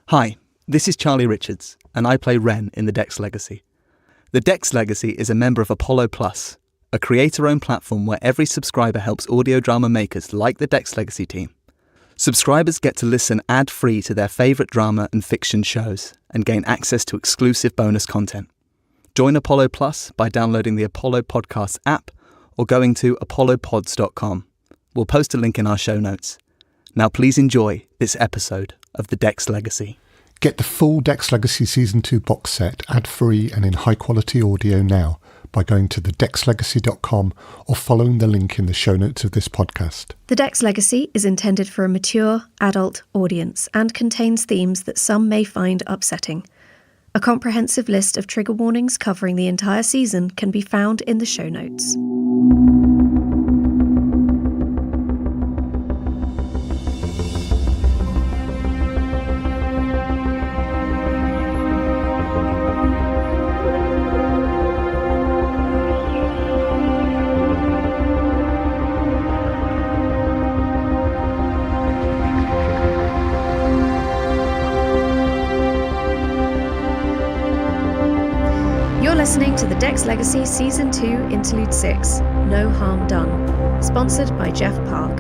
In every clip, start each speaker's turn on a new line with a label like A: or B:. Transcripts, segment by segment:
A: Hi, this is Charlie Richards, and I play Ren in The Dex Legacy. The Dex Legacy is a member of Apollo Plus, a creator-owned platform where every subscriber helps audio drama makers like the Dex Legacy team. Subscribers get to listen ad-free to their favourite drama and fiction shows and gain access to exclusive bonus content. Join Apollo Plus by downloading the Apollo Podcasts app or going to apollopods.com. We'll post a link in our show notes. Now please enjoy this episode of The Dex Legacy.
B: Get the full Dex Legacy Season 2 box set ad-free and in high-quality audio now by going to thedexlegacy.com or following the link in the show notes of this podcast.
C: The Dex Legacy is intended for a mature, adult audience and contains themes that some may find upsetting. A comprehensive list of trigger warnings covering the entire season can be found in the show notes. Listening to the Dex Legacy Season 2 Interlude 6, No Harm Done, sponsored by Jeff Park,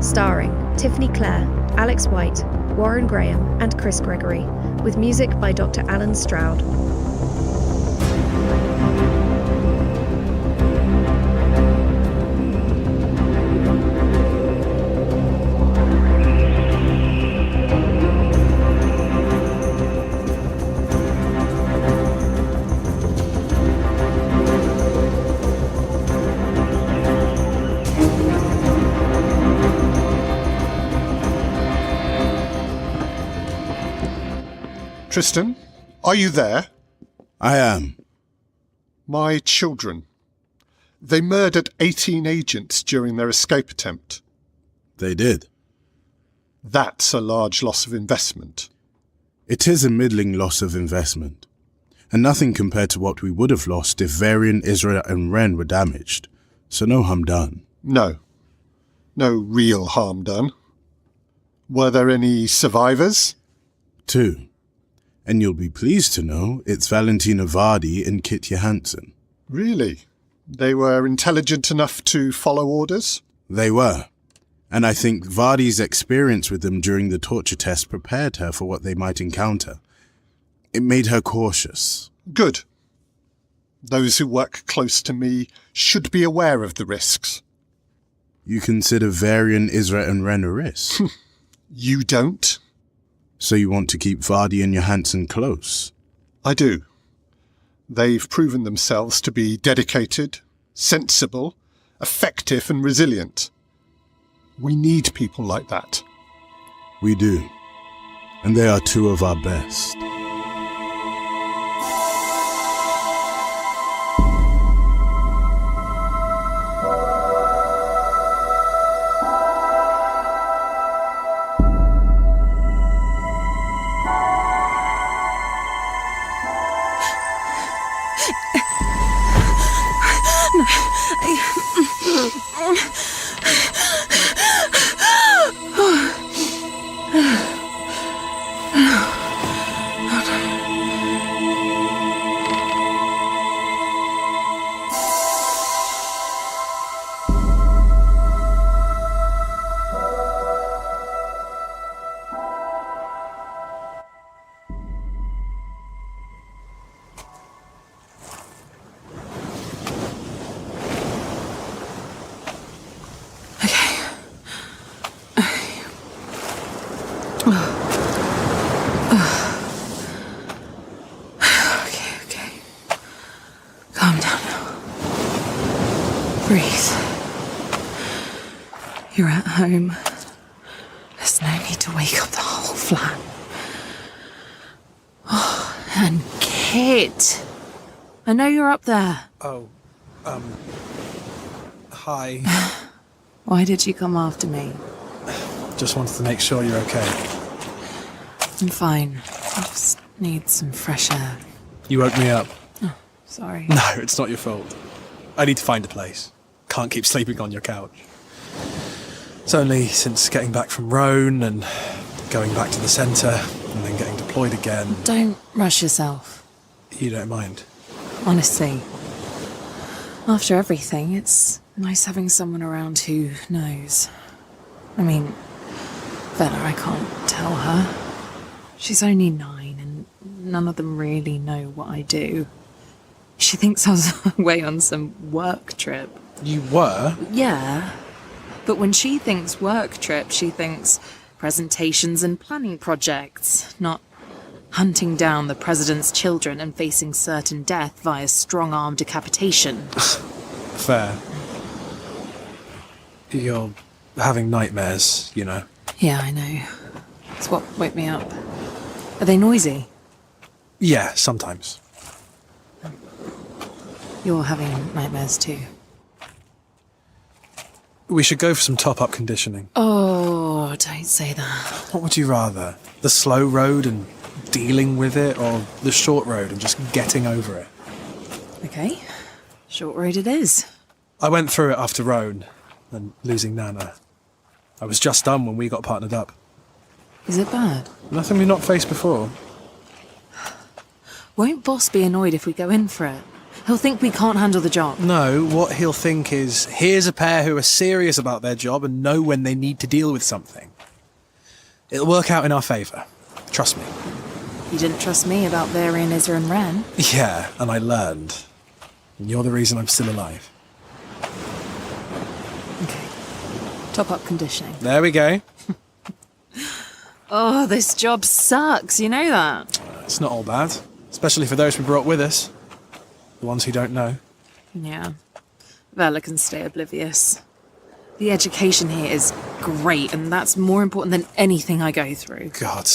C: starring Tiffany Clare, Alex White, Warren Graham and Chris Gregory, with music by Dr. Alan Stroud.
B: Tristan, are you there?
D: I am.
B: My children. They murdered 18 agents during their escape attempt.
D: They did.
B: That's a large loss of investment.
D: It is a middling loss of investment, and nothing compared to what we would have lost if Varian, Israel and Ren were damaged, so no harm done.
B: No. No real harm done. Were there any survivors?
D: 2. And you'll be pleased to know it's Valentina Vardy and Kit Johansson.
B: Really? They were intelligent enough to follow orders?
D: They were. And I think Vardy's experience with them during the torture test prepared her for what they might encounter. It made her cautious.
B: Good. Those who work close to me should be aware of the risks.
D: You consider Varian, Israel and Ren a risk?
B: You don't?
D: So you want to keep Vardy and Johansson close?
B: I do. They've proven themselves to be dedicated, sensible, effective and resilient. We need people like that.
D: We do. And they are 2 of our best.
E: You're at home. There's no need to wake up the whole flat. Oh, and Kit. I know you're up there.
F: Oh, hi.
E: Why did you come after me?
F: Just wanted to make sure you're okay.
E: I'm fine. I just need some fresh air.
F: You woke me up.
E: Oh, sorry.
F: No, it's not your fault. I need to find a place. Can't keep sleeping on your couch. It's only since getting back from Rhone and going back to the centre and then getting to deployed again.
E: Don't rush yourself.
F: You don't mind?
E: Honestly. After everything, it's nice having someone around who knows. I mean, Bella, I can't tell her. She's only 9 and none of them really know what I do. She thinks I was away on some work trip.
F: You were?
E: Yeah. But when she thinks work trip, she thinks presentations and planning projects, not hunting down the president's children and facing certain death via strong-arm decapitation.
F: Fair. You're having nightmares, you know.
E: Yeah, I know. It's what woke me up. Are they noisy?
F: Yeah, sometimes.
E: You're having nightmares too.
F: We should go for some top-up conditioning.
E: Oh, don't say that.
F: What would you rather? The slow road and dealing with it, or the short road and just getting over it?
E: Okay. Short road it is.
F: I went through it after Roan and losing Nana. I was just done when we got partnered up.
E: Is it bad?
F: Nothing we've not faced before.
E: Won't Boss be annoyed if we go in for it? He'll think we can't handle the job.
F: No, what he'll think is, here's a pair who are serious about their job and know when they need to deal with something. It'll work out in our favour. Trust me.
E: You didn't trust me about Varian, Isra and Ren.
F: Yeah, and I learned. And you're the reason I'm still alive.
E: Okay. Top up conditioning.
F: There we go.
E: Oh, this job sucks, you know that?
F: It's not all bad. Especially for those we brought with us. The ones who don't know.
E: Yeah. Vela can stay oblivious. The education here is great, and that's more important than anything I go through.
F: God,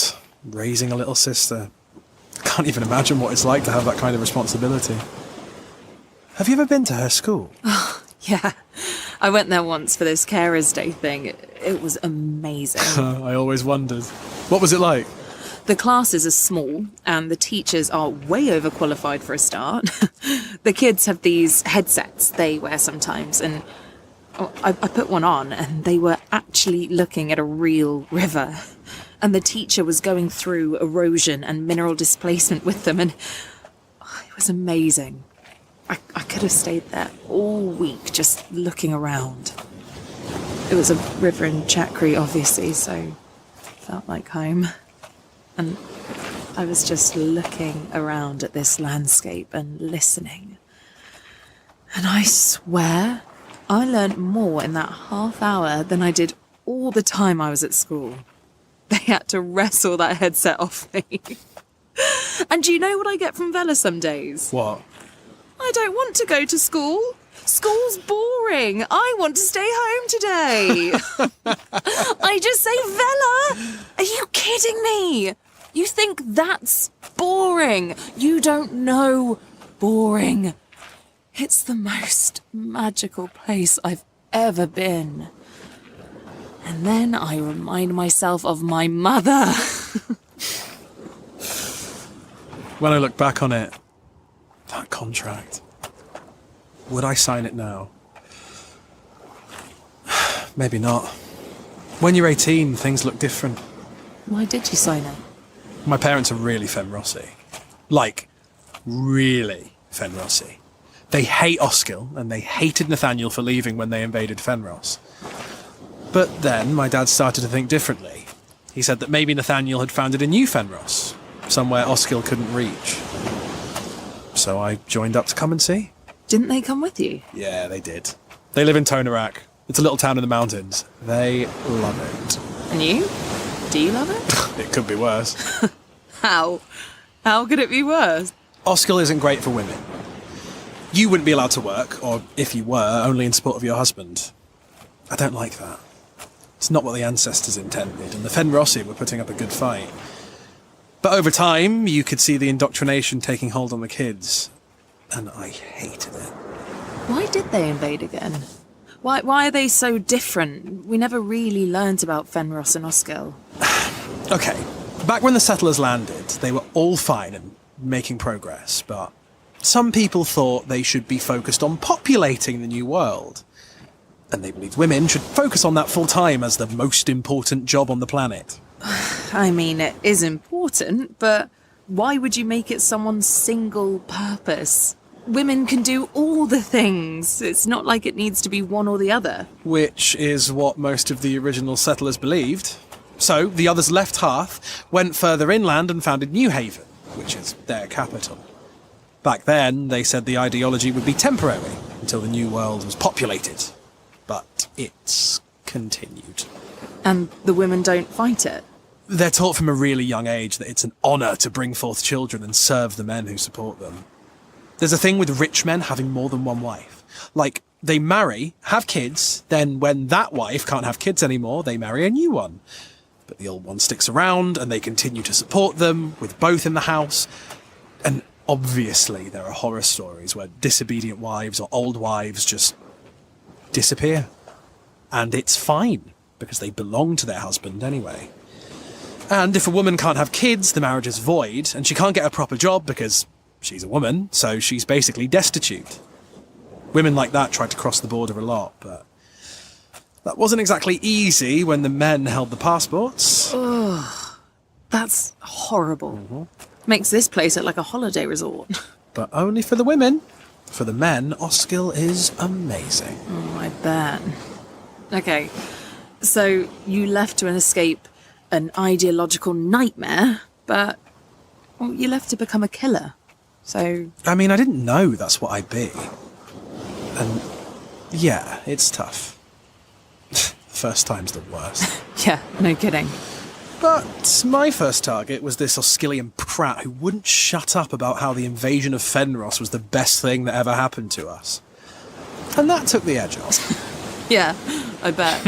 F: raising a little sister. I can't even imagine what it's like to have that kind of responsibility. Have you ever been to her school?
E: Yeah. I went there once for this Carers Day thing. It was amazing.
F: I always wondered. What was it like?
E: The classes are small, and the teachers are way overqualified for a start. The kids have these headsets they wear sometimes, and I put one on, and they were actually looking at a real river. And the teacher was going through erosion and mineral displacement with them, and it was amazing. I could have stayed there all week just looking around. It was a river in Chakri, obviously, so it felt like home. And I was just looking around at this landscape and listening. And I swear, I learnt more in that half hour than I did all the time I was at school. They had to wrestle that headset off me. And do you know what I get from Vela some days?
F: What?
E: I don't want to go to school. School's boring. I want to stay home today. I just say, Vela, are you kidding me? You think that's boring? You don't know boring. It's the most magical place I've ever been. And then I remind myself of my mother.
F: When I look back on it, that contract, would I sign it now? Maybe not. When you're 18, things look different.
E: Why did you sign it?
F: My parents are really Fenrossi. Like, really Fenrossi. They hate Oskyll, and they hated Nathaniel for leaving when they invaded Fenros. But then my dad started to think differently. He said that maybe Nathaniel had founded a new Fenros, somewhere Oskyll couldn't reach. So I joined up to come and see.
E: Didn't they come with you?
F: Yeah, they did. They live in Tonarak. It's a little town in the mountains. They love it.
E: And you? Do you love it?
F: It could be worse.
E: How? How could it be worse?
F: Oskyll isn't great for women. You wouldn't be allowed to work, or if you were, only in support of your husband. I don't like that. It's not what the ancestors intended, and the Fenrossi were putting up a good fight. But over time, you could see the indoctrination taking hold on the kids, and I hated it.
E: Why did they invade again? Why are they so different? We never really learnt about Fenros and Oskyll.
F: Okay, back when the settlers landed, they were all fine and making progress, but some people thought they should be focused on populating the new world. And they believed women should focus on that full time as the most important job on the planet.
E: I mean, it is important, but why would you make it someone's single purpose? Women can do all the things. It's not like it needs to be one or the other.
F: Which is what most of the original settlers believed. So the others left Hearth, went further inland and founded New Haven, which is their capital. Back then, they said the ideology would be temporary until the New World was populated. But it's continued.
E: And the women don't fight it?
F: They're taught from a really young age that it's an honour to bring forth children and serve the men who support them. There's a thing with rich men having more than one wife. Like, they marry, have kids, then when that wife can't have kids anymore, they marry a new one. But the old one sticks around and they continue to support them, with both in the house. And obviously there are horror stories where disobedient wives or old wives just disappear. And it's fine, because they belong to their husband anyway. And if a woman can't have kids, the marriage is void, and she can't get a proper job because she's a woman, so she's basically destitute. Women like that tried to cross the border a lot, but that wasn't exactly easy when the men held the passports.
E: Ugh, that's horrible. Makes this place look like a holiday resort.
F: But only for the women. For the men, Oskill is amazing.
E: Oh, I bet. Okay, so you left to escape an ideological nightmare, but well, you left to become a killer. So...
F: I mean, I didn't know that's what I'd be. And yeah, it's tough. First time's the worst.
E: yeah, no kidding.
F: But my first target was this Oskillian prat who wouldn't shut up about how the invasion of Fenros was the best thing that ever happened to us. And that took the edge off.
E: Yeah, I bet.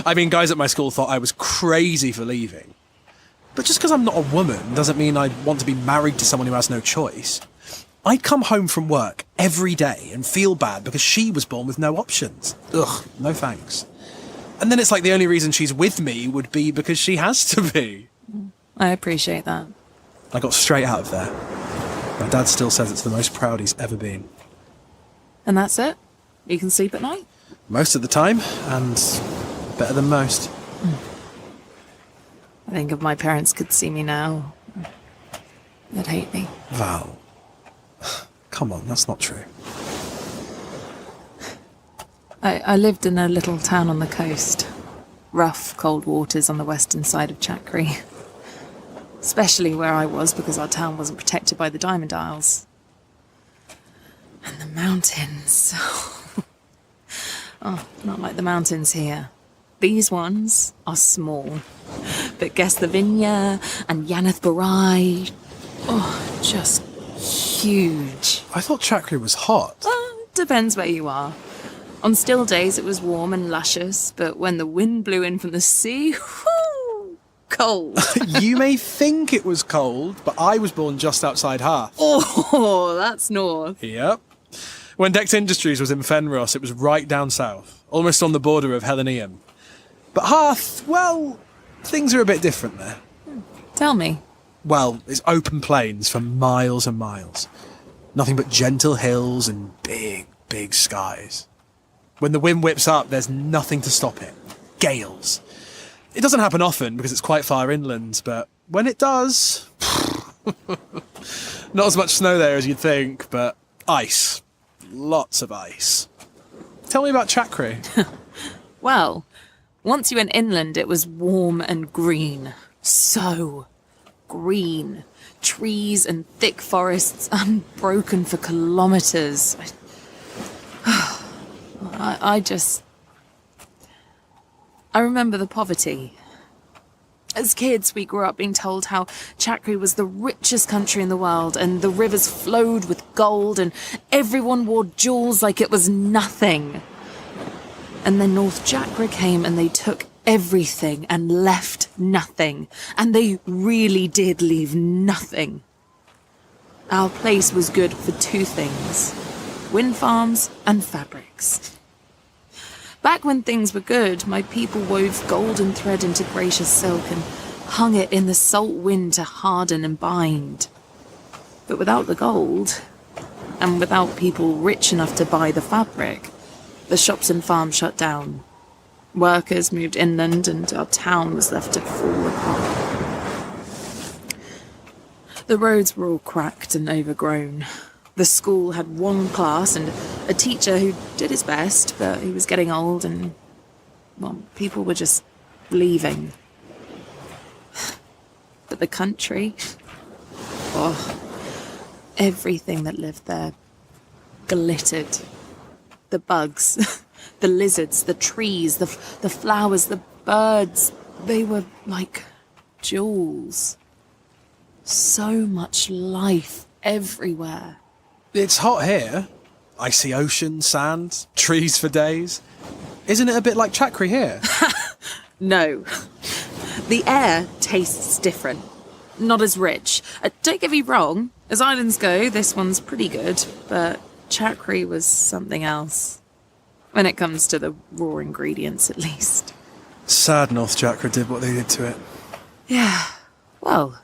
F: I mean, guys at my school thought I was crazy for leaving. But just because I'm not a woman doesn't mean I want to be married to someone who has no choice. I'd come home from work every day and feel bad because she was born with no options. Ugh, no thanks. And then it's like the only reason she's with me would be because she has to be.
E: I appreciate that.
F: I got straight out of there. My dad still says it's the most proud he's ever been.
E: And that's it? You can sleep at night?
F: Most of the time, and better than most.
E: I think if my parents could see me now, they'd hate me.
F: Val. Come on, that's not true.
E: I lived in a little town on the coast. Rough, cold waters on the western side of Chakri. Especially where I was, because our town wasn't protected by the Diamond Isles. And the mountains. Oh, not like the mountains here. These ones are small. But guess the Vinya and Yanath Barai. Oh, just huge.
F: I thought Chakri was hot.
E: Depends where you are. On still days it was warm and luscious, but when the wind blew in from the sea, whoo, cold.
F: You may think it was cold, but I was born just outside Hearth.
E: Oh, that's north.
F: Yep. When Dex Industries was in Fenros, it was right down south, almost on the border of Hellenium. But Hearth, well, things are a bit different there.
E: Tell me.
F: Well, it's open plains for miles and miles. Nothing but gentle hills and big, big skies. When the wind whips up, there's nothing to stop it. Gales. It doesn't happen often because it's quite far inland, but when it does... Not as much snow there as you'd think, but ice. Lots of ice. Tell me about Chakri.
E: Well, once you went inland, it was warm and green. So green. Trees and thick forests unbroken for kilometres. I remember the poverty. As kids, we grew up being told how Chakri was the richest country in the world and the rivers flowed with gold and everyone wore jewels like it was nothing. And then North Chakra came and they took everything and left nothing. And they really did leave nothing. Our place was good for two things: wind farms and fabrics. Back when things were good, my people wove golden thread into gracious silk and hung it in the salt wind to harden and bind. But without the gold, and without people rich enough to buy the fabric, the shops and farms shut down. Workers moved inland and our town was left to fall apart. The roads were all cracked and overgrown. The school had one class and a teacher who did his best, but he was getting old and, well, people were just leaving. But the country, oh, everything that lived there glittered. The bugs, the lizards, the trees, the flowers, the birds, they were like jewels. So much life everywhere.
F: It's hot here. I see ocean, sand, trees for days. Isn't it a bit like Chakri here?
E: No. The air tastes different. Not as rich. Don't get me wrong, as islands go, this one's pretty good, but Chakri was something else. When it comes to the raw ingredients, at least.
F: Sad North Chakra did what they did to it.
E: Yeah. Well,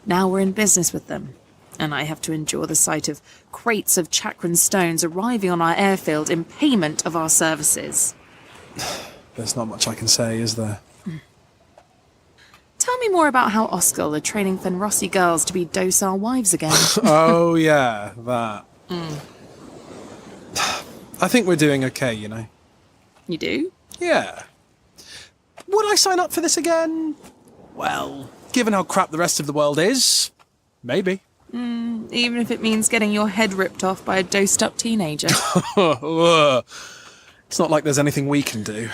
E: now we're in business with them, and I have to endure the sight of crates of Chakran stones arriving on our airfield in payment of our services.
F: There's not much I can say, is there?
E: Tell me more about how Oscar are training Fenrossi girls to be docile wives again.
F: Oh, yeah, that. I think we're doing okay, you know.
E: You do?
F: Yeah. Would I sign up for this again? Well, given how crap the rest of the world is, maybe.
E: Even if it means getting your head ripped off by a dosed-up teenager.
F: It's not like there's anything we can do.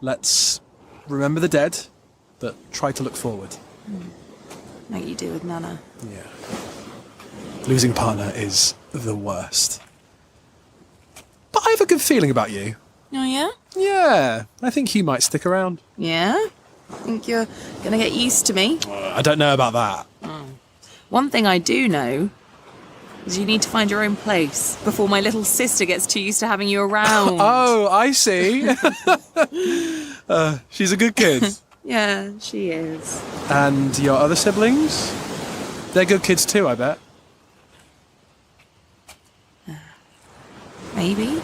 F: Let's remember the dead, but try to look forward.
E: Like you do with Nana.
F: Yeah. Losing partner is the worst. But I have a good feeling about you.
E: Oh, yeah?
F: Yeah, I think you might stick around.
E: Yeah? Think you're gonna get used to me?
F: I don't know about that.
E: One thing I do know is you need to find your own place before my little sister gets too used to having you around.
F: Oh, I see. She's a good kid.
E: Yeah, she is.
F: And your other siblings? They're good kids too, I bet.
E: Maybe?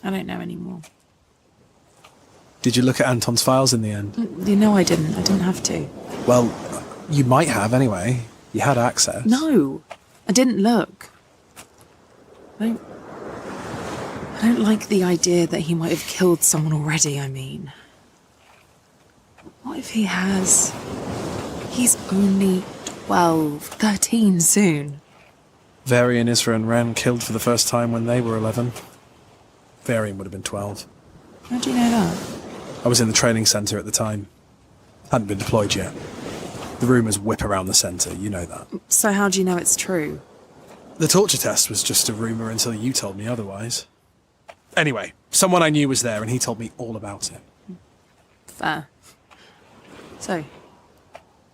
E: I don't know anymore.
F: Did you look at Anton's files in the end?
E: You know I didn't. I didn't have to.
F: Well, you might have anyway. You had access.
E: No, I didn't look. I don't like the idea that he might have killed someone already, I mean. What if he has? He's only 12, 13 soon.
F: Varian, Isra and Ren killed for the first time when they were 11. Varian would have been 12.
E: How do you know that?
F: I was in the training centre at the time. Hadn't been deployed yet. The rumours whip around the centre, you know that.
E: So how do you know it's true?
F: The torture test was just a rumour until you told me otherwise. Anyway, someone I knew was there and he told me all about it.
E: Fair. So,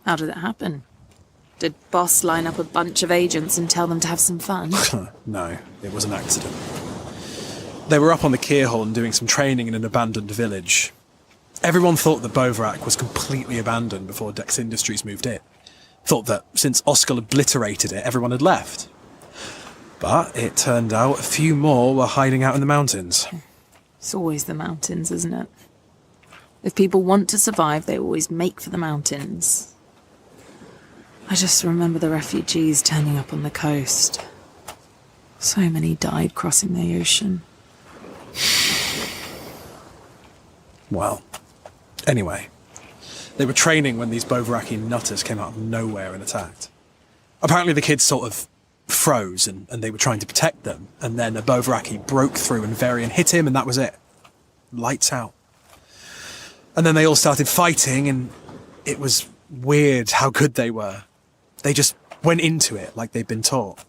E: how did it happen? Did Boss line up a bunch of agents and tell them to have some fun?
F: No, it was an accident. They were up on the Keirhorn doing some training in an abandoned village. Everyone thought that Bovrak was completely abandoned before Dex Industries moved in. Thought that since Oscar obliterated it, everyone had left. But it turned out a few more were hiding out in the mountains.
E: It's always the mountains, isn't it? If people want to survive, they always make for the mountains. I just remember the refugees turning up on the coast. So many died crossing the ocean.
F: Well, anyway, they were training when these Bovraki nutters came out of nowhere and attacked. Apparently the kids sort of froze and they were trying to protect them, and then a Bovraki broke through and Varian hit him and that was it. Lights out. And then they all started fighting and it was weird how good they were. They just went into it like they'd been taught.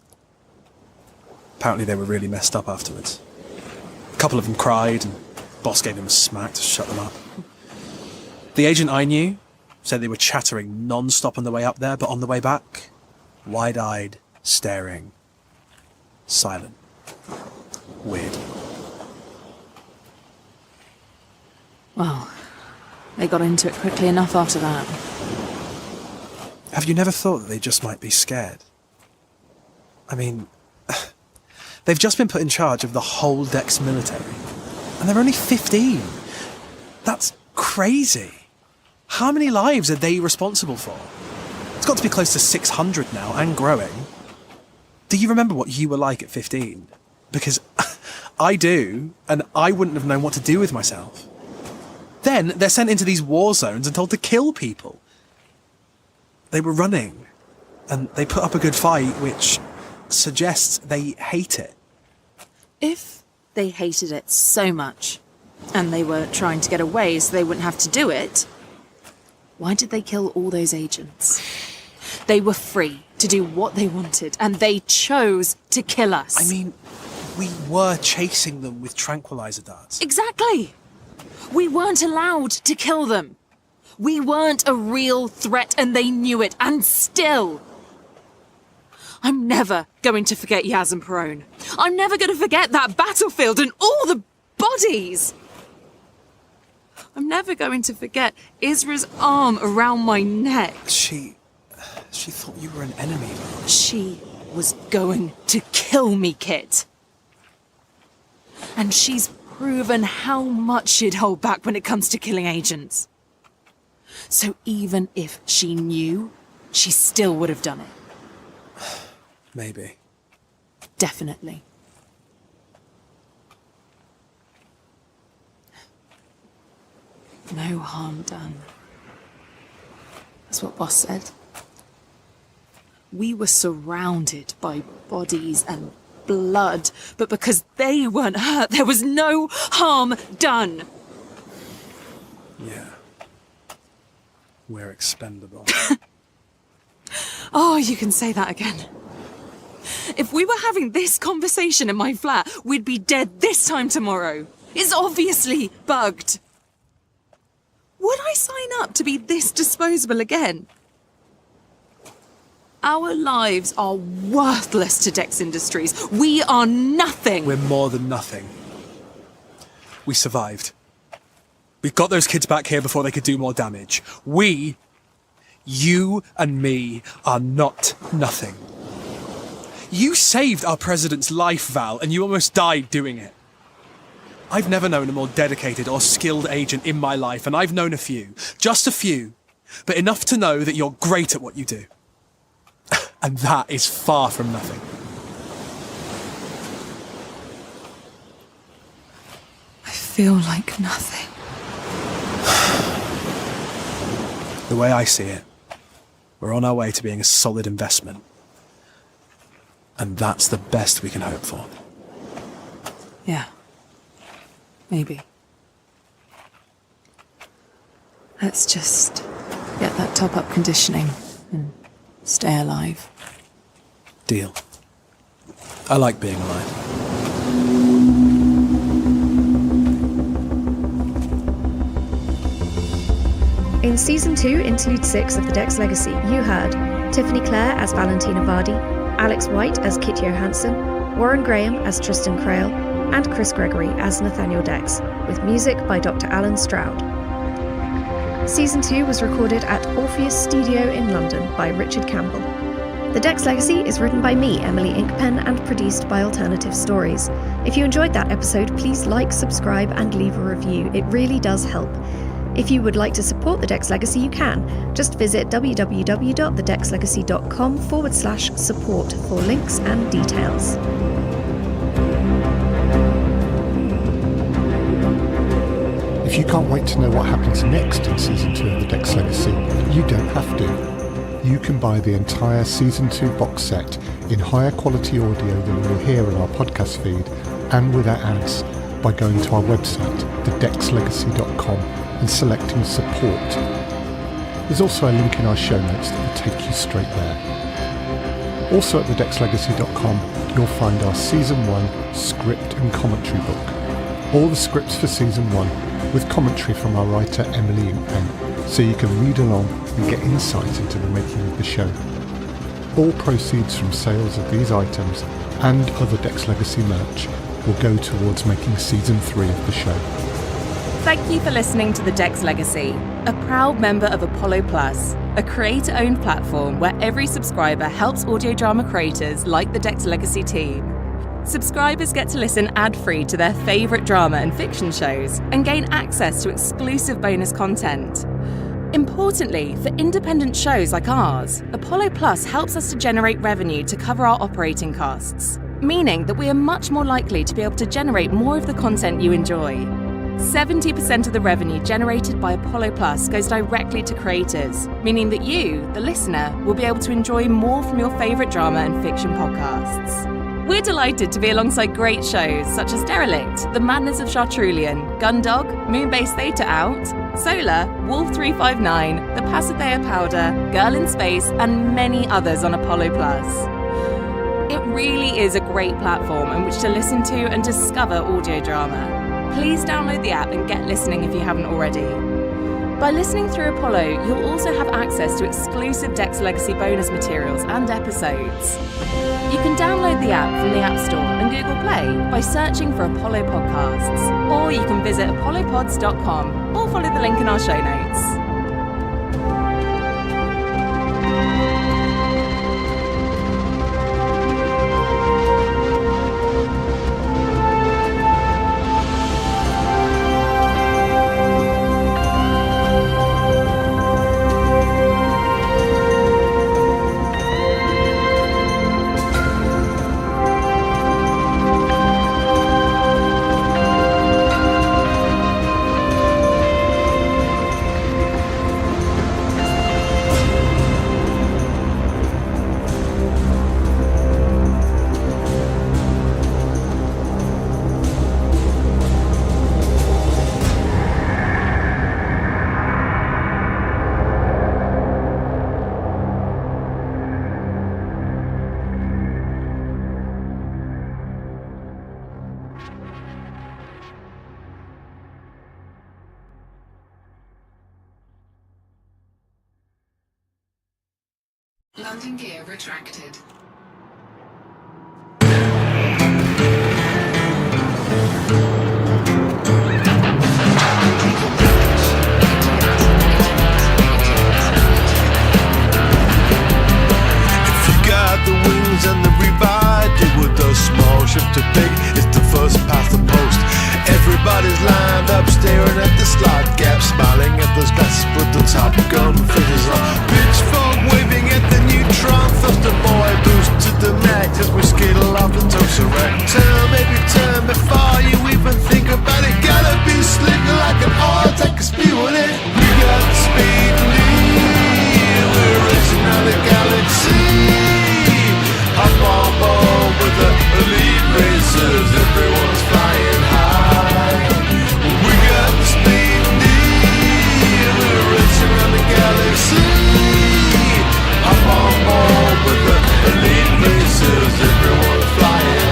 F: Apparently they were really messed up afterwards. A couple of them cried and Boss gave them a smack to shut them up. The agent I knew said they were chattering non-stop on the way up there, but on the way back, wide-eyed, staring, silent. Weird.
E: Well, they got into it quickly enough after that.
F: Have you never thought that they just might be scared? I mean, they've just been put in charge of the whole Dex military. And they're only 15. That's crazy. How many lives are they responsible for? It's got to be close to 600 now, and growing. Do you remember what you were like at 15? Because I do, and I wouldn't have known what to do with myself. Then they're sent into these war zones and told to kill people. They were running, and they put up a good fight, which suggests they hate it.
E: If they hated it so much, and they were trying to get away so they wouldn't have to do it, why did they kill all those agents? They were free to do what they wanted, and they chose to kill us.
F: I mean, we were chasing them with tranquilizer darts.
E: Exactly! We weren't allowed to kill them. We weren't a real threat, and they knew it, and still. I'm never going to forget Yaz and Perone. I'm never going to forget that battlefield and all the bodies. I'm never going to forget Isra's arm around my neck.
F: She thought you were an enemy.
E: She was going to kill me, Kit. And she's proven how much she'd hold back when it comes to killing agents. So even if she knew, she still would have done it.
F: Maybe.
E: Definitely. No harm done. That's what Boss said. We were surrounded by bodies and blood, but because they weren't hurt, there was no harm done.
F: Yeah. We're expendable.
E: Oh, you can say that again. If we were having this conversation in my flat, we'd be dead this time tomorrow. It's obviously bugged. Would I sign up to be this disposable again? Our lives are worthless to Dex Industries. We are nothing.
F: We're more than nothing. We survived. We got those kids back here before they could do more damage. We, you and me, are not nothing. You saved our president's life, Val, and you almost died doing it. I've never known a more dedicated or skilled agent in my life, and I've known a few. Just a few. But enough to know that you're great at what you do. And that is far from nothing.
E: I feel like nothing.
F: The way I see it, we're on our way to being a solid investment. And that's the best we can hope for.
E: Yeah. Maybe. Let's just get that top-up conditioning and stay alive.
F: Deal. I like being alive.
C: In Season 2, Interlude 6 of The Dex Legacy, you heard Tiffany Clare as Valentina Vardy, Alex White as Kit Johansson, Warren Graham as Tristan Crail, and Chris Gregory as Nathaniel Dex, with music by Dr. Alan Stroud. Season 2 was recorded at Orpheus Studio in London by Richard Campbell. The Dex Legacy is written by me, Emily Inkpen, and produced by Alternative Stories. If you enjoyed that episode, please like, subscribe, and leave a review. It really does help. If you would like to support The Dex Legacy, you can. Just visit www.thedexlegacy.com/support for links and details.
B: If you can't wait to know what happens next in Season 2 of The Dex Legacy, you don't have to. You can buy the entire Season 2 box set in higher quality audio than you'll hear in our podcast feed and without ads by going to our website, thedexlegacy.com, and selecting support. There's also a link in our show notes that will take you straight there. Also at thedexlegacy.com, you'll find our Season 1 script and commentary book. All the scripts for Season 1 with commentary from our writer Emily Inkpen, so you can read along and get insight into the making of the show. All proceeds from sales of these items and other Dex Legacy merch will go towards making Season 3 of the show.
G: Thank you for listening to The Dex Legacy, a proud member of Apollo Plus, a creator-owned platform where every subscriber helps audio drama creators like the Dex Legacy team. Subscribers get to listen ad-free to their favourite drama and fiction shows and gain access to exclusive bonus content. Importantly, for independent shows like ours, Apollo Plus helps us to generate revenue to cover our operating costs, meaning that we are much more likely to be able to generate more of the content you enjoy. 70% of the revenue generated by Apollo Plus goes directly to creators, meaning that you, the listener, will be able to enjoy more from your favourite drama and fiction podcasts. We're delighted to be alongside great shows such as Derelict, The Madness of Chartrulian, Gundog, Moonbase Theta Out, Solar, Wolf 359, The Pasithea Powder, Girl in Space, and many others on Apollo Plus. It really is a great platform in which to listen to and discover audio drama. Please download the app and get listening if you haven't already. By listening through Apollo, you'll also have access to exclusive Dex Legacy bonus materials and episodes. You can download the app from the App Store and Google Play by searching for Apollo Podcasts, or you can visit apollopods.com or follow the link in our show notes.
H: Landing gear retracted.
I: The wings and the rebite, it would a small ship to big. It's the first past the post. Everybody's lined up, staring at the slot gap, smiling at those glasses with the Top Gun figures on. Pitchfork waving at the neutron thruster, boy boost to the max as we skittle off the toaster rack. Turn, baby, turn before you even think about it. Gotta be slick like an oil tank spewing it. We got the speed to lead. We're racing out the galaxy. Up on board with the elite racers, everyone's flying high. We got the speed need, we're racing around the galaxy. Up on board with the elite racers, everyone's flying.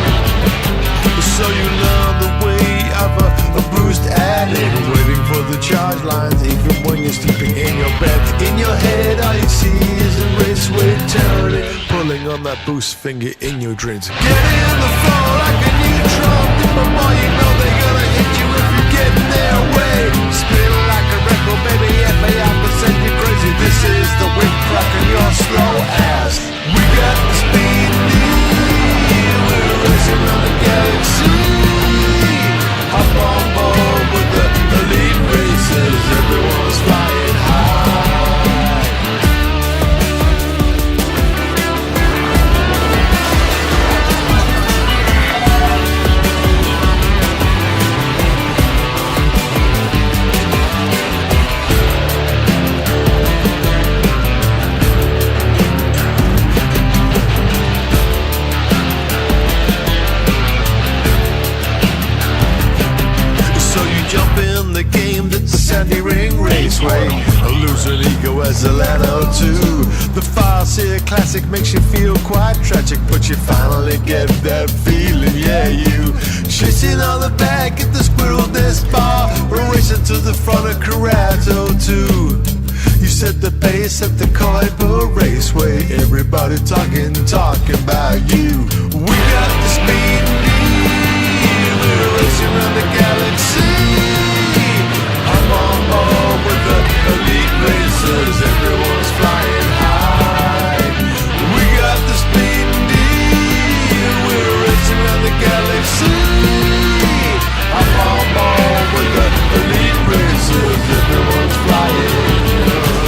I: So you learn the way of a bruised addict, waiting for the charge lines, even when you're sleeping in your bed. In your head, all you see is a raceway turning, pulling on that boost finger in your dreams. Get in the flow like a neutron, but boy, you know they're gonna hit you if you get in their way. Spin like a record, baby, FAI% you crazy. This is the wind cracking your slow ass. We got the speed need, we're racing around the galaxy. Up on board with the elite racers, everyone's flying high. Jump in the game that's a sandy ring raceway. Lose an ego as a Lano too. The Fast here classic makes you feel quite tragic, but you finally get that feeling, yeah, you chasing on the back at the squirrel nest bar. We're racing to the front of Corrado too. You set the pace at the Kuiper Raceway. Everybody talking about you. We got the speed need, we're racing around the galaxy. I'm on board with the elite racers, everyone's flying high. We got the speed need, we're racing around the galaxy. I'm on board with the elite racers, everyone's flying high.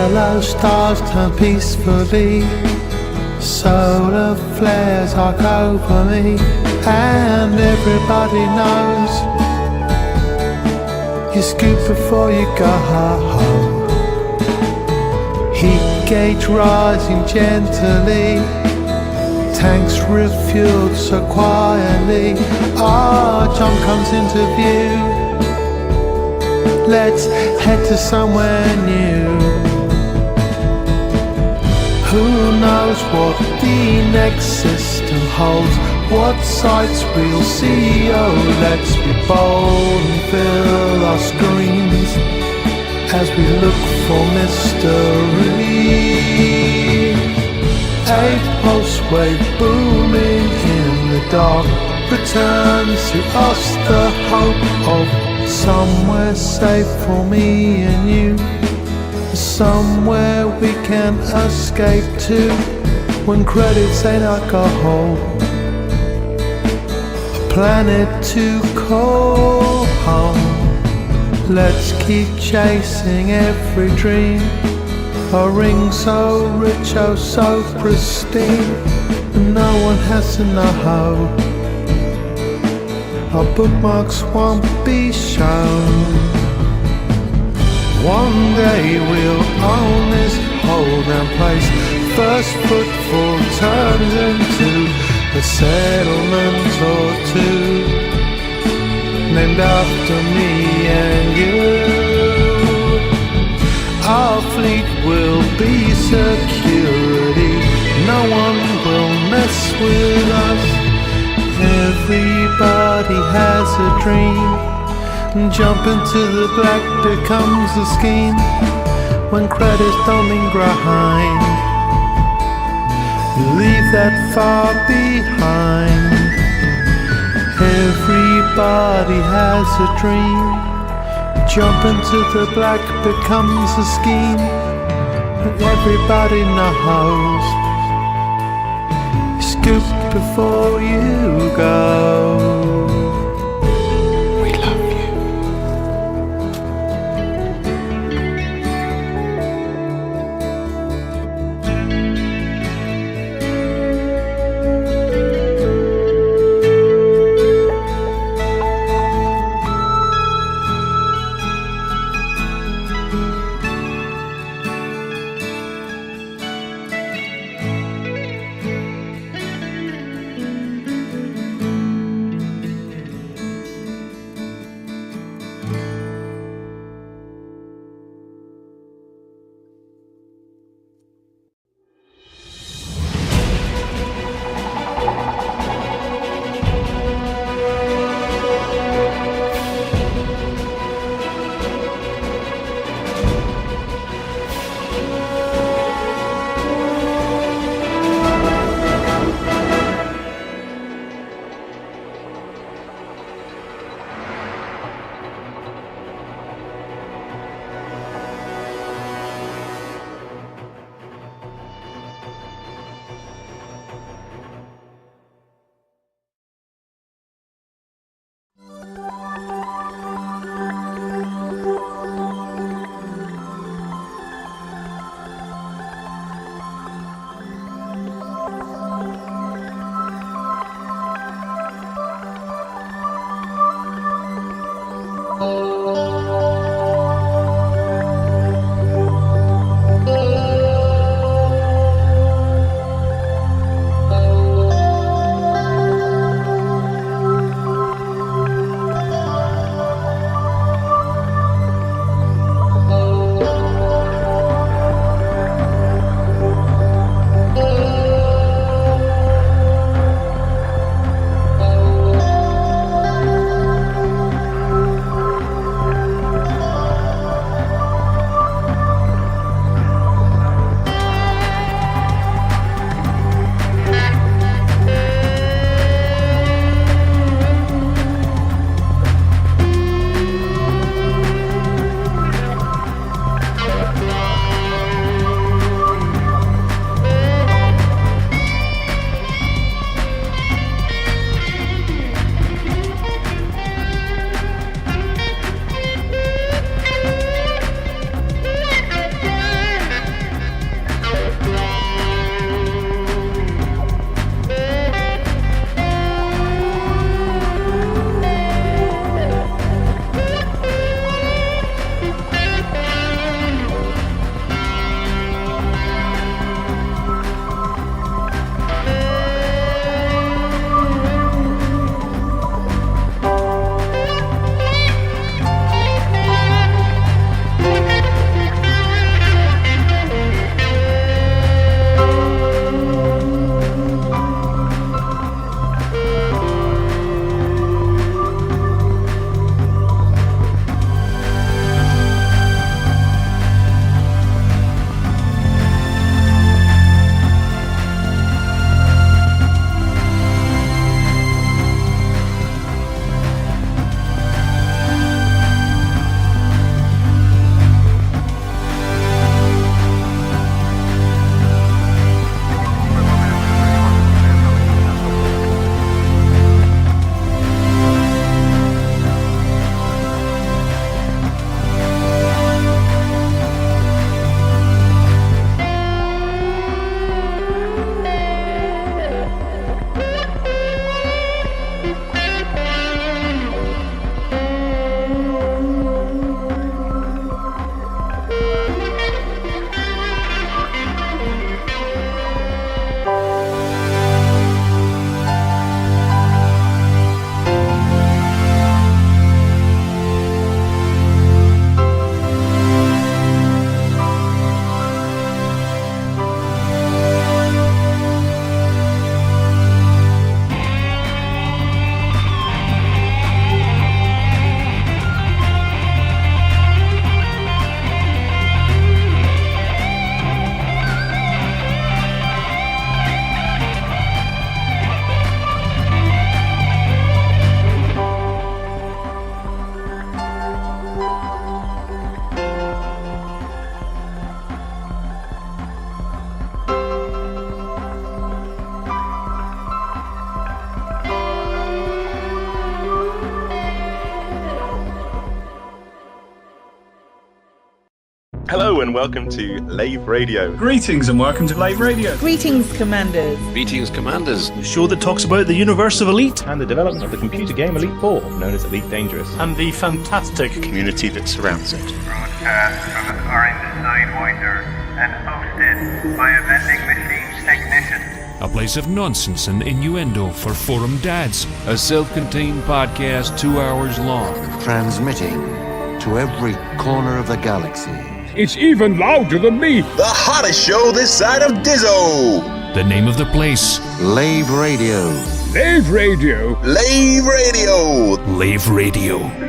I: yellow stars turn peacefully. Solar flares arc over me, and everybody knows you scoop before you go home. Heat gauge rising gently, tanks refueled so quietly. Our jump comes into view. Let's head to somewhere new. Who knows what the next system holds, what sights we'll see. Oh, let's be bold and fill our screens as we look for mystery. A pulse wave booming in the dark returns to us the hope of somewhere safe for me and you, somewhere we can escape to when credits ain't alcohol, a planet to call home. Let's keep chasing every dream, a ring so rich, oh so pristine, and no one has to know. Our bookmarks won't be shown. One day we'll own this whole damn place. First footfall turns into a settlement or two, named after me and you. Our fleet will be security, no one will mess with us. Everybody has a dream, and jump into the black becomes a scheme when credits don't mean grind. You leave that far behind. Everybody has a dream, jump into the black becomes a scheme, and everybody knows. Scoop before you go. We love you.
H: Hello and welcome to Lave Radio.
J: Greetings and welcome to Lave Radio.
K: Greetings, Commanders.
L: Greetings, Commanders.
J: The show that talks about the universe of Elite
M: and the development of the computer game Elite 4, known as Elite Dangerous,
J: and the fantastic
H: community that surrounds it.
N: Broadcast from Orange Sidewinder and hosted by a vending machine technician.
O: A place of nonsense and innuendo for forum dads.
L: A self-contained podcast 2 hours long.
P: Transmitting to every corner of the galaxy.
Q: It's even louder than me.
R: The hottest show this side of Dizzo.
O: The name of the place.
P: Lave Radio.
Q: Lave Radio.
R: Lave Radio.
O: Lave Radio.
N: Lave Radio.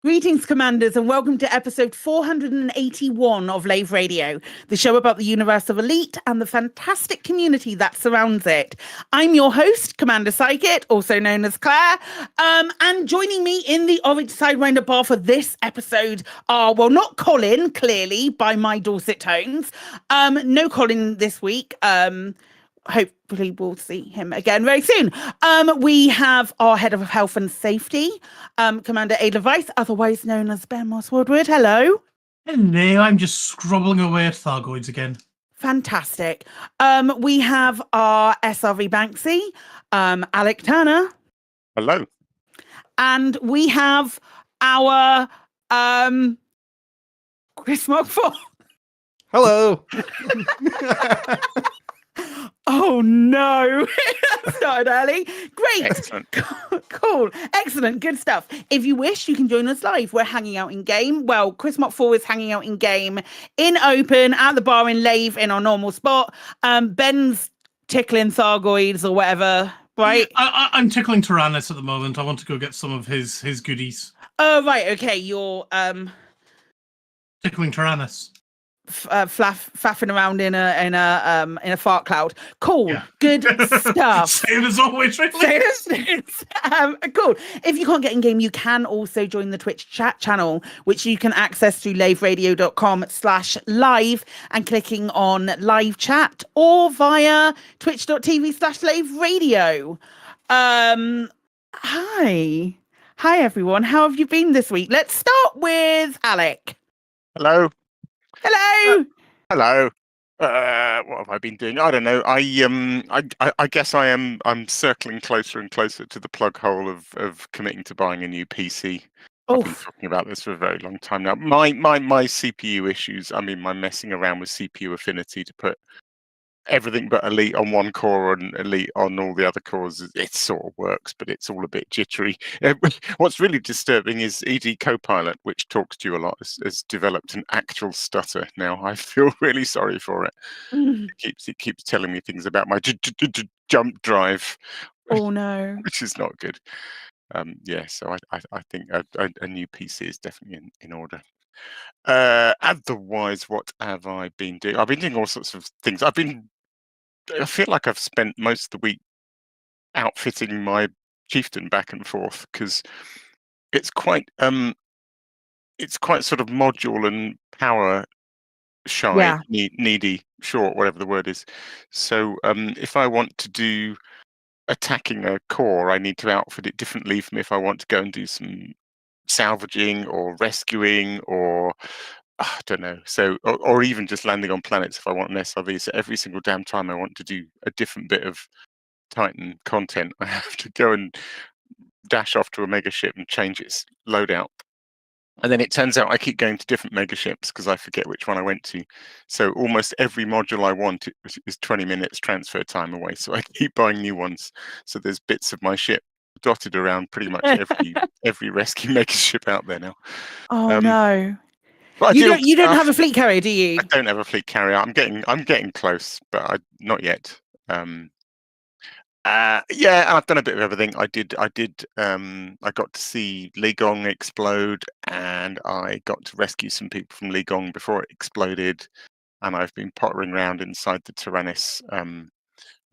K: Greetings, Commanders, and welcome to episode 481 of Lave Radio, the show about the universe of Elite and the fantastic community that surrounds it. I'm your host, Commander Psychic, also known as Claire, and joining me in the Orange Sidewinder bar for this episode are, well, not Colin, clearly, by my Dorset tones. No Colin this week. Hopefully we'll see him again very soon. We have our head of health and safety, Commander Ada Weiss, otherwise known as Ben Moss Woodward. Hello.
J: Hello, I'm just scrobbling away at Thargoids again.
K: Fantastic. We have our SRV Banksy, Alec Turner.
H: Hello.
K: And we have our Chris Mockford.
M: Hello.
K: Oh no, started early. Great.
H: Excellent.
K: Cool. Excellent. Good stuff. If you wish, you can join us live. We're hanging out in game. Well, Chris Mock 4 is hanging out in game in open at the bar in Lave in our normal spot. Ben's tickling Thargoids or whatever, right?
J: I'm tickling Tyrannus at the moment. I want to go get some of his goodies.
K: Oh, right. Okay. You're
J: tickling Tyrannus.
K: Faffing around in a fart cloud. Cool. Yeah. Good stuff.
J: Same as always, really.
K: Cool. If you can't get in game, you can also join the Twitch chat channel, which you can access through laveradio.com/live and clicking on live chat, or via twitch.tv/laveradio. Hi everyone. How have you been this week? Let's start with Alec.
H: Hello.
K: Hello.
H: Hello. What have I been doing? I don't know. I guess I'm circling closer and closer to the plug hole of committing to buying a new PC. I've been talking about this for a very long time now. My CPU issues. I mean, my messing around with CPU affinity to put everything but Elite on one core and Elite on all the other cores, it sort of works, but it's all a bit jittery. What's really disturbing is ED Copilot, which talks to you a lot, has developed an actual stutter. Now, I feel really sorry for it. It keeps telling me things about my jump drive.
K: Oh, no.
H: Which is not good. So I think a new PC is definitely in order. Otherwise, what have I been doing? I've been doing all sorts of things. I feel like I've spent most of the week outfitting my chieftain back and forth because it's quite sort of module and power shy, needy, short, whatever the word is. So if I want to do attacking a core, I need to outfit it differently from if I want to go and do some salvaging or rescuing or I don't know. So, or even just landing on planets if I want an SRV. So every single damn time I want to do a different bit of Titan content, I have to go and dash off to a mega ship and change its loadout. And then it turns out I keep going to different mega ships because I forget which one I went to. So almost every module I want is 20 minutes transfer time away. So I keep buying new ones. So there's bits of my ship dotted around pretty much every rescue mega ship out there now.
K: Oh no.
H: But
K: you don't have a fleet carrier, do you?
H: I don't have a fleet carrier. I'm getting close, but not yet. Yeah, and I've done a bit of everything. I got to see Leigone explode, and I got to rescue some people from Leigone before it exploded. And I've been pottering around inside the Tyrannus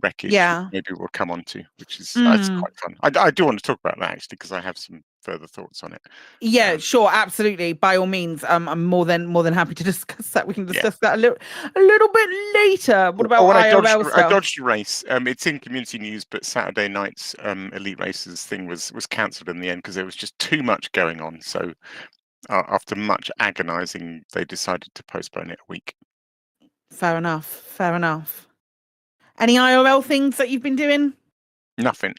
H: wreckage.
K: Yeah.
H: Maybe we'll come on to, which is that's quite fun. I do want to talk about that actually because I have some further thoughts on it.
K: Yeah, sure, absolutely. By all means, I'm more than happy to discuss that. We can discuss that a little bit later. What about IRL stuff?
H: I dodged a race. It's in community news, but Saturday night's Elite Races thing was cancelled in the end because there was just too much going on. So after much agonising, they decided to postpone it a week.
K: Fair enough. Any IRL things that you've been doing?
H: Nothing.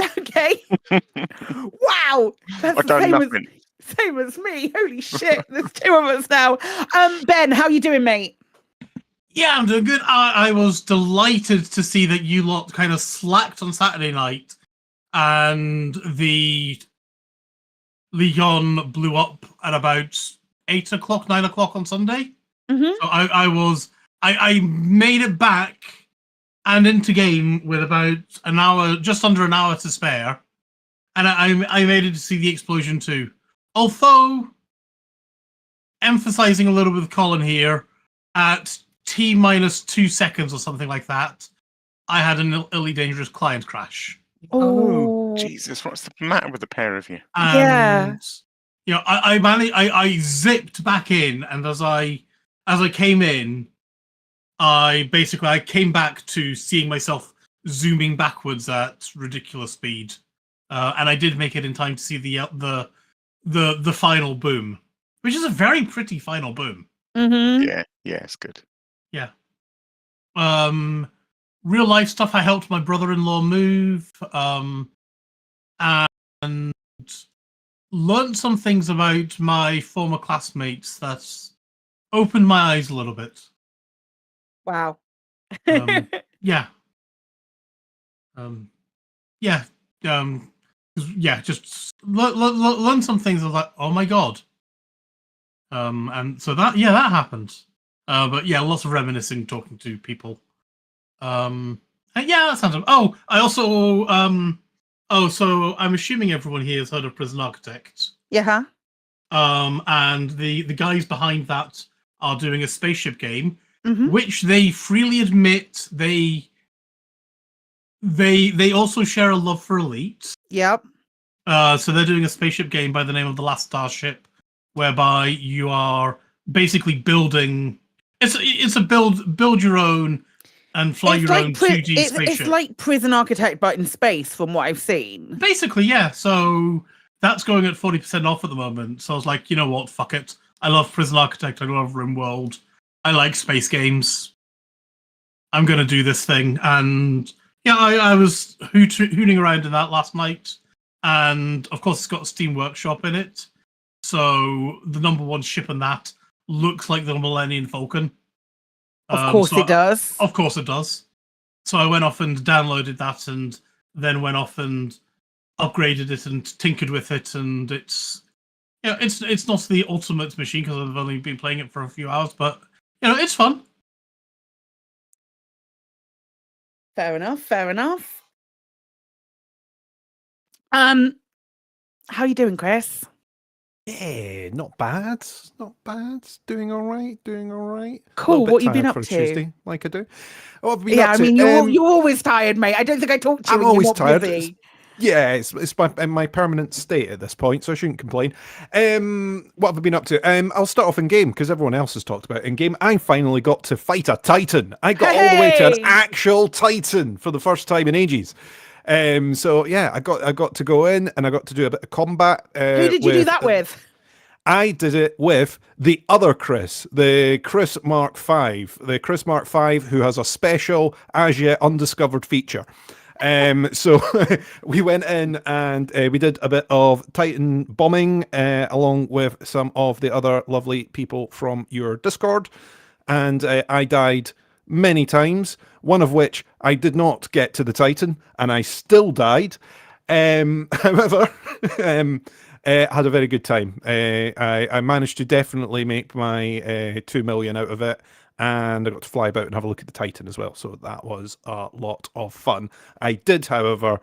K: Okay. Wow. That's
H: I've done nothing.
K: Same as me. Holy shit. There's two of us now. Ben, how you doing, mate?
J: Yeah, I'm doing good. I was delighted to see that you lot kind of slacked on Saturday night and the Leigone blew up at about 8 o'clock, 9 o'clock on Sunday.
K: Mm-hmm.
J: So I made it back and into game with about an hour, just under an hour to spare. And I made it to see the explosion too. Although, emphasizing a little bit with Colin here, at T-2 seconds or something like that, I had an illy dangerous client crash.
H: Oh, Jesus, what's the matter with the pair of you?
K: Yeah.
J: You know, I zipped back in, and as I came in, I came back to seeing myself zooming backwards at ridiculous speed, and I did make it in time to see the final boom, which is a very pretty final boom.
K: Mm-hmm.
H: Yeah, it's good.
J: Yeah. Real life stuff. I helped my brother-in-law move, and learned some things about my former classmates that opened my eyes a little bit.
K: Wow.
J: Yeah. Just learn some things. I was like, oh my god. And so that happened. But yeah, lots of reminiscing, talking to people. And yeah, that sounds. Oh, I also so I'm assuming everyone here has heard of Prison Architect.
K: Yeah.
J: And the guys behind that are doing a spaceship game,
K: Mm-hmm.
J: which they freely admit they also share a love for Elite.
K: Yep.
J: So they're doing a spaceship game by the name of The Last Starship, whereby you are basically building. It's a build your own and fly your own 2D spaceship.
K: It's like Prison Architect, but in space, from what I've seen.
J: Basically, yeah. So that's going at 40% off at the moment. So I was like, you know what? Fuck it. I love Prison Architect. I love RimWorld. I like space games. I'm going to do this thing. And yeah, I was hooning around in that last night. And of course, it's got a Steam Workshop in it. So the number one ship in that looks like the Millennium Falcon.
K: Of course it does.
J: Of course it does. So I went off and downloaded that and then went off and upgraded it and tinkered with it. And it's not the ultimate machine because I've only been playing it for a few hours, but it's fun.
K: Fair enough. How are you doing, Chris?
M: Yeah, not bad. Doing all right.
K: Cool. What have you been up to?
M: Tuesday, like I do.
K: You're always tired, mate. I don't think I talked to you.
M: I'm always tired.
K: Busy.
M: Yeah, it's my permanent state at this point, so I shouldn't complain. What have I been up to? I'll start off in game because everyone else has talked about in game. I finally got to fight a Titan. I got all the way to an actual Titan for the first time in ages. So yeah, I got to go in and I got to do a bit of combat.
K: Who did you do that with?
M: I did it with the other Chris, the Chris Mark V, who has a special as yet undiscovered feature. So we went in and we did a bit of Titan bombing along with some of the other lovely people from your Discord. And I died many times, one of which I did not get to the Titan, and I still died. However, had a very good time. I managed to definitely make my 2 million out of it, and I got to fly about and have a look at the Titan as well. So that was a lot of fun. I did, however,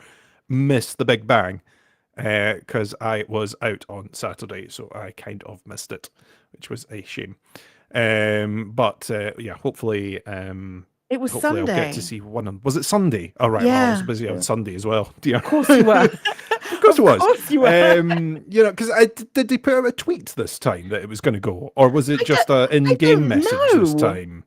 M: miss the Big Bang because I was out on Saturday, so I kind of missed it, which was a shame. But yeah, hopefully,
K: it was
M: hopefully
K: Sunday.
M: I'll get to see one. Was it Sunday? Oh, right.
K: Yeah.
M: Well, I was busy on Sunday as well. Yeah.
K: Of course you were.
M: Of course it was.
K: Of course you were.
M: You know, because did they put out a tweet this time that it was going to go, or was it just an in-game message this time?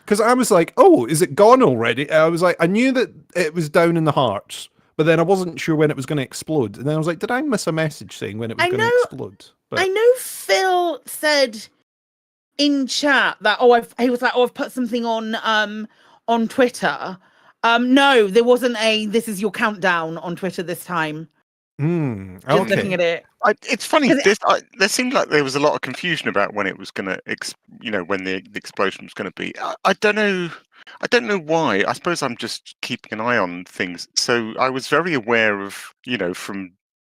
M: Because I was like, oh, is it gone already? I was like, I knew that it was down in the hearts, but then I wasn't sure when it was going to explode. And then I was like, did I miss a message saying when it was going to explode? But
K: I know Phil said in chat that he was like, I've put something on Twitter. No, there wasn't a "this is your countdown" on Twitter this time. Just looking at it.
H: It's funny. There seemed like there was a lot of confusion about when it was going to, when the explosion was going to be. I don't know. I don't know why. I suppose I'm just keeping an eye on things. So I was very aware of, from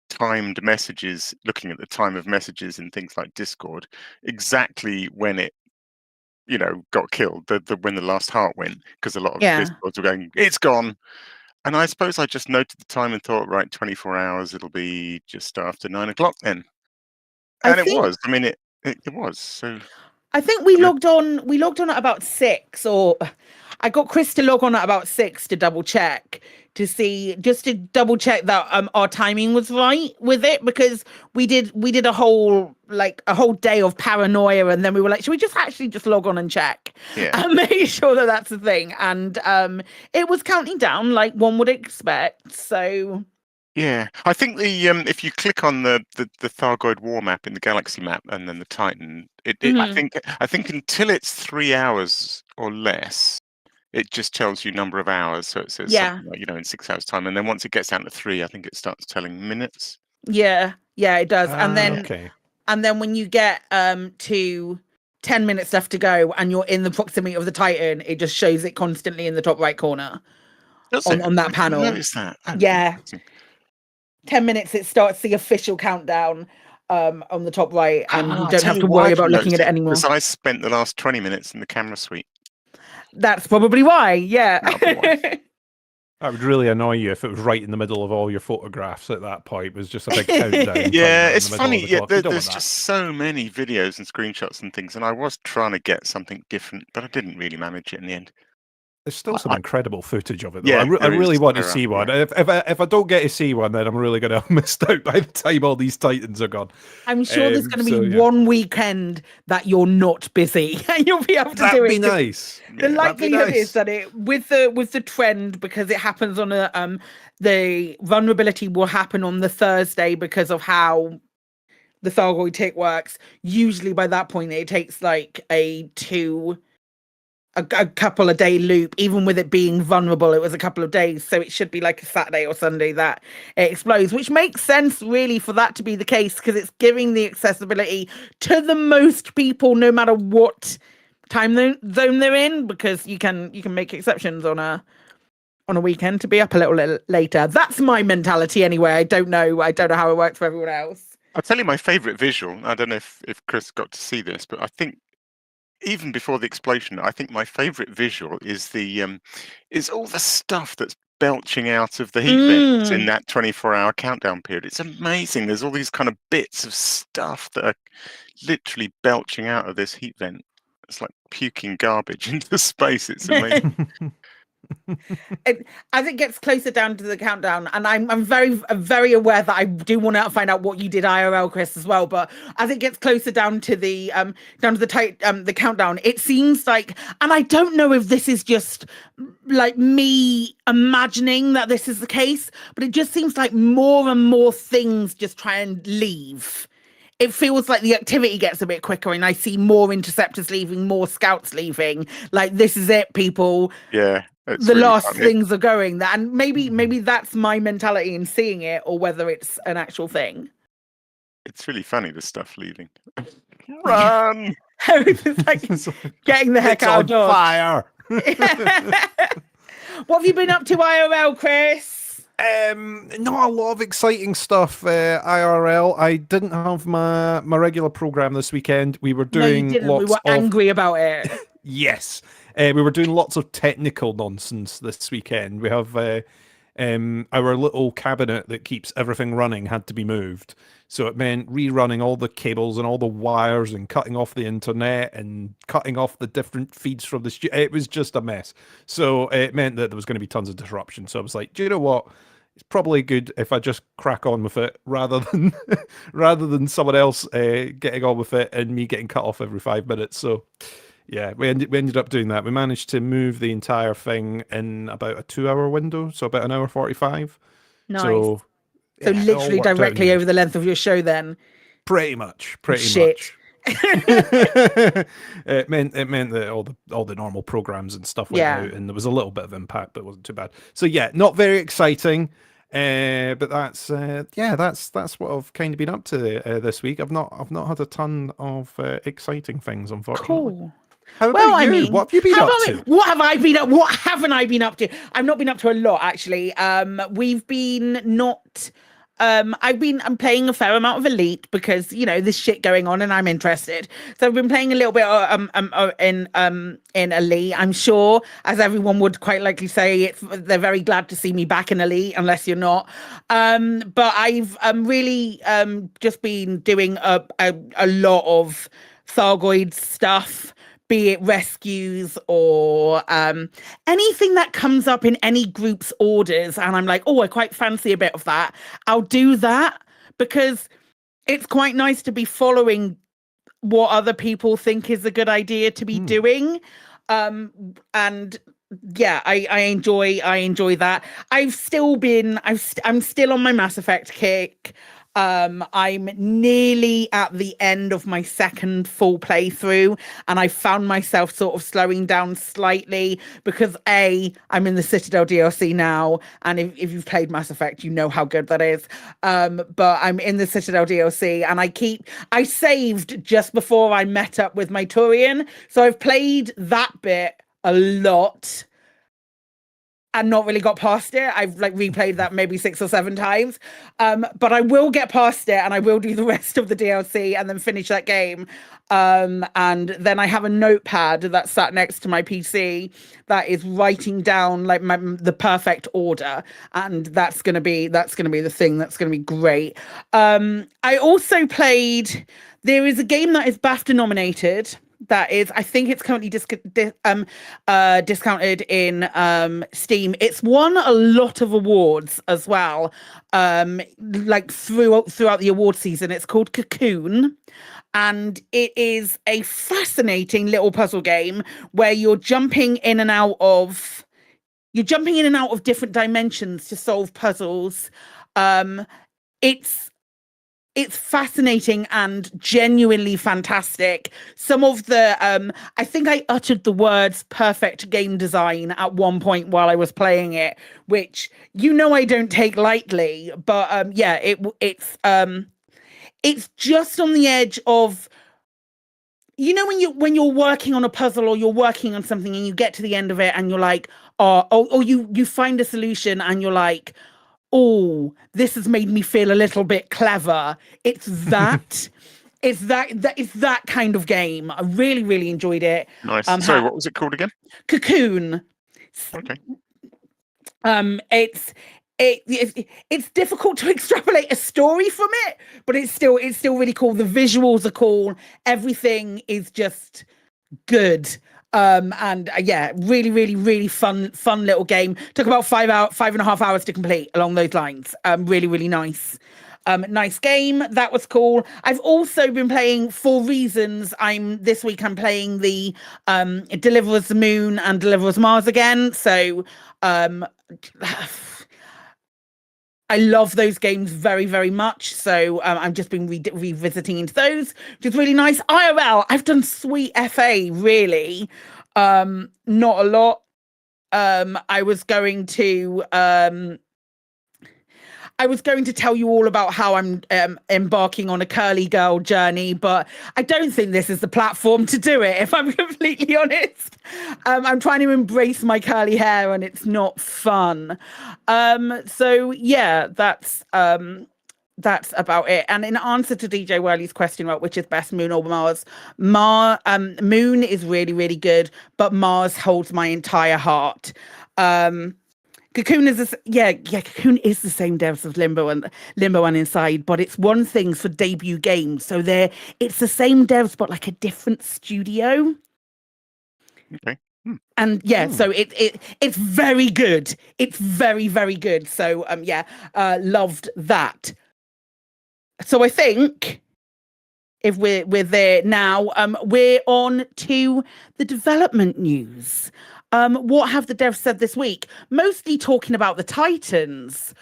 H: timed messages, looking at the time of messages in things like Discord, exactly when it, got killed. When the last heart went, because a lot of Discords were going, "It's gone." And I suppose I just noted the time and thought, right, 24 hours, it'll be just after 9 o'clock then. And it was. I mean, it was. So
K: I think we logged on at about 6, or I got Chris to log on at about 6 to double check that our timing was right with it, because we did a whole day of paranoia, and then we were like, should we just log on and check and make sure that that's the thing? And it was counting down like one would expect. So
H: yeah, I think the if you click on the Thargoid war map in the galaxy map and then the Titan, I think until it's 3 hours or less, it just tells you number of hours. So it says something like, in 6 hours time, and then once it gets down to 3, I think it starts telling minutes.
K: Yeah, it does. And then when you get to 10 minutes left to go and you're in the proximity of the Titan, it just shows it constantly in the top right corner on that panel.
H: Notice that.
K: Yeah. 10 minutes, it starts the official countdown on the top right, and you don't have to worry about looking at it anymore.
H: Because I spent the last 20 minutes in the camera suite.
K: That's probably why, yeah.
M: That would really annoy you if it was right in the middle of all your photographs at that point. It was just a big countdown.
H: Yeah, it's funny. There's just so many videos and screenshots and things, and I was trying to get something different, but I didn't really manage it in the end.
M: There's still some incredible footage of it, though.
H: Yeah,
M: I really want to see one. If I don't get to see one, then I'm really going to have missed out by the time all these Titans are gone.
K: I'm sure there's going to be one weekend that you're not busy and you'll be able to do it.
M: That'd be nice.
K: The likelihood is that with the trend, because it happens on the vulnerability will happen on the Thursday because of how the Thargoid tick works. Usually by that point it takes like a couple of day loop. Even with it being vulnerable, it was a couple of days, so it should be like a Saturday or Sunday that it explodes, which makes sense really for that to be the case, because it's giving the accessibility to the most people no matter what time zone they're in, because you can make exceptions on a weekend to be up a little later. That's my mentality anyway. I don't know how it works for everyone else.
H: I'll tell you my favorite visual. I don't know if Chris got to see this, but I think even before the explosion, I think my favorite visual is is all the stuff that's belching out of the heat vents in that 24-hour countdown period. It's amazing. There's all these kind of bits of stuff that are literally belching out of this heat vent. It's like puking garbage into space. It's amazing.
K: As it gets closer down to the countdown, and I'm very aware that I do want to find out what you did IRL, Chris, as well. But as it gets closer down to the countdown, it seems like, and I don't know if this is just like me imagining that this is the case, but it just seems like more and more things just try and leave. It feels like the activity gets a bit quicker, and I see more interceptors leaving, more scouts leaving. Like, this is it, people.
H: Yeah. It's
K: the
H: really
K: last
H: funny.
K: things are going. And maybe that's my mentality in seeing it, or whether it's an actual thing.
H: It's really funny, the stuff leaving. Run!
K: It's like getting the heck
M: It's
K: out
M: on
K: of Dodge.
M: fire.
K: What have you been up to, IRL, Chris?
M: Not a lot of exciting stuff, IRL. I didn't have my regular program this weekend. We were doing
K: No, you didn't.
M: lots
K: We were
M: of
K: angry about it.
M: Yes. We were doing lots of technical nonsense this weekend. We have our little cabinet that keeps everything running had to be moved. So it meant rerunning all the cables and all the wires and cutting off the internet and cutting off the different feeds from the studio. It was just a mess. So it meant that there was going to be tons of disruption. So I was like, do you know what? It's probably good if I just crack on with it rather than someone else getting on with it and me getting cut off every 5 minutes. So yeah, we ended up doing that. We managed to move the entire thing in about a 2-hour window, so about an hour 45.
K: Nice.
M: So
K: So
M: yeah,
K: literally directly over the length of your show then.
M: Pretty much.
K: Shit.
M: It meant that all the normal programs and stuff went out, and there was a little bit of impact, but it wasn't too bad. So yeah, not very exciting. But that's what I've kind of been up to this week. I've not had a ton of exciting things, unfortunately.
K: Cool.
M: How about you?
K: I mean,
M: what have you been up to?
K: What have I been up? What haven't I been up to? I've not been up to a lot, actually. We've been not. I'm playing a fair amount of Elite because there's shit going on and I'm interested. So I've been playing a little bit in Elite. I'm sure, as everyone would quite likely say, they're very glad to see me back in Elite, unless you're not. But I've really just been doing a lot of Thargoid stuff, be it rescues or anything that comes up in any group's orders. And I'm like, oh, I quite fancy a bit of that. I'll do that because it's quite nice to be following what other people think is a good idea to be doing. And yeah, I enjoy that. I'm still on my Mass Effect kick. I'm nearly at the end of my second full playthrough, and I found myself sort of slowing down slightly because I'm in the Citadel DLC now, and if you've played Mass Effect, you know how good that is. But I'm in the Citadel DLC, and I saved just before I met up with my Turian, so I've played that bit a lot and not really got past it. I've replayed that maybe 6 or 7 times. But I will get past it and I will do the rest of the DLC and then finish that game. And then I have a notepad that's sat next to my PC that is writing down the perfect order. And that's gonna be the thing that's gonna be great. I also played, there is a game that is BAFTA nominated. That is, I think it's currently discounted in Steam. It's won a lot of awards as well, throughout the award season. It's called Cocoon, and it is a fascinating little puzzle game where you're jumping in and out of different dimensions to solve puzzles. It's fascinating and genuinely fantastic. Some of the, I think I uttered the words perfect game design at one point while I was playing it, which, I don't take lightly, but it's just on the edge of, when you're working on a puzzle or you're working on something and you get to the end of it and you're like, or you find a solution and you're like, oh, this has made me feel a little bit clever. It's that. It's that kind of game. I really, really enjoyed it.
H: Nice. Sorry, what was it called again?
K: Cocoon.
H: Okay.
K: It's difficult to extrapolate a story from it, but it's still really cool. The visuals are cool. Everything is just good. Really, really, really fun little game. Took about 5.5 hours to complete along those lines. Really, really nice. Nice game. That was cool. I've also been playing For Reasons. This week I'm playing the Deliverers Moon and Deliverers Mars again. So I love those games very, very much. So I've just been revisiting into those, which is really nice. IRL, I've done sweet FA, really. Not a lot. I was going to tell you all about how I'm embarking on a curly girl journey, but I don't think this is the platform to do it, if I'm completely honest. I'm trying to embrace my curly hair and it's not fun. So yeah, that's about it. And in answer to DJ Whirly's question about which is best, Moon or Mars, Moon is really, really good, but Mars holds my entire heart. Cocoon is Cocoon is the same devs as Limbo and Inside, but it's One Things for debut games. So it's the same devs, but like a different studio.
H: Okay.
K: And so it's very good. It's very, very good. So loved that. So I think if we're there now, we're on to the development news. What have the devs said this week? Mostly talking about the Titans,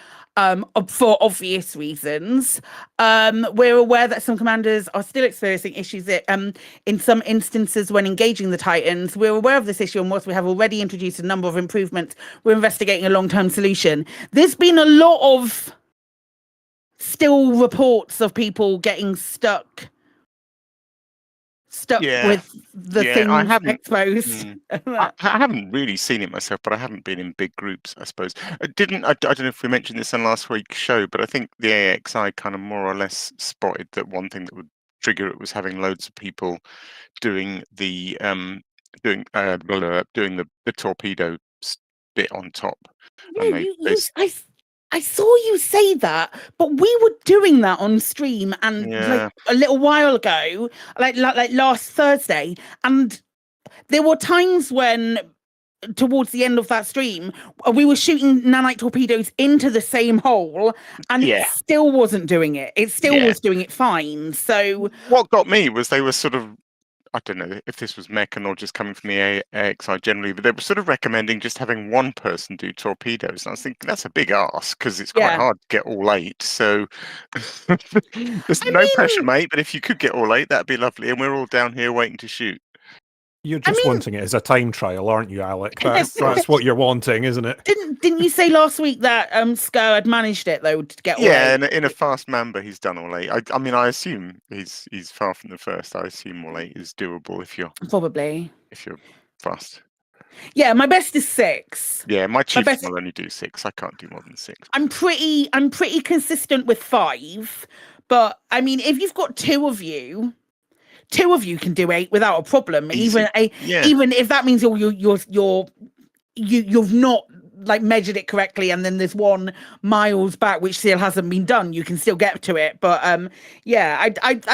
K: for obvious reasons. We're aware that some commanders are still experiencing issues in some instances when engaging the Titans. We're aware of this issue, and whilst we have already introduced a number of improvements, we're investigating a long-term solution. There's been a lot of still reports of people getting stuck with the things exposed.
H: I haven't really seen it myself, but I haven't been in big groups, I suppose. I don't know if we mentioned this on last week's show, but I think the AXI kind of more or less spotted that one thing that would trigger it was having loads of people doing the torpedo bit on top.
K: I saw you say that, but we were doing that on stream and like a little while ago, like last Thursday, and there were times when towards the end of that stream we were shooting nanite torpedoes into the same hole and it still wasn't doing it. It still was doing it fine. So
H: what got me was they were sort of, I don't know if this was Meccan or just coming from the AXI generally, but they were sort of recommending just having one person do torpedoes. And I was thinking that's a big ask because it's quite hard to get all 8. So there's no pressure, mate. But if you could get all 8, that'd be lovely. And we're all down here waiting to shoot.
M: You're just wanting it as a time trial, aren't you, Alec? That's what you're wanting, isn't it?
K: Didn't you say last week that Skur had managed it though to get all 8?
H: Yeah, in a fast Mamba, he's done all 8. I mean, I assume he's far from the first. I assume all 8 is doable if you're fast.
K: Yeah, my best is 6.
H: Yeah, my chief will only do 6. I can't do more than 6.
K: I'm pretty consistent with 5, but I mean, if you've got two of you can do 8 without a problem.
H: Easy.
K: Even if that means you've not like measured it correctly, and then there's one miles back which still hasn't been done, you can still get to it. But I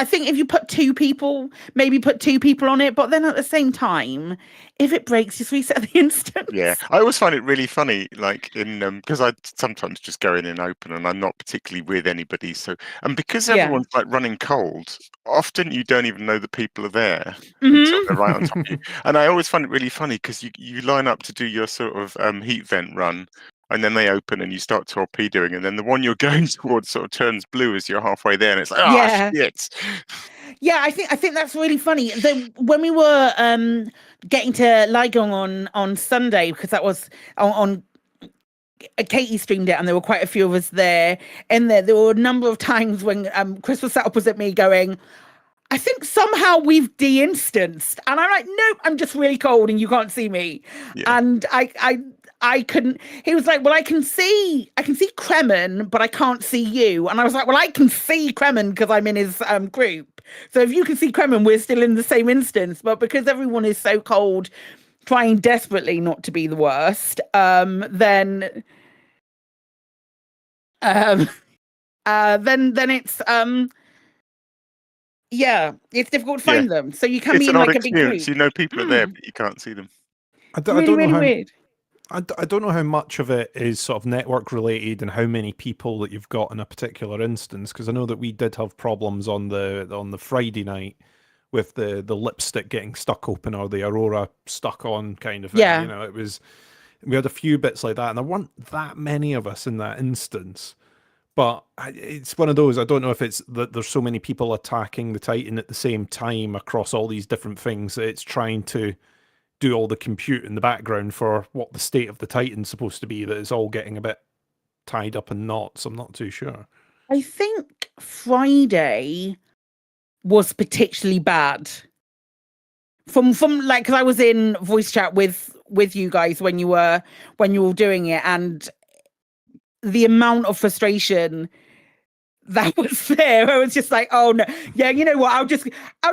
K: think if you put 2 people, maybe put 2 people on it, but then at the same time, if it breaks, just reset the instance.
H: Yeah, I always find it really funny, like in because I sometimes just go in and open, and I'm not particularly with anybody. So, and because everyone's like running cold, often you don't even know the people are there until they're right on top of you. And I always find it really funny because you line up to do your sort of heat vent run, and then they open and you start torpedoing, and then the one you're going towards sort of turns blue as you're halfway there, and it's like, shit.
K: Yeah, I think that's really funny. When we were getting to Leigone on Sunday, because that was on Katie streamed it, and there were quite a few of us there. And there were a number of times when Chris was sat opposite me going, I think somehow we've de-instanced. And I'm like, nope, I'm just really cold and you can't see me. Yeah. And I couldn't. He was like, well, I can see Kremen, but I can't see you. And I was like, well, I can see Kremen because I'm in his group. So if you can see Kremen, we're still in the same instance. But because everyone is so cold, trying desperately not to be the worst, then it's it's difficult to find them. So you can be in like a big group.
H: You know people are there, but you can't see them.
M: I don't know weird. I don't know how much of it is sort of network related and how many people that you've got in a particular instance, because I know that we did have problems on the Friday night with the lipstick getting stuck open or the Aurora stuck on kind of thing.
K: Yeah.
M: You know, we had a few bits like that, and there weren't that many of us in that instance. But it's one of those, I don't know if it's that there's so many people attacking the Titan at the same time across all these different things that it's trying to do all the compute in the background for what the state of the Titan's supposed to be, that it's all getting a bit tied up in knots. I'm not too sure.
K: I think Friday was particularly bad. From like, because I was in voice chat with you guys when you were all doing it, and the amount of frustration that was there, I was just like, oh no, yeah, you know what? I'll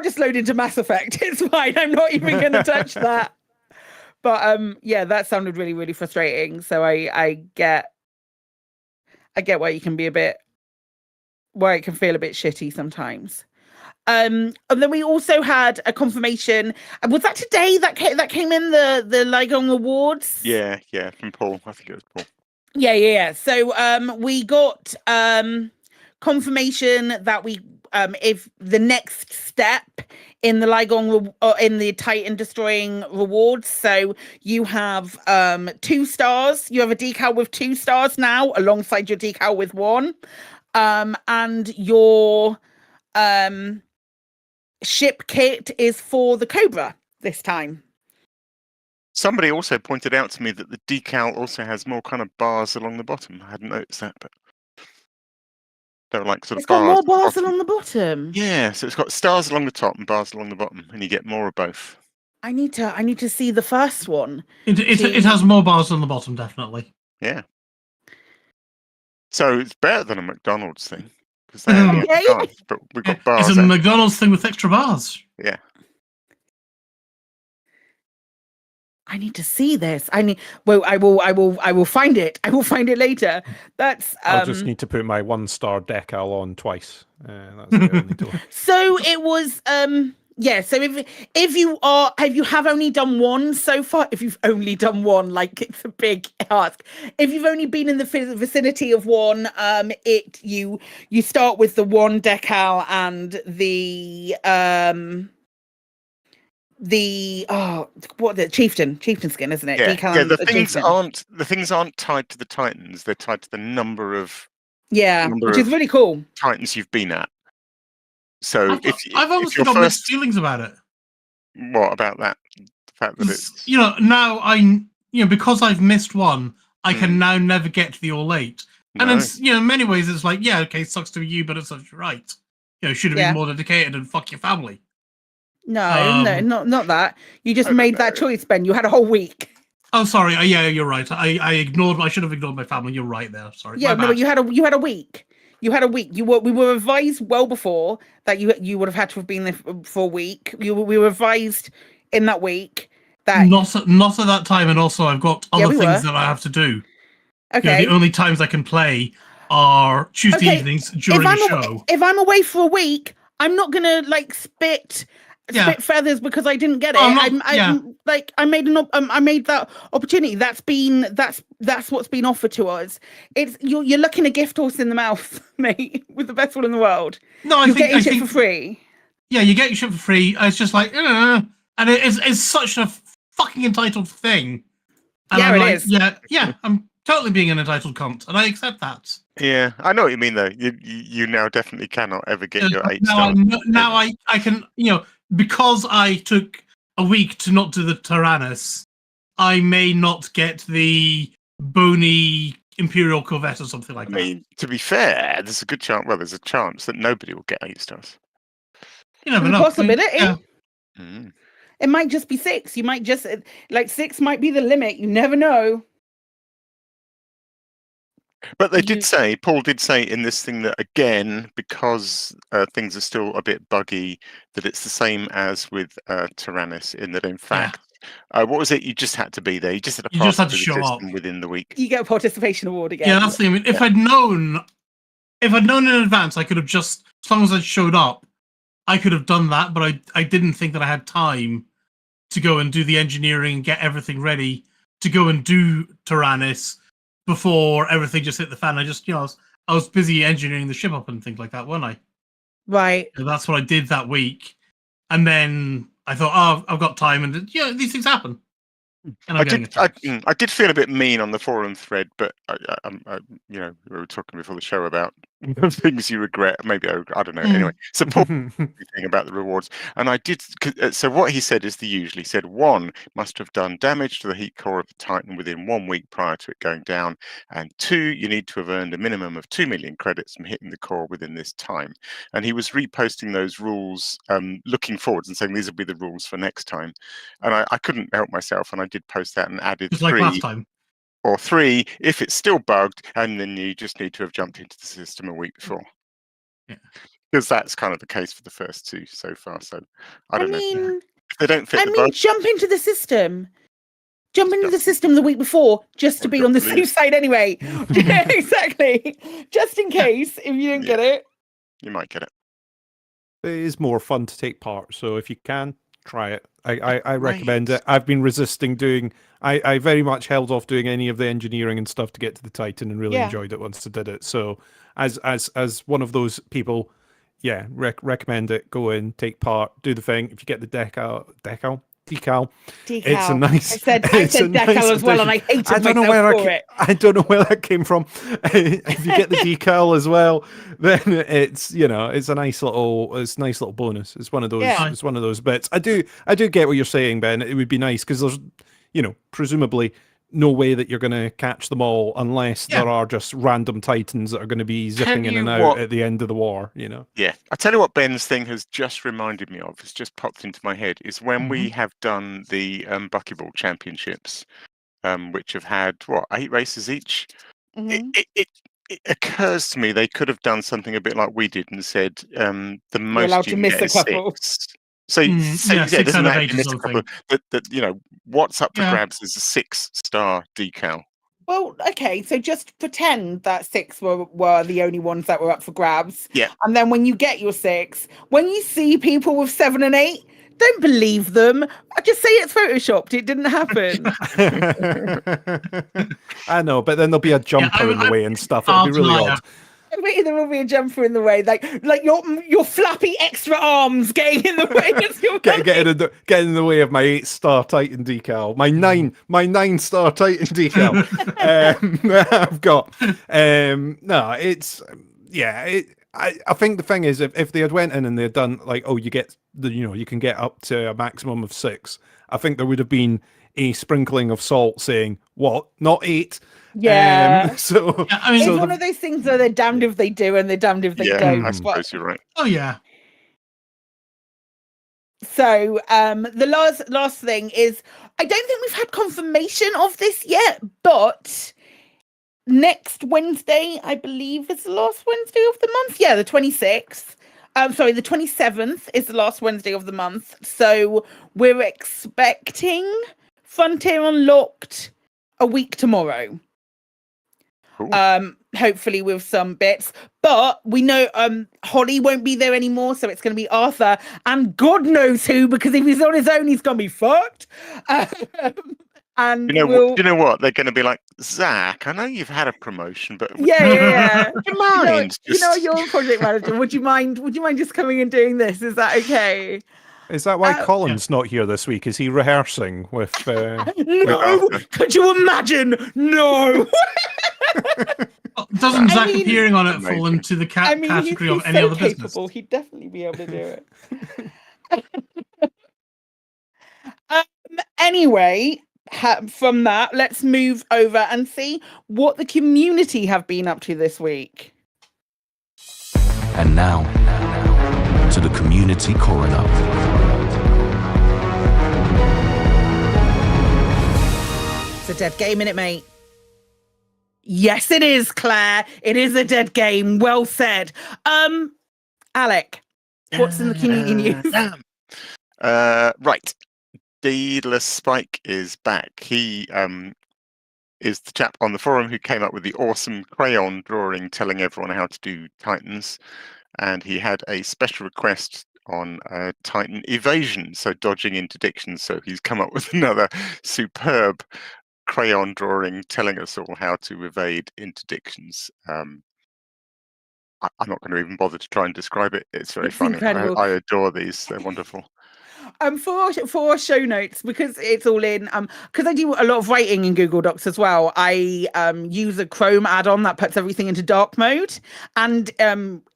K: just load into Mass Effect. It's fine. I'm not even going to touch that. But yeah, that sounded really, really frustrating. So I get why you can be why it can feel a bit shitty sometimes. And then we also had a confirmation. Was that today that came in the Leigone Awards?
H: Yeah, from Paul. I think it was Paul.
K: Yeah. So we got confirmation that if the next step in the Leigone in the Titan destroying rewards. So you have 2 stars. You have a decal with 2 stars now, alongside your decal with 1. And your ship kit is for the Cobra this time.
H: Somebody also pointed out to me that the decal also has more kind of bars along the bottom. I hadn't noticed that, but they're like sort of
K: It's got
H: bars.
K: more bars along the bottom.
H: Yeah, so it's got stars along the top and bars along the bottom, and you get more of both.
K: I need to see the first one.
J: It has more bars on the bottom, definitely.
H: Yeah. So it's better than a McDonald's thing, because they have bars, but we've got bars.
J: It's a McDonald's thing with extra bars.
H: Yeah.
K: I need to see this. I will find it. I will find it later. That's
M: I'll just need to put my 1-star decal on twice. That's what I need to.
K: So it was yeah, so if you have only done 1 so far, if you've only done 1, like, it's a big ask. If you've only been in the vicinity of 1, you start with the 1 decal and the chieftain skin, isn't it?
H: Yeah,
K: Decal
H: the things aren't tied to the Titans. They're tied to the number of
K: which is really cool.
H: Titans you've been at. So
J: I've honestly got mixed feelings about it.
H: What about that? The fact that it's
J: now because I've missed 1, I can now never get to the all 8. And in many ways it's like, yeah, okay, sucks to be you, but it's such right. Should have been more dedicated and fuck your family.
K: No, not that. You just made that choice, Ben. You had a whole week.
J: Oh, sorry. Yeah, you're right. I should have ignored my family. You're right there. Sorry.
K: Yeah, no, but you had a week. You had a week. We were advised well before that you would have had to have been there for a week. We were advised in that week that
J: not at that time, and also I've got other things that I have to do.
K: Okay.
J: The only times I can play are Tuesday evenings during the show.
K: If I'm away for a week, I'm not gonna spit feathers because I didn't get it. I made that opportunity. That's what's been offered to us. You're looking a gift horse in the mouth, mate, with the best one in the world.
J: No,
K: you're getting shit for free.
J: Yeah, you get your shit for free. It's just like, and it's such a fucking entitled thing. And
K: yeah,
J: I'm
K: it is.
J: Yeah, I'm totally being an entitled cunt, and I accept that.
H: Yeah, I know what you mean though. You now definitely cannot ever get your 8
J: now
H: stars.
J: Now I can, because I took a week to not do the Tyrannus, I may not get the bony Imperial Corvette or something like that.
H: I mean, to be fair, there's a good chance. Well, there's a chance that nobody will get 8 stars.
J: You never know.
K: Possibility. It might just be 6. You might just 6 might be the limit. You never know.
H: But Paul did say in this thing that, again, because things are still a bit buggy, that it's the same as with Tyrannus, in that, in fact, what was it? You just had to be there. You just had to
J: show up
H: within the week.
K: You get a participation award again.
J: Yeah, that's the thing. I mean, if I'd known in advance, I could have just, as long as I showed up, I could have done that, but I didn't think that I had time to go and do the engineering and get everything ready to go and do Tyrannus before everything just hit the fan. I was busy engineering the ship up and things like that, weren't I?
K: Right.
J: And that's what I did that week. And then I thought, I've got time, and these things happen. And
H: I did feel a bit mean on the forum thread, but we were talking before the show about things you regret. Maybe I don't know. Anyway, support everything about the rewards. And I did. So what he said is the usual. He said 1 must have done damage to the heat core of the Titan within 1 week prior to it going down, and 2, you need to have earned a minimum of 2 million credits from hitting the core within this time. And he was reposting those rules, looking forwards and saying these will be the rules for next time. And I couldn't help myself, and I did post that and added
J: Just
H: 3.
J: like last time.
H: Or 3 if it's still bugged, and then you just need to have jumped into the system a week before. Because that's kind of the case for the first 2 so far. So I don't know. If they don't fit the bug,
K: jump into the system. Jump into the system the week before, just to be on the safe side anyway. Yeah, exactly. Just in case, if you didn't get it.
H: You might get it.
M: It is more fun to take part, so if you can, try it. I recommend it. I've been resisting doing... I very much held off doing any of the engineering and stuff to get to the Titan, and really enjoyed it once I did it. So as one of those people, recommend it. Go in, take part, do the thing. If you get the decal. It's a nice.
K: I said decal as well, and I hated myself for it.
M: I don't know where that came from. If you get the decal as well, then it's it's a nice little bonus. It's one of those. It's one of those bits. I do get what you're saying, Ben. It would be nice because there's presumably no way that you're going to catch them all unless there are just random Titans that are going to be zipping in and out at the end of the war,
H: Yeah. I tell you what Ben's thing has just reminded me of, it's just popped into my head, is when we have done the Buckyball Championships, which have had, 8 races each? It occurs to me they could have done something a bit like we did and said the most
K: allowed
H: you
K: to miss
H: get
K: a couple.
H: 6. So, doesn't that miss a couple? That what's up for grabs is a 6-star decal.
K: Well, okay, so just pretend that 6 were the only ones that were up for grabs.
H: Yeah.
K: And then when you get your 6, when you see people with 7 and 8, don't believe them. I just say it's photoshopped. It didn't happen.
M: I know, but then there'll be a jumper in the way and stuff. It'll be really odd.
K: Maybe there will be a jumper in the way, like your flappy extra arms getting in the way as you're
M: getting in the way of my 8-star Titan decal, my 9-star Titan decal. I've got I think the thing is if they had went in and they'd done like you get you can get up to a maximum of 6. I think there would have been a sprinkling of salt saying what, not 8.
K: Yeah.
J: I mean,
K: it's one of those things where they're damned if they do and they're damned if they don't.
H: I suppose you're right.
J: Oh yeah.
K: So the last thing is, I don't think we've had confirmation of this yet, but next Wednesday, I believe, is the last Wednesday of the month. Yeah, the 26th. The 27th is the last Wednesday of the month. So we're expecting Frontier Unlocked a week tomorrow.
H: Cool.
K: Hopefully with some bits, but we know Holly won't be there anymore, so it's going to be Arthur and God knows who, because if he's on his own he's going to be fucked. And
H: you know what they're going to be like, Zach, I know you've had a promotion, but
K: yeah.
H: Would you mind?
K: You're a project manager. Would you mind just coming and doing this? Is that okay?
M: Is that why Colin's not here this week? Is he rehearsing with?
K: No, could you imagine? No.
J: Doesn't Zach appearing on it fall into the category of any other business?
K: He'd definitely be able to do it. Anyway, from that, let's move over and see what the community have been up to this week.
S: And now, to the community coroner.
K: It's a dead game, innit, mate? Yes, it is, Claire. It is a dead game. Well said. Alec, what's in the community news?
H: Right. Deedless Spike is back. He is the chap on the forum who came up with the awesome crayon drawing telling everyone how to do Titans. And he had a special request on Titan evasion, so dodging interdictions. So he's come up with another superb crayon drawing telling us all how to evade interdictions. I'm not going to even bother to try and describe it. It's very funny. I adore these. They're wonderful.
K: For show notes, because it's all in because I do a lot of writing in Google Docs as well. I use a Chrome add-on that puts everything into dark mode, and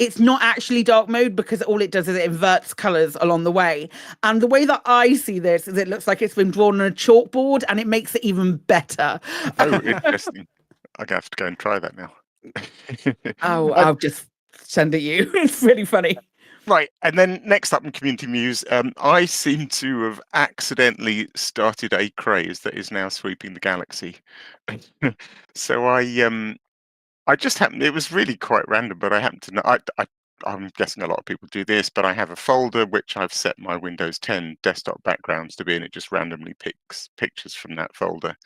K: it's not actually dark mode because all it does is it inverts colors along the way. And the way that I see this is it looks like it's been drawn on a chalkboard, and it makes it even better.
H: Oh, interesting. I'm gonna have to go and try that now.
K: I'll just send it you. It's really funny.
H: Right, and then next up in Community Muse, I seem to have accidentally started a craze that is now sweeping the galaxy. So I just happened. It was really quite random, but I happened to know. I'm guessing a lot of people do this, but I have a folder which I've set my Windows 10 desktop backgrounds to be, and it just randomly picks pictures from that folder.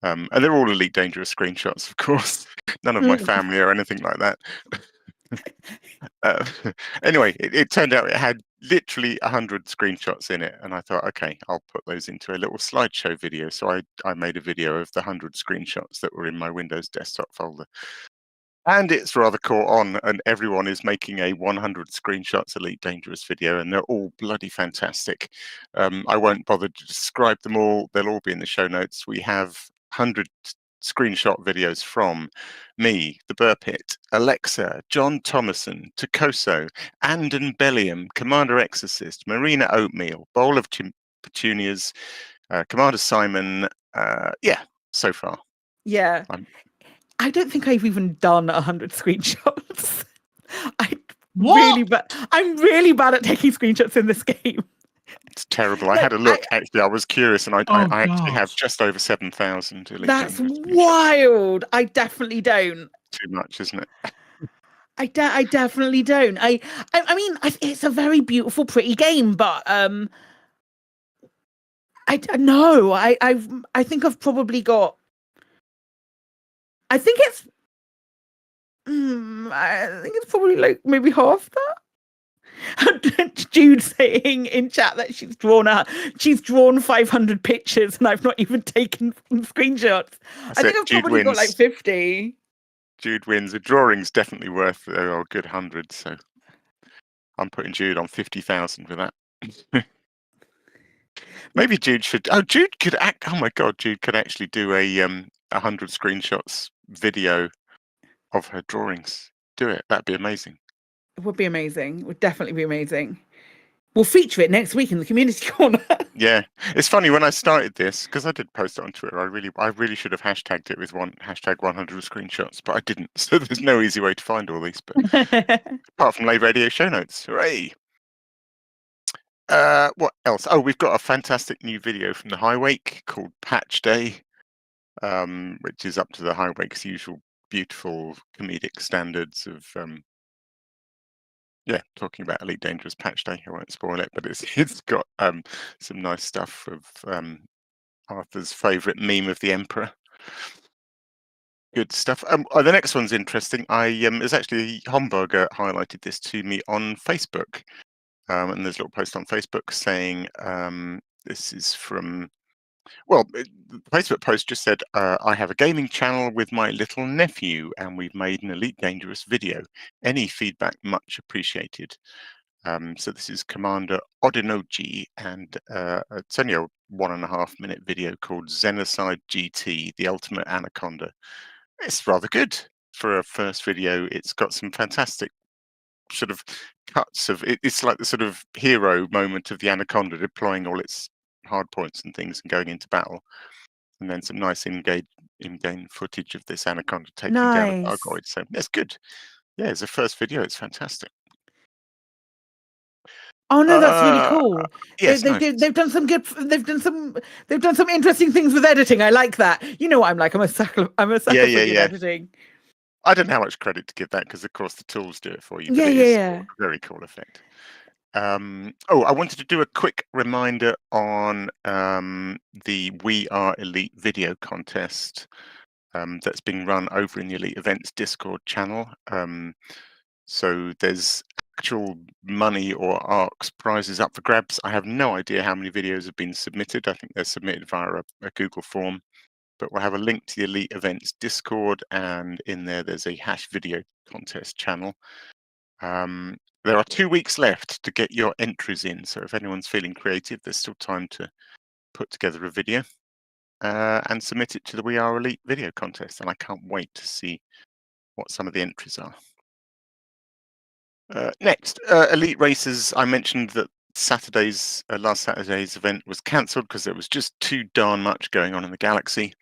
H: And they're all Elite Dangerous screenshots, of course. None of my family or anything like that. Anyway, it turned out it had literally 100 screenshots in it, and I thought, okay, I'll put those into a little slideshow video. So I made a video of the 100 screenshots that were in my Windows desktop folder. And it's rather caught on, and everyone is making a 100 screenshots Elite Dangerous video, and they're all bloody fantastic. I won't bother to describe them all. They'll all be in the show notes. We have 100 screenshot videos from me, the Burpit, Alexa, John Thomason, Tokoso, Andon Bellium, Commander Exorcist, Marina Oatmeal, Bowl of Petunias, Commander Simon. Yeah, so far.
K: Yeah. I don't think I've even done 100 screenshots. I'm really bad at taking screenshots in this game.
H: It's terrible. I had a look. Actually, I was curious, and I actually have just over 7,000.
K: That's wild. I definitely don't.
H: Too much, isn't it?
K: I definitely don't. I mean, it's a very beautiful, pretty game, but I don't know. I think I've probably got. I think it's probably like maybe half that. Jude saying in chat that she's drawn 500 pictures and I've not even taken screenshots. I think I've probably got like 50.
H: Jude wins. A drawing's definitely worth a good 100, so I'm putting Jude on 50,000 for that. Maybe Jude should. Oh, Jude could act. Oh my God, Jude could actually do a 100 screenshots video of her drawings. Do it. That'd be amazing.
K: It would be amazing. It would definitely be amazing. We'll feature it next week in the community corner.
H: Yeah, it's funny when I started this because I did post it on Twitter. I really should have hashtagged it with hashtag 100 screenshots, but I didn't. So there's no easy way to find all these. But apart from Lave Radio show notes, hooray! What else? Oh, we've got a fantastic new video from the High Wake called Patch Day, which is up to the High Wake's usual beautiful comedic standards of talking about Elite Dangerous Patch Day. I won't spoil it, but it's got some nice stuff of Arthur's favourite meme of the Emperor. Good stuff. The next one's interesting. There's actually Homburger highlighted this to me on Facebook, and there's a little post on Facebook saying this is from. Well, the Facebook post just said, I have a gaming channel with my little nephew, and we've made an Elite Dangerous video. Any feedback much appreciated. So this is Commander Odinoji, and it's only a 1.5 minute video called Xenocide GT, the Ultimate Anaconda. It's rather good for a first video. It's got some fantastic sort of cuts of it's like the sort of hero moment of the Anaconda deploying all its hard points and things and going into battle, and then some nice in-game footage of this Anaconda taking down a Gargoyle. So that's good. Yeah, as a first video, it's fantastic.
K: Oh no, that's really cool.
H: Yes,
K: they've done some good. They've done some interesting things with editing. I like that. You know what I'm like. I'm a sucker for good editing.
H: I don't know how much credit to give that because, of course, the tools do it for you.
K: But
H: it's a very cool effect. I wanted to do a quick reminder on the We Are Elite video contest that's being run over in the Elite Events Discord channel. So there's actual money or ARCs prizes up for grabs. I have no idea how many videos have been submitted. I think they're submitted via a Google form. But we'll have a link to the Elite Events Discord, and in there's a hash video contest channel. there are 2 weeks left to get your entries in. So if anyone's feeling creative, there's still time to put together a video and submit it to the We Are Elite video contest. And I can't wait to see what some of the entries are. Next, Elite Races. I mentioned that last Saturday's event was cancelled because there was just too darn much going on in the galaxy.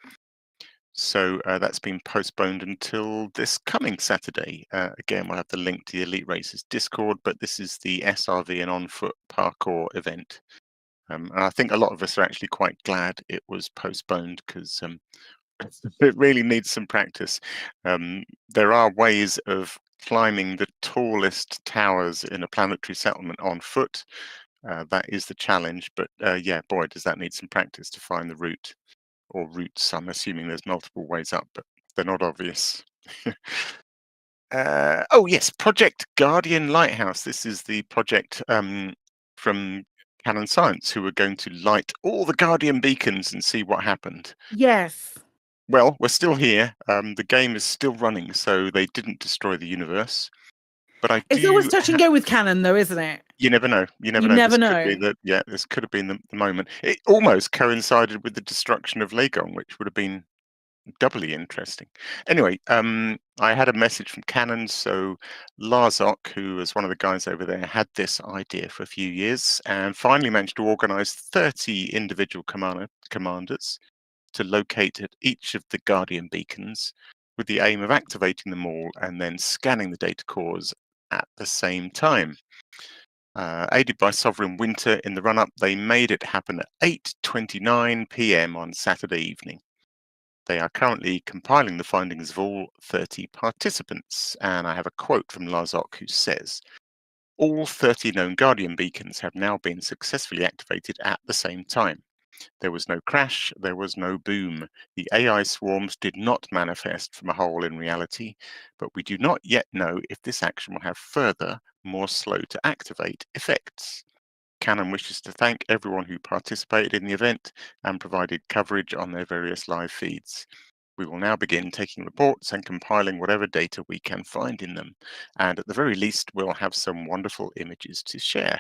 H: So that's been postponed until this coming Saturday. Again, we'll have the link to the Elite Races Discord, but this is the SRV and on-foot parkour event. And I think a lot of us are actually quite glad it was postponed because it really needs some practice. There are ways of climbing the tallest towers in a planetary settlement on foot. That is the challenge, but yeah, boy, does that need some practice to find the route. Or routes. I'm assuming there's multiple ways up, but they're not obvious. Oh yes, Project Guardian Lighthouse. This is the project from Canon Science, who are going to light all the Guardian beacons and see what happened.
K: Yes.
H: Well, we're still here. The game is still running, so they didn't destroy the universe. But
K: it's always touch and go with Canon, though, isn't it?
H: You never know. You never know. This could have been the moment. It almost coincided with the destruction of Leigone, which would have been doubly interesting. Anyway, I had a message from Canon. So Larzok, who was one of the guys over there, had this idea for a few years and finally managed to organize 30 individual commanders to locate at each of the Guardian beacons with the aim of activating them all and then scanning the data cores at the same time. Aided by Sovereign Winter in the run-up, they made it happen at 8:29 p.m. on Saturday evening. They are currently compiling the findings of all 30 participants, and I have a quote from Larzok who says, "All 30 known Guardian beacons have now been successfully activated at the same time. There was no crash, there was no boom. The AI swarms did not manifest from a hole in reality, but we do not yet know if this action will have further, more slow to activate effects. Canon wishes to thank everyone who participated in the event and provided coverage on their various live feeds. We will now begin taking reports and compiling whatever data we can find in them, and at the very least we'll have some wonderful images to share."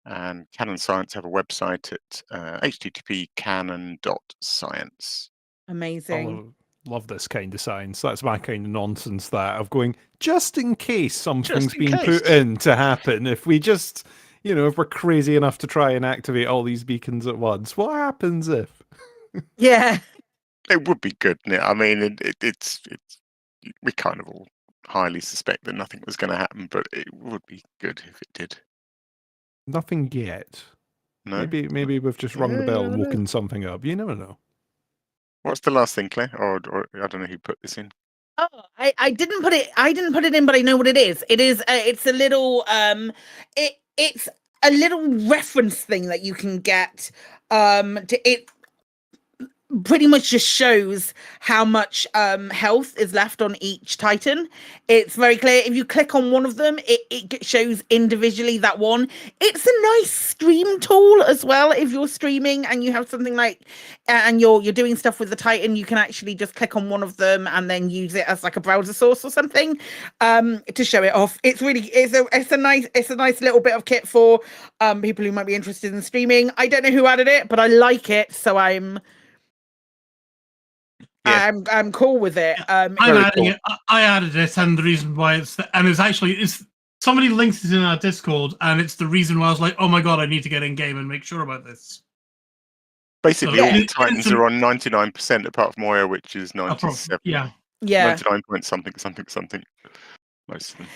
H: And Canon Science have a website at http://canon.science.
K: Amazing.
M: Love this kind of science. That's my kind of nonsense, that of going, just in case something's been put in to happen, if we just, if we're crazy enough to try and activate all these beacons at once, what happens if?
K: Yeah.
H: It would be good, I mean, it's we kind of all highly suspect that nothing was going to happen, but it would be good if it did.
M: Nothing yet.
H: No?
M: Maybe we've just rung the bell and woken something up. You never know.
H: What's the last thing, Claire? Or I don't know who put this in.
K: Oh, I didn't put it. I didn't put it in, but I know what it is. It is. It's a little. It's a little reference thing that you can get. It pretty much just shows how much health is left on each Titan. It's very clear. If you click on one of them, it shows individually that one. It's a nice stream tool as well. If you're streaming and you have something like and you're doing stuff with the Titan, you can actually just click on one of them and then use it as like a browser source or something to show it off. It's a nice little bit of kit for people who might be interested in streaming. I don't know who added it, but I like it, so I'm cool with it.
J: I'm adding it. I added it, and the reason why it's somebody links it in our Discord, and it's the reason why I was like, oh my god, I need to get in game and make sure about this.
H: Basically, all the Titans are on 99%, apart from Moya, which is 97.
J: Yeah.
H: 99 point something. Most of them.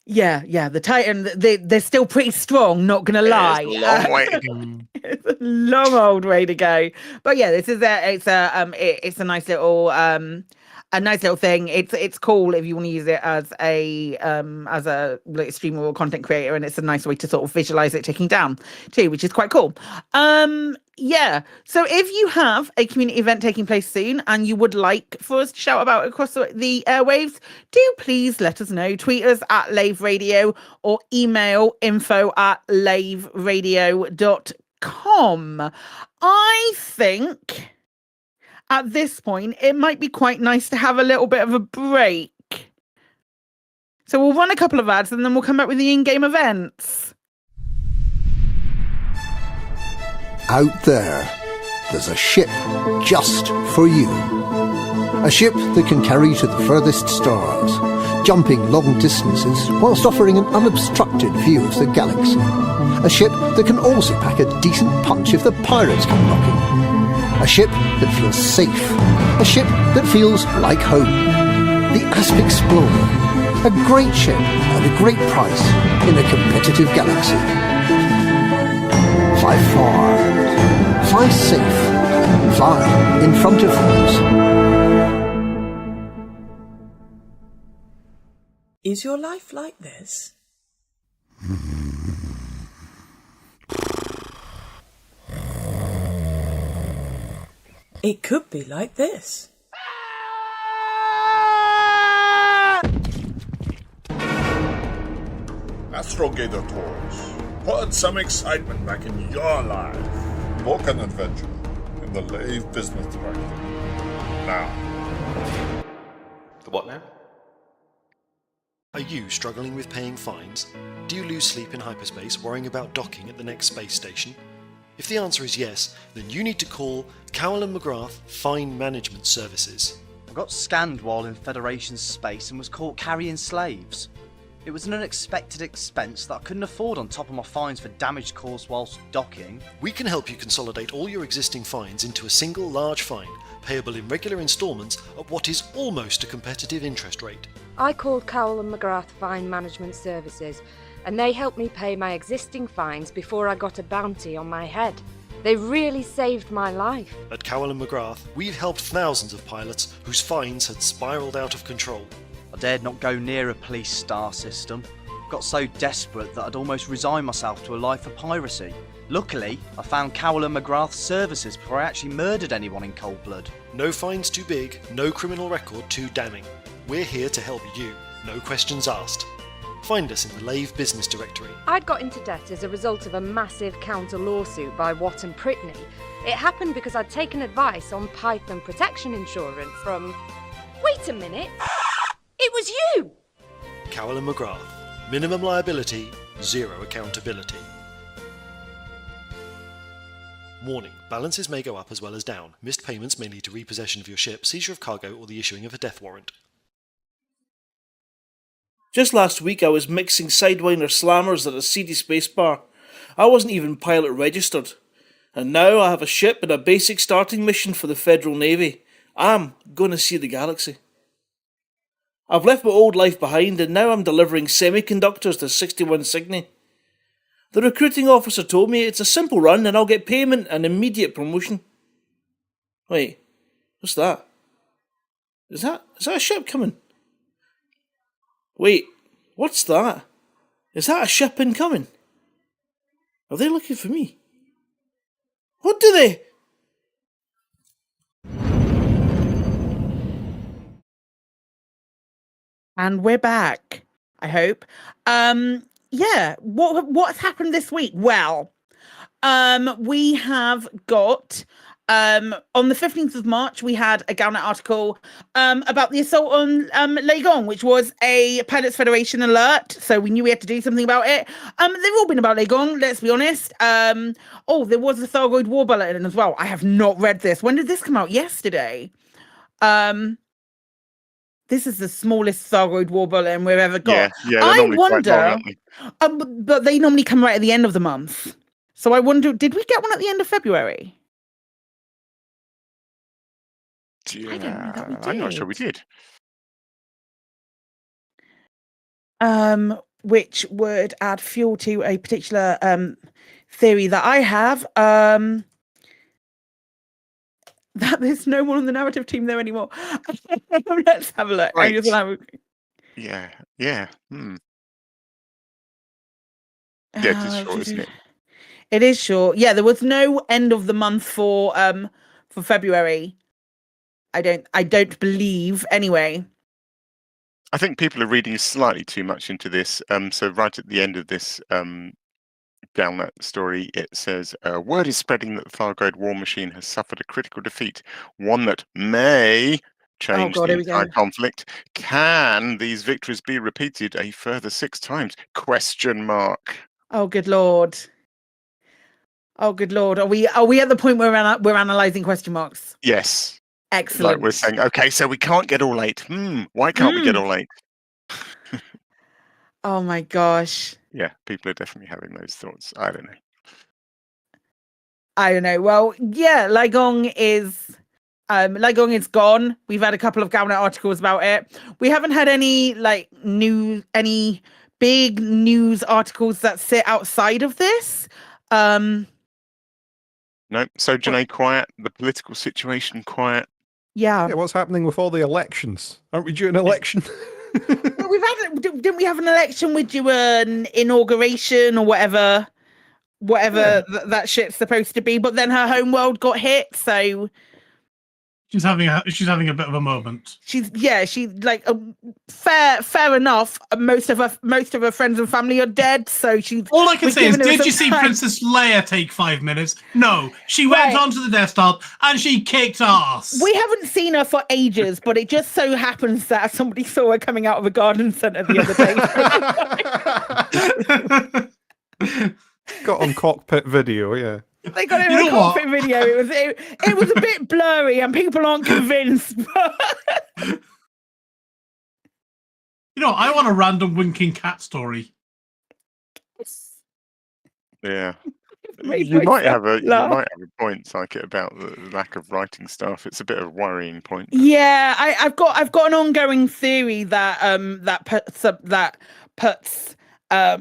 K: Yeah. The Titan, they're still pretty strong. Not gonna lie.
H: It's a long way to go.
K: It's a long old way to go. But yeah, this is it's a nice little thing. It's cool if you want to use it as a like, streamer or content creator, and it's a nice way to sort of visualize it ticking down too, which is quite cool. Yeah. So if you have a community event taking place soon and you would like for us to shout about across the airwaves, do please let us know. Tweet us at Lave Radio or email info@laveradio.com. I think at this point it might be quite nice to have a little bit of a break. So we'll run a couple of ads and then we'll come back with the in-game events.
T: Out there's a ship just for you. A ship that can carry you to the furthest stars, jumping long distances whilst offering an unobstructed view of the galaxy. A ship that can also pack a decent punch if the pirates come knocking. A ship that feels safe. A ship that feels like home. The Asp Explorer. A great ship at a great price in a competitive galaxy. Fly far. Fly safe. Fly in front of foes.
U: Is your life like this? It could be like this.
V: Astrogator Tours. Put some excitement back in your life. Book an adventure in the Lave Business Directory. Now.
W: The what now? Are you struggling with paying fines? Do you lose sleep in hyperspace worrying about docking at the next space station? If the answer is yes, then you need to call Cowell & McGrath Fine Management Services.
X: I got scanned while in Federation space and was caught carrying slaves. It was an unexpected expense that I couldn't afford on top of my fines for damage caused whilst docking.
W: We can help you consolidate all your existing fines into a single large fine, payable in regular instalments at what is almost a competitive interest rate.
Y: I called Cowell & McGrath Fine Management Services, and they helped me pay my existing fines before I got a bounty on my head. They really saved my life.
W: At Cowell & McGrath, we've helped thousands of pilots whose fines had spiralled out of control.
X: I dared not go near a police star system. Got so desperate that I'd almost resigned myself to a life of piracy. Luckily, I found Cowell & McGrath Services before I actually murdered anyone in cold blood.
W: No fines too big, no criminal record too damning. We're here to help you, no questions asked. Find us in the Lave Business Directory.
Y: I'd got into debt as a result of a massive counter lawsuit by Watt and Prittney. It happened because I'd taken advice on pipe and protection insurance from... Wait a minute! It was you!
W: Cowell & McGrath. Minimum liability, zero accountability. Warning, balances may go up as well as down. Missed payments may lead to repossession of your ship, seizure of cargo, or the issuing of a death warrant.
Z: Just last week I was mixing Sidewinder slammers at a seedy space bar. I wasn't even pilot registered. And now I have a ship and a basic starting mission for the Federal Navy. I'm going to see the galaxy. I've left my old life behind and now I'm delivering semiconductors to 61 Cygni. The recruiting officer told me it's a simple run and I'll get payment and immediate promotion. Wait, what's that? Is that a ship coming? Wait, what's that? Is that a ship incoming? Are they looking for me? What do they...
K: And we're back, I hope. Yeah, what's happened this week? Well, we have got on the 15th of March, we had a Galnet article about the assault on Leigone, which was a Pilots Federation alert. So we knew we had to do something about it. They've all been about Leigone, let's be honest. Oh, there was a Thargoid War Bulletin as well. I have not read this. When did this come out? Yesterday. This is the smallest Thargoid War Bulletin we've ever got.
H: Yeah,
K: I
H: normally quite
K: wonder,
H: long, aren't
K: but they normally come right at the end of the month. So I wonder, did we get one at the end of February?
H: they?
K: I don't know that we
H: I'm not sure
K: did.
H: we did.
K: Which would add fuel to a particular theory that I have. That there's no one on the narrative team there anymore. Let's have a look.
H: Right.
K: Yeah.
H: Yeah. Yeah, it is short, isn't it?
K: It is short. Yeah, there was no end of the month for February. I don't believe anyway.
H: I think people are reading slightly too much into this. So right at the end of this Galnet story, it says, word is spreading that the Thargoid war machine has suffered a critical defeat, one that may change
K: God,
H: the
K: here we go.
H: entire conflict. Can these victories be repeated a further 6 times? Question mark.
K: Oh, good lord. Oh, good lord. Are we at the point where we're analysing question marks?
H: Yes.
K: Excellent.
H: Like we're saying, okay, so we can't get all 8. Why can't we get all 8?
K: Oh my gosh.
H: Yeah, people are definitely having those thoughts. I don't know.
K: Well, yeah, Leigone is gone. We've had a couple of Galnet articles about it. We haven't had any any big news articles that sit outside of this.
H: No, so Janae, quiet. The political situation, quiet.
K: Yeah.
M: What's happening with all the elections? Aren't we due an election?
K: Well, didn't we have an election with you an inauguration or whatever that shit's supposed to be? But then her home world got hit, so
J: she's having a bit of a moment.
K: She's like fair enough. Most of her friends and family are dead, so she's.
J: All I can say is, did you see Princess Leia take 5 minutes? No, she went onto the Death Star and she kicked ass.
K: We haven't seen her for ages, but it just so happens that somebody saw her coming out of a garden centre the
M: other day. Got on cockpit video, yeah.
K: They got it in a cockpit video. It was a bit blurry, and people aren't convinced.
J: I want a random winking cat story.
H: Yeah, you might have a point, Psychic, about the lack of writing staff. It's a bit of a worrying point.
K: Yeah, I've got an ongoing theory that puts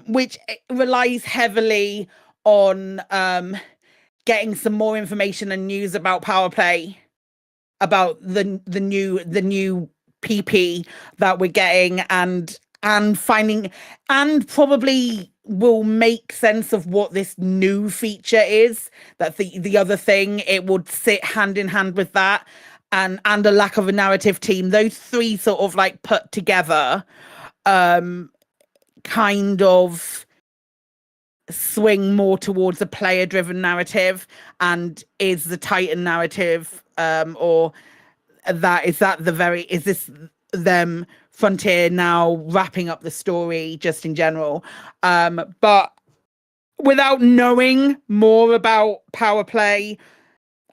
K: which relies heavily on getting some more information and news about Power Play, about the new PP that we're getting, and finding, and probably will make sense of what this new feature is. That the other thing, it would sit hand in hand with that, and a lack of a narrative team. Those three sort of like put together, kind of swing more towards a player-driven narrative. And is the Titan narrative, or is this them Frontier now wrapping up the story just in general? But without knowing more about Power Play,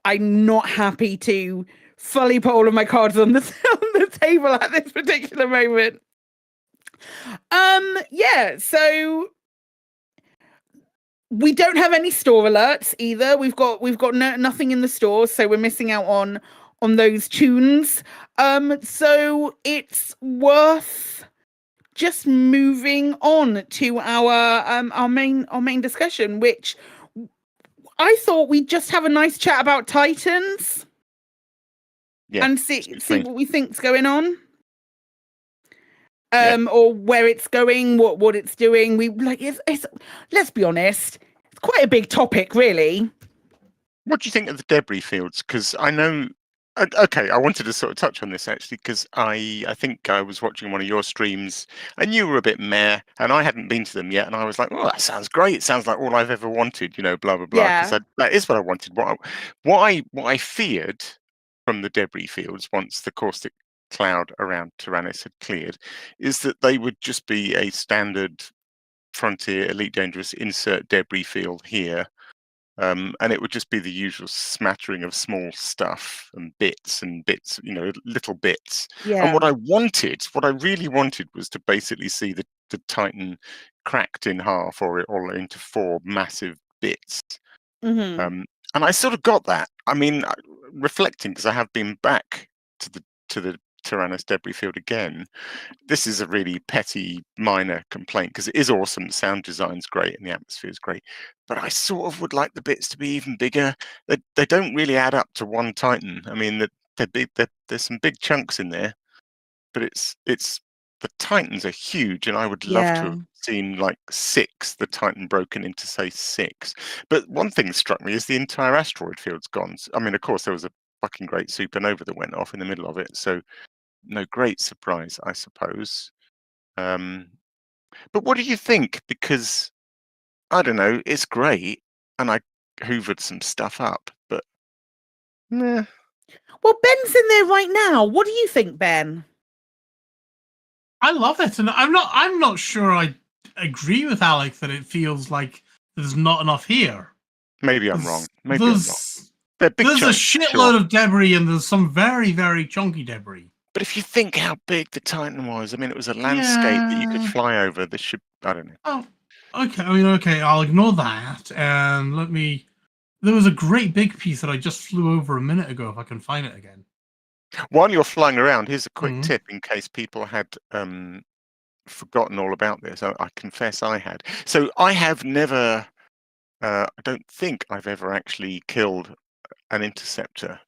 K: I'm not happy to fully put all of my cards on the table at this particular moment. So we don't have any store alerts either. We've got nothing in the stores, so we're missing out on those tunes. So it's worth just moving on to our main discussion, which I thought we'd just have a nice chat about Titans.
H: Yeah,
K: and see what we think's going on. Or where it's going, what it's doing. It's let's be honest, it's quite a big topic, really.
H: What do you think of the debris fields? Because I know, okay, I wanted to sort of touch on this actually, because I think I was watching one of your streams and you were a bit meh, and I hadn't been to them yet, and I was like, oh, that sounds great. It sounds like all I've ever wanted, blah, blah, blah.
K: Yeah.
H: Because that is what I wanted. What I feared from the debris fields once the caustic cloud around Tyrannus had cleared is that they would just be a standard Frontier Elite Dangerous insert debris field here, and it would just be the usual smattering of small stuff and bits, little bits.
K: Yeah.
H: And what I really wanted was to basically see the Titan cracked in half or into 4 massive bits.
K: Mm-hmm.
H: And I sort of got that. I mean, reflecting, because I have been back to the Tyrannus debris field again, this is a really petty, minor complaint, because it is awesome. The sound design's great and the atmosphere is great, but I sort of would like the bits to be even bigger. They don't really add up to 1 Titan. I mean, they're big. There's some big chunks in there, but it's the Titans are huge, and I would love to have seen like 6, the Titan broken into, say, 6. But one thing that struck me is the entire asteroid field's gone. I mean, of course, there was a fucking great supernova that went off in the middle of it, so no great surprise, I suppose. But what do you think? Because I don't know, it's great, and I hoovered some stuff up, but nah.
K: Well, Ben's in there right now. What do you think, Ben?
J: I love it, and I'm not sure I agree with Alec that it feels like there's not enough here.
H: Maybe I'm wrong. Maybe I'm wrong.
J: There's a shitload of debris, and there's some very, very chunky debris.
H: But if you think how big the Titan was, I mean, it was a landscape that you could fly over. This should, I don't know.
J: Oh, okay. Okay, I'll ignore that, and there was a great big piece that I just flew over a minute ago, if I can find it again.
H: While you're flying around, here's a quick tip in case people had forgotten all about this. I confess I had. So I have never, I don't think I've ever actually killed an interceptor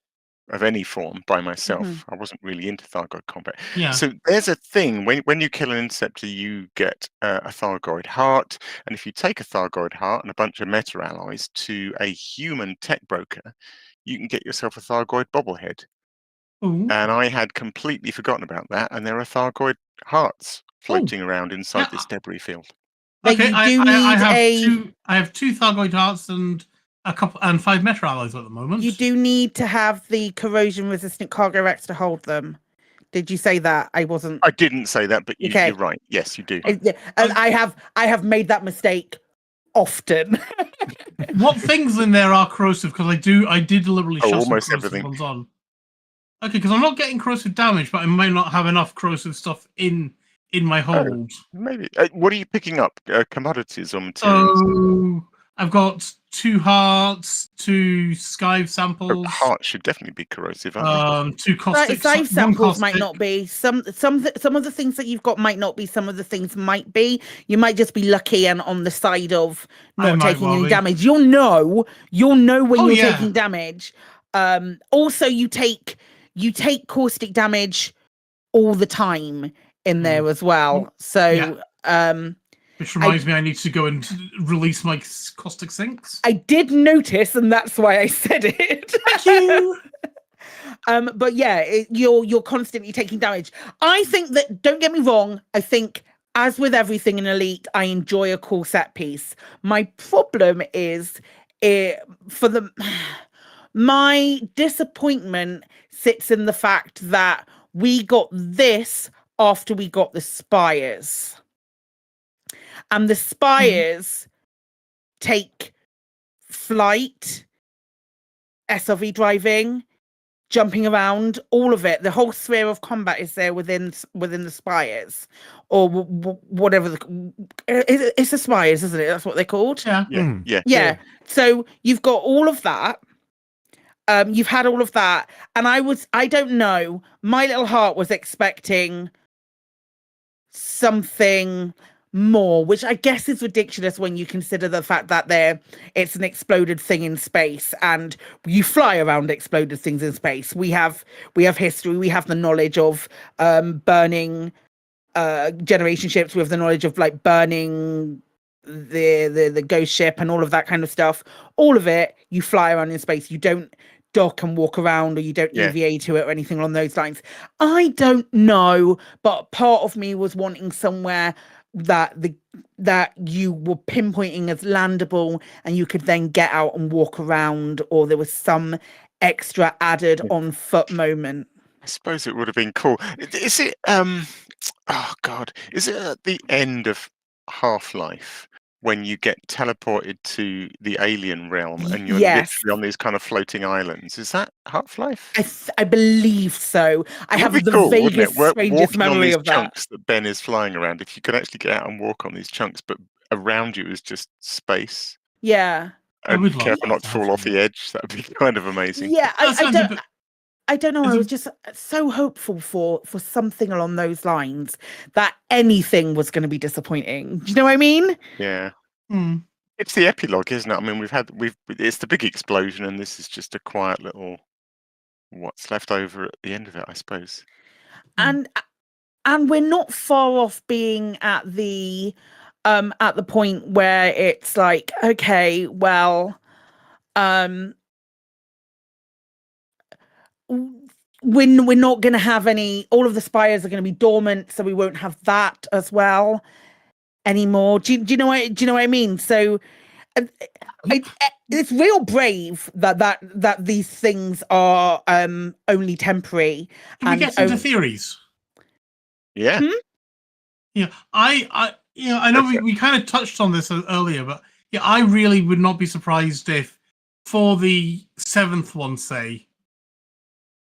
H: of any form by myself. I wasn't really into Thargoid combat.
J: Yeah.
H: So there's a thing, when you kill an interceptor, you get a Thargoid heart. And if you take a Thargoid heart and a bunch of meta alloys to a human tech broker, you can get yourself a Thargoid bobblehead.
J: Ooh.
H: And I had completely forgotten about that. And there are Thargoid hearts floating around inside this debris field.
J: Okay, I have two Thargoid hearts and a couple and 5 meta alloys at the moment.
K: You do need to have the corrosion-resistant cargo racks to hold them. Did you say that? I wasn't.
H: I didn't say that, but you're right. Yes, you do.
K: And I have made that mistake often.
J: What things in there are corrosive? Because I did deliberately shut
H: almost
J: some corrosive
H: everything.
J: ones on. Okay, because I'm not getting corrosive damage, but I might not have enough corrosive stuff in my hold.
H: Maybe. What are you picking up? Commodities or materials?
J: So I've got 2 hearts, 2 skive samples.
H: Hearts should definitely be corrosive, aren't
J: 2 caustic.
K: Skive samples might not be. Some of the things that you've got might not be. Some of the things might be. You might just be lucky and on the side of not taking any damage. You'll know when you're taking damage. Also, you take caustic damage all the time in there as well. So,
J: which reminds me, I need to go and release my caustic sinks.
K: I did notice, and that's why I said it.
J: Thank you.
K: But yeah, you're constantly taking damage. I think that, don't get me wrong, I think, as with everything in Elite, I enjoy a cool set piece. My problem is, my disappointment sits in the fact that we got this after we got the Spires. And the Spires take flight, SRV driving, jumping around, all of it. The whole sphere of combat is there within the Spires, or whatever. It's the Spires, isn't it? That's what they're called.
J: Yeah.
K: So you've got all of that. You've had all of that, and I don't know. My little heart was expecting something more, which I guess is ridiculous when you consider the fact that it's an exploded thing in space, and you fly around exploded things in space. We have history. We have the knowledge of burning generation ships. We have the knowledge of like burning the ghost ship and all of that kind of stuff. All of it, you fly around in space. You don't dock and walk around, or you don't EVA to it or anything along those lines. I don't know, but part of me was wanting somewhere that you were pinpointing as landable, and you could then get out and walk around, or there was some extra added on foot moment.
H: I suppose it would have been cool. Is it is it at the end of Half-Life when you get teleported to the alien realm and you're literally on these kind of floating islands? Is that Half-Life?
K: I believe so. I have the
H: cool,
K: vaguest, strangest memory of that.
H: Chunks that Ben is flying around. If you could actually get out and walk on these chunks, but around you is just space.
K: Yeah.
H: And be careful not to fall off the edge. That would be kind of amazing.
K: Yeah, I don't know. I was just so hopeful for something along those lines that anything was going to be disappointing. Do you know what I mean?
H: Yeah. It's the epilogue, isn't it? I mean, it's the big explosion, and this is just a quiet little what's left over at the end of it, I suppose.
K: And we're not far off being at the point where it's like, okay, well, we're not going to have all of the Spires are going to be dormant, so we won't have that as well anymore. Do you know what I mean? So it's real brave that these things are only temporary.
J: Can we get into theories?
H: Yeah.
J: Yeah, I know we kind of touched on this earlier, but yeah, I really would not be surprised if for the 7th one, say,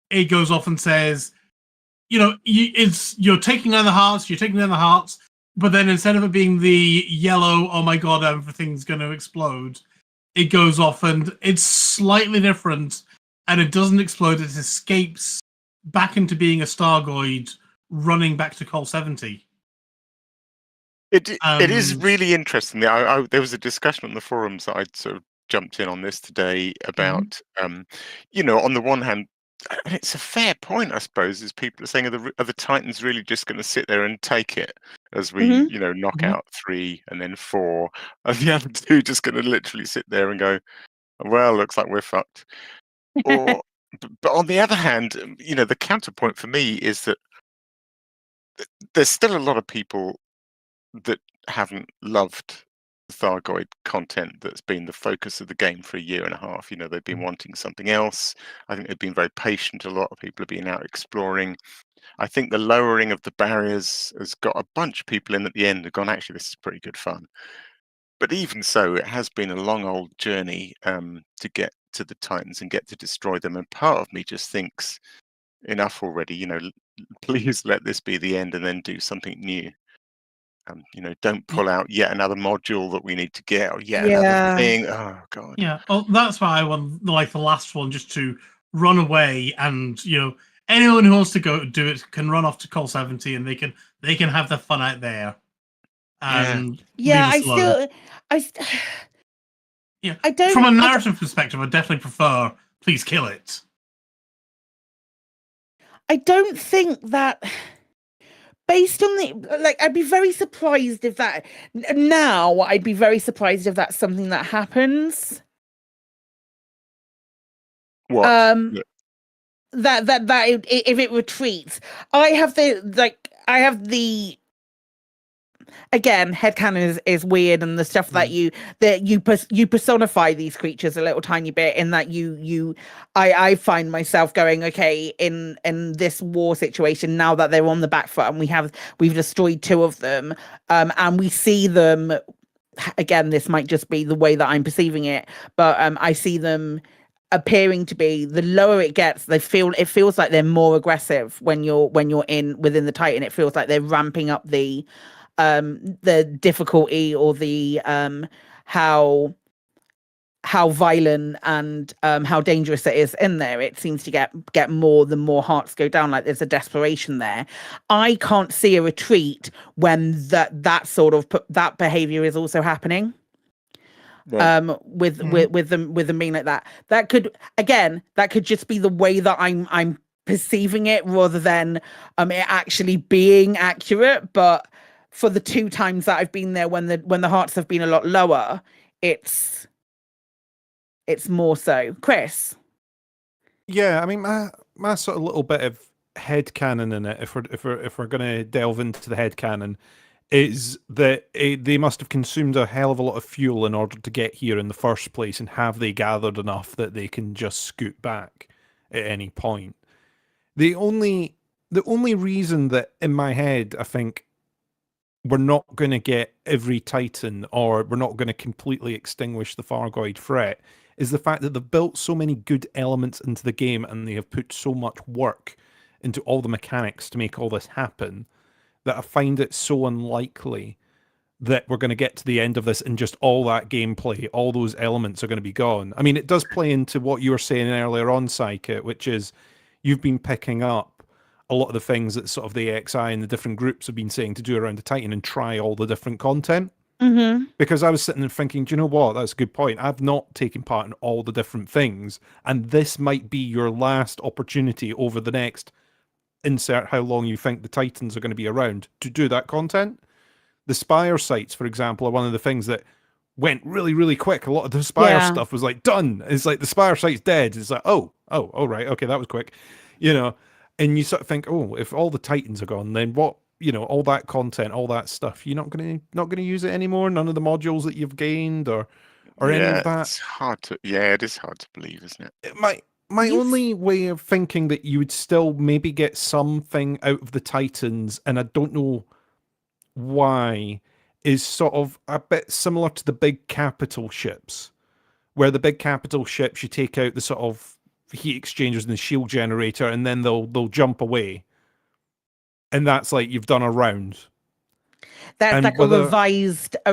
J: it goes off and says, you're taking down the hearts, but then instead of it being the yellow, oh my god, everything's going to explode, it goes off and it's slightly different, and it doesn't explode, it escapes back into being a Stargoid running back to Col 70.
H: It is really interesting. There was a discussion on the forums that I'd sort of jumped in on this today about, on the one hand, and it's a fair point, I suppose, is people are saying, are the Titans really just going to sit there and take it as we, knock out 3 and then 4, and the other 2 just going to literally sit there and go, well, looks like we're fucked. Or, but on the other hand, the counterpoint for me is that there's still a lot of people that haven't loved the Thargoid content that's been the focus of the game for a year and a half. They've been wanting something else. I think they've been very patient. A lot of people have been out exploring. I think the lowering of the barriers has got a bunch of people in at the end who've gone, actually, this is pretty good fun. But even so, it has been a long old journey to get to the Titans and get to destroy them. And part of me just thinks, enough already, please let this be the end and then do something new. Don't pull out yet another module that we need to get, or yet another thing. Oh god.
J: Yeah, well, that's why I want the last one just to run away, and anyone who wants to go do it can run off to Col 70, and they can have their fun out there. And I don't. From a narrative perspective, I definitely prefer please kill it.
K: I don't think that. Based on I'd be very surprised if that. Now, I'd be very surprised if that's something that happens.
H: What?
K: That if it retreats, I have the. Again, headcanon is weird, and the stuff that you personify these creatures a little tiny bit, in that I find myself going, okay, in this war situation, now that they're on the back foot and we've destroyed 2 of them, and we see them again. This might just be the way that I'm perceiving it, but I see them appearing to be, the lower it gets, it feels like they're more aggressive when you're within the Titan. It feels like they're ramping up the difficulty, or the how violent and how dangerous it is in there. It seems to get more the more hearts go down, like there's a desperation there. I can't see a retreat when that sort of that behavior is also happening. With them being like that. That could just be the way that I'm perceiving it, rather than it actually being accurate. But for the 2 times that I've been there, when the hearts have been a lot lower, it's more so. Chris?
M: Yeah, I mean, my sort of little bit of headcanon in it, if we're going to delve into the headcanon, is that they must have consumed a hell of a lot of fuel in order to get here in the first place, and have they gathered enough that they can just scoot back at any point? The only reason that in my head I think we're not going to get every Titan, or we're not going to completely extinguish the Thargoid threat, is the fact that they've built so many good elements into the game, and they have put so much work into all the mechanics to make all this happen, that I find it so unlikely that we're going to get to the end of this and just all that gameplay, all those elements are going to be gone. I mean, it does play into what you were saying earlier on, Psyche, which is you've been picking up a lot of the things that sort of the XI and the different groups have been saying to do around the Titan, and try all the different content.
K: Mm-hmm.
M: Because I was sitting there thinking, do you know what? That's a good point. I've not taken part in all the different things, and this might be your last opportunity over the next, insert how long you think the Titans are going to be around, to do that content. The Spire sites, for example, are one of the things that went really, really quick. A lot of the Spire stuff was like done. It's like the Spire site's dead. It's like, oh, right, okay, that was quick. And you sort of think, oh, if all the Titans are gone, then what? All that content, all that stuff, you're not gonna use it anymore. None of the modules that you've gained, or or any of that.
H: It's hard to. Yeah, it is hard to believe, isn't it?
M: My only way of thinking that you would still maybe get something out of the Titans, and I don't know why, is sort of a bit similar to the big capital ships, where the big capital ships you take out the sort of heat exchangers and the shield generator, and then they'll jump away, and that's like you've done a round.
K: That's
M: and
K: like a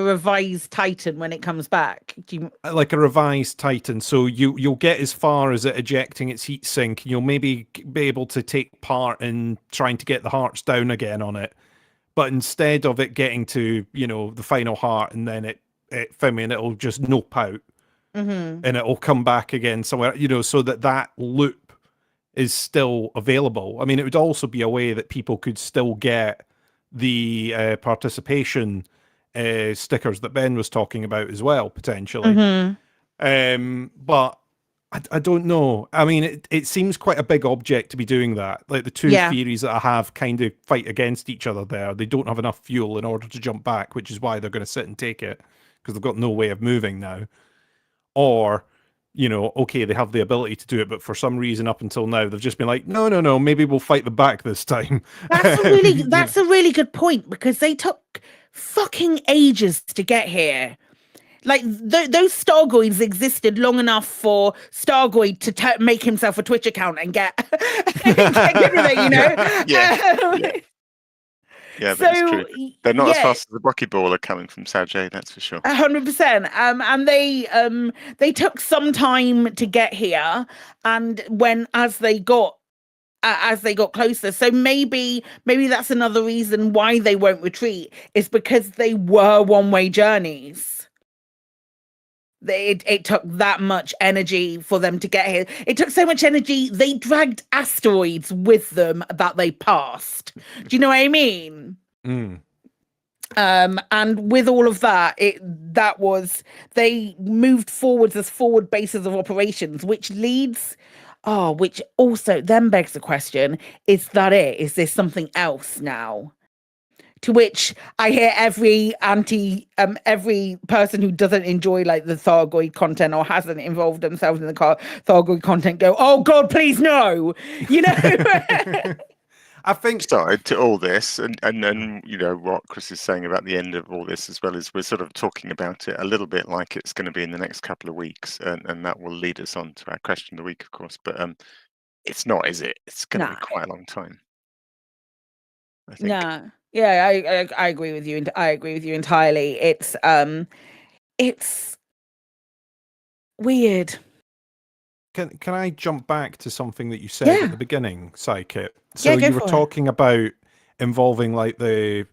K: revised Titan when it comes back.
M: Like a revised Titan, so you'll get as far as it ejecting its heat sink, and you'll maybe be able to take part in trying to get the hearts down again on it. But instead of it getting to, the final heart, and then it'll just nope out, and it'll come back again somewhere, so that loop is still available. I mean, it would also be a way that people could still get the participation stickers that Ben was talking about as well, potentially. But I don't know. I mean, it seems quite a big object to be doing that. Like the two theories that I have kind of fight against each other there. They don't have enough fuel in order to jump back, which is why they're going to sit and take it, because they've got no way of moving now. Or, okay, they have the ability to do it, but for some reason up until now, they've just been like, no, maybe we'll fight them back this time.
K: That's a really good point, because they took fucking ages to get here. Like, those Stargoids existed long enough for Stargoid to make himself a Twitch account and get rid of it,
H: Yeah, that's true. They're not as fast as the buckyballer coming from Sajay, that's for sure.
K: 100%. And they took some time to get here, and as they got closer. So maybe that's another reason why they won't retreat, is because they were one-way journeys. It took that much energy for them to get here. It took so much energy, they dragged asteroids with them that they passed. Do you know what I mean? And with all of that, they moved forwards as forward bases of operations, which also then begs the question, is that it? Is there something else now? To which I hear every person who doesn't enjoy like the Thargoid content or hasn't involved themselves in the Thargoid content go, oh God, please no,
H: I think started to all this, and what Chris is saying about the end of all this as well, is we're sort of talking about it a little bit like it's going to be in the next couple of weeks, and that will lead us on to our question of the week, of course. But it's not, is it? It's going to be quite a long time, I think.
K: Nah. Yeah, I agree with you. I agree with you entirely. It's weird.
M: Can I jump back to something that you said at the beginning, Psykit? So you were talking about involving like the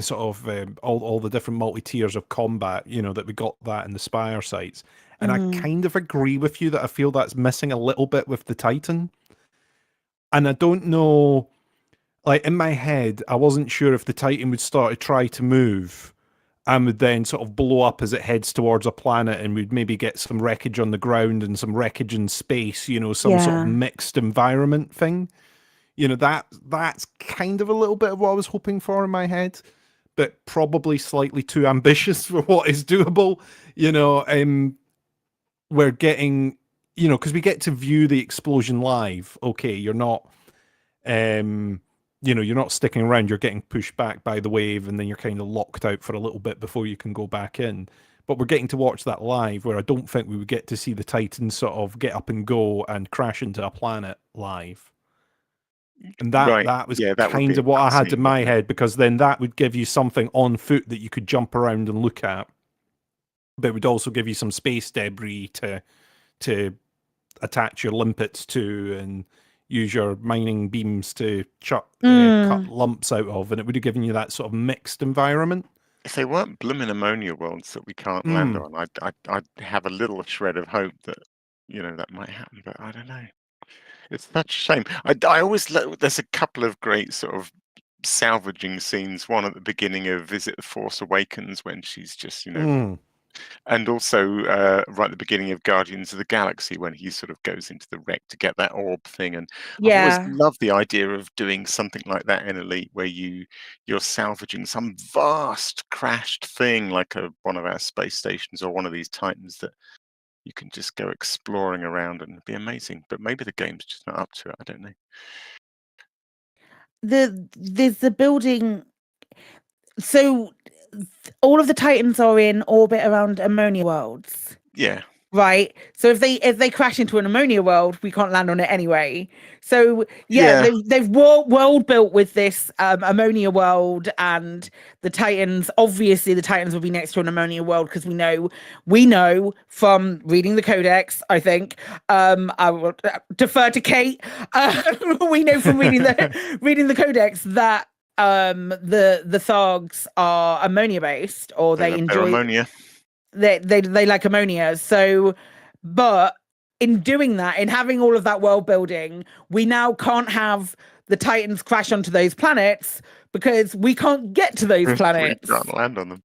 M: sort of all the different multi-tiers of combat, that we got that in the Spire sites. And I kind of agree with you that I feel that's missing a little bit with the Titan. And I don't know, like in my head, I wasn't sure if the Titan would start to try to move and would then sort of blow up as it heads towards a planet, and we'd maybe get some wreckage on the ground and some wreckage in space, some sort of mixed environment thing. That's kind of a little bit of what I was hoping for in my head, but probably slightly too ambitious for what is doable. We're getting, because we get to view the explosion live. Okay, you're not, you're not sticking around, you're getting pushed back by the wave, and then you're kind of locked out for a little bit before you can go back in. But we're getting to watch that live, where I don't think we would get to see the Titan sort of get up and go and crash into a planet live. And that was kind of what I had in my head, because then that would give you something on foot that you could jump around and look at. But it would also give you some space debris to attach your limpets to, and use your mining beams to cut lumps out of, and it would have given you that sort of mixed environment.
H: If they weren't blooming ammonia worlds that we can't land on, I'd have a little shred of hope that that might happen, but I don't know. It's such a shame. I always there's a couple of great sort of salvaging scenes. One at the beginning of Visit the Force Awakens, when she's just And also right at the beginning of Guardians of the Galaxy, when he sort of goes into the wreck to get that orb thing. And I've always
K: Yeah.
H: loved the idea of doing something like that in Elite, where you're salvaging some vast crashed thing, like one of our space stations or one of these Titans that you can just go exploring around and it'd be amazing. But maybe the game's just not up to it. I don't know.
K: There's the building. So all of the Titans are in orbit around ammonia worlds.
H: Yeah.
K: Right. So if they crash into an ammonia world, we can't land on it anyway. So
H: Yeah.
K: they've world built with this ammonia world, and the Titans. Obviously, the Titans will be next to an ammonia world because we know from reading the Codex. I think I will defer to Kate. We know from reading the Codex that the Thargs are ammonia based, or they enjoy
H: ammonia.
K: They like ammonia. So, but in doing that, in having all of that world building, we now can't have the Titans crash onto those planets because we can't get to those planets.
H: We can't land on them.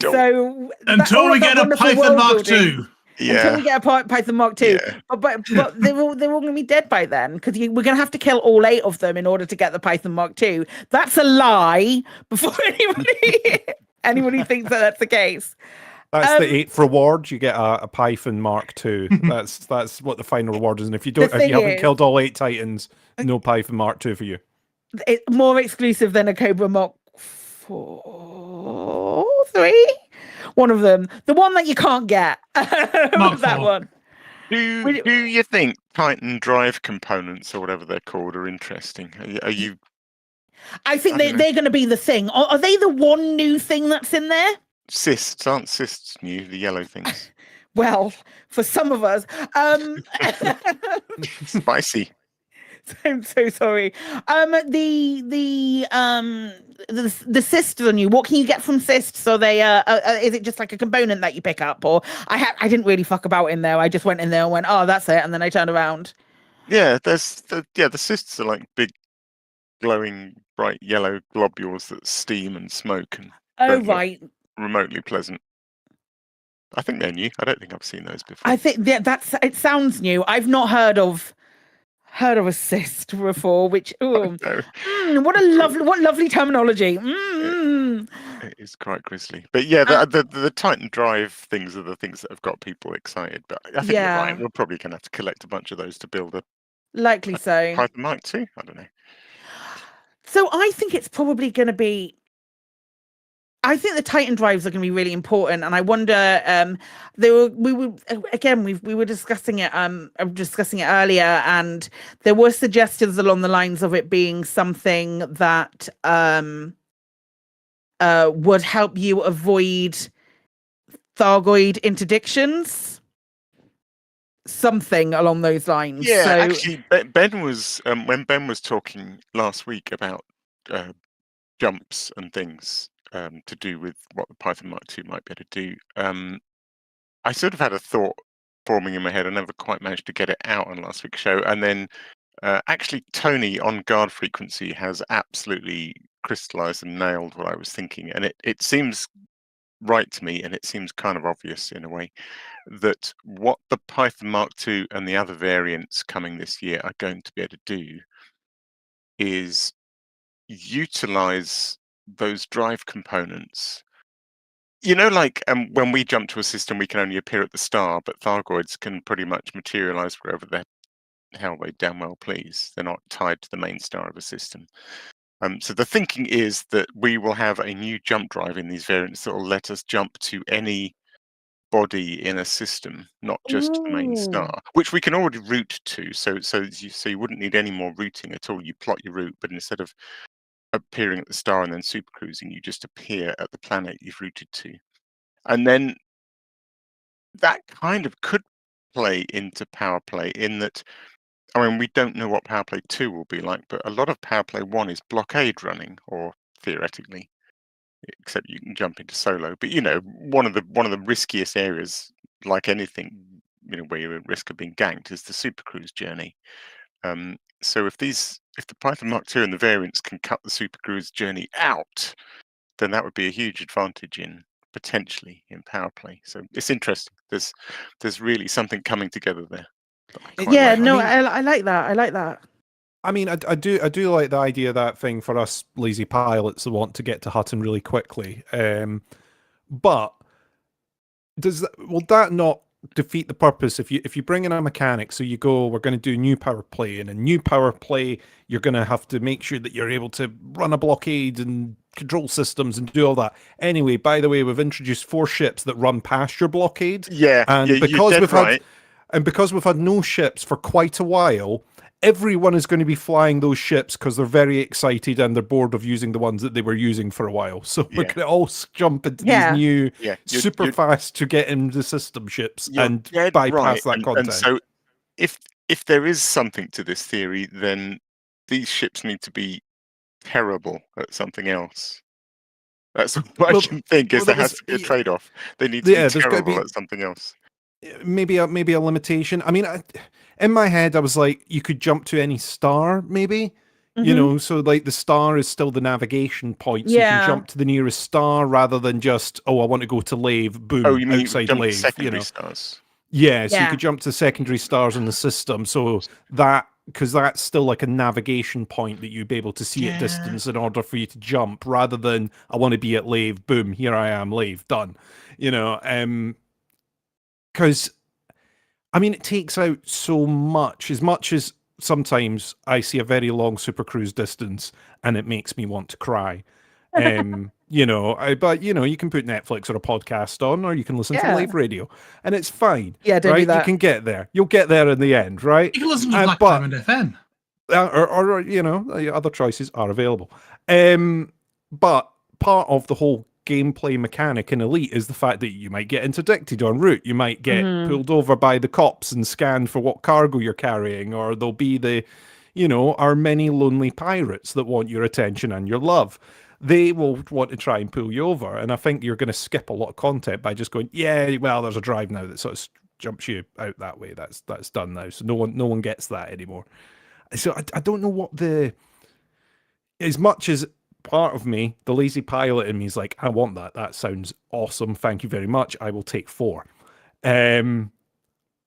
K: So
J: until we get a Python Mark II.
H: Yeah.
K: Until we get a Python Mark II.
H: Yeah.
K: But they're all going to be dead by then, because we're going to have to kill all 8 of them in order to get the Python Mark II. That's a lie. Before anybody thinks that that's the case.
M: That's the 8th reward. You get a Python Mark II. That's what the final reward is. And if you haven't killed all 8 Titans, no Python Mark II for you.
K: It's more exclusive than a Cobra Mark 4, 3. One of them, the one that you can't get. That one.
H: Do you think Titan drive components or whatever they're called are interesting? Are you?
K: I think they're going to be the thing. Are they the one new thing that's in there?
H: Cysts, aren't cysts new? The yellow things.
K: Well, for some of us.
H: Spicy.
K: I'm so sorry. The cysts on you. What can you get from cysts? Are they is it just like a component that you pick up? Or I didn't really fuck about in there. I just went in there and went, oh, that's it, and then I turned around.
H: Yeah, the cysts are like big, glowing, bright yellow globules that steam and smoke and don't look remotely pleasant. I think they're new. I don't think I've seen those before.
K: I think it sounds new. I've not heard of a cyst before, which what lovely terminology.
H: It is quite grisly, but yeah, the Titan drive things are the things that have got people excited. But I think you're right. We're probably going to have to collect a bunch of those to build a
K: so
H: Python Mark II. I don't know.
K: So I think it's probably going to be. I think the Titan drives are going to be really important, and I wonder. We were discussing it. Discussing it earlier, and there were suggestions along the lines of it being something that would help you avoid Thargoid interdictions. Something along those lines.
H: Yeah, actually, Ben was when Ben was talking last week about jumps and things. To do with what the Python Mark II might be able to do. I sort of had a thought forming in my head. I never quite managed to get it out on last week's show. And then actually Tony on Guard Frequency has absolutely crystallized and nailed what I was thinking. And it seems right to me, and it seems kind of obvious in a way, that what the Python Mark II and the other variants coming this year are going to be able to do is utilize those drive components. Like when we jump to a system, we can only appear at the star, but Thargoids can pretty much materialize wherever the hell they damn well please. They're not tied to the main star of a system. So the thinking is that we will have a new jump drive in these variants that will let us jump to any body in a system, not just the main star, which we can already route to. So you wouldn't need any more routing at all. You plot your route, but instead of appearing at the star and then super cruising, you just appear at the planet you've routed to. And then that kind of could play into Power Play in that, we don't know what Power Play 2 will be like, but a lot of Power Play 1 is blockade running, or theoretically, except you can jump into solo. But one of the riskiest areas, like anything, where you're at risk of being ganked, is the super cruise journey. So if the Python Mark II and the variants can cut the super cruise journey out, then that would be a huge advantage in potentially in power play. So it's interesting. There's really something coming together there.
K: Yeah, no, I like that. I like that.
M: I mean, I do like the idea of that thing for us lazy pilots that want to get to Hutton really quickly. But will that not defeat the purpose if you bring in a mechanic? So you go, we're going to do new power play, and in new power play, you're going to have to make sure that you're able to run a blockade and control systems and do all that. Anyway, by the way, we've introduced 4 ships that run past your blockade.
H: Yeah,
M: and because we've had no ships for quite a while, everyone is going to be flying those ships because they're very excited and they're bored of using the ones that they were using for a while. So we're going to all jump into these new super fast to get into the system ships and bypass that content.
H: And so if there is something to this theory, then these ships need to be terrible at something else. That's what I can think, is there has to be a trade-off. They need to be terrible at something else.
M: Maybe a limitation. I mean, in my head, I was like, you could jump to any star, maybe. You know, so like the star is still the navigation point. So you can jump to the nearest star rather than just, I want to go to Lave, boom,
H: you mean
M: outside
H: jump to
M: Lave.
H: secondary stars?
M: Yeah, so you could jump to secondary stars in the system. So that, because that's still like a navigation point that you'd be able to see at distance in order for you to jump, rather than I want to be at Lave, boom, here I am, Lave, done. You know, because I mean, it takes out so much as sometimes I see a very long Super Cruise distance and it makes me want to cry. You know, but you know, you can put Netflix or a podcast on, or you can listen to Lave Radio, and it's fine.
K: Yeah, don't do that.
M: You can get there. You'll get there in the end, right?
J: You can listen to Black Diamond FM.
M: Or you know, other choices are available. But part of the whole gameplay mechanic in Elite is the fact that you might get interdicted en route. You might get pulled over by the cops and scanned for what cargo you're carrying, or there'll be our many lonely pirates that want your attention and your love. They will want to try and pull you over, and I think you're going to skip a lot of content by just going, there's a drive now that sort of jumps you out that way. That's done now, so no one gets that anymore. So I don't know as much as part of me, the lazy pilot in me, is like, I want that. That sounds awesome. Thank you very much. I will take 4. I'm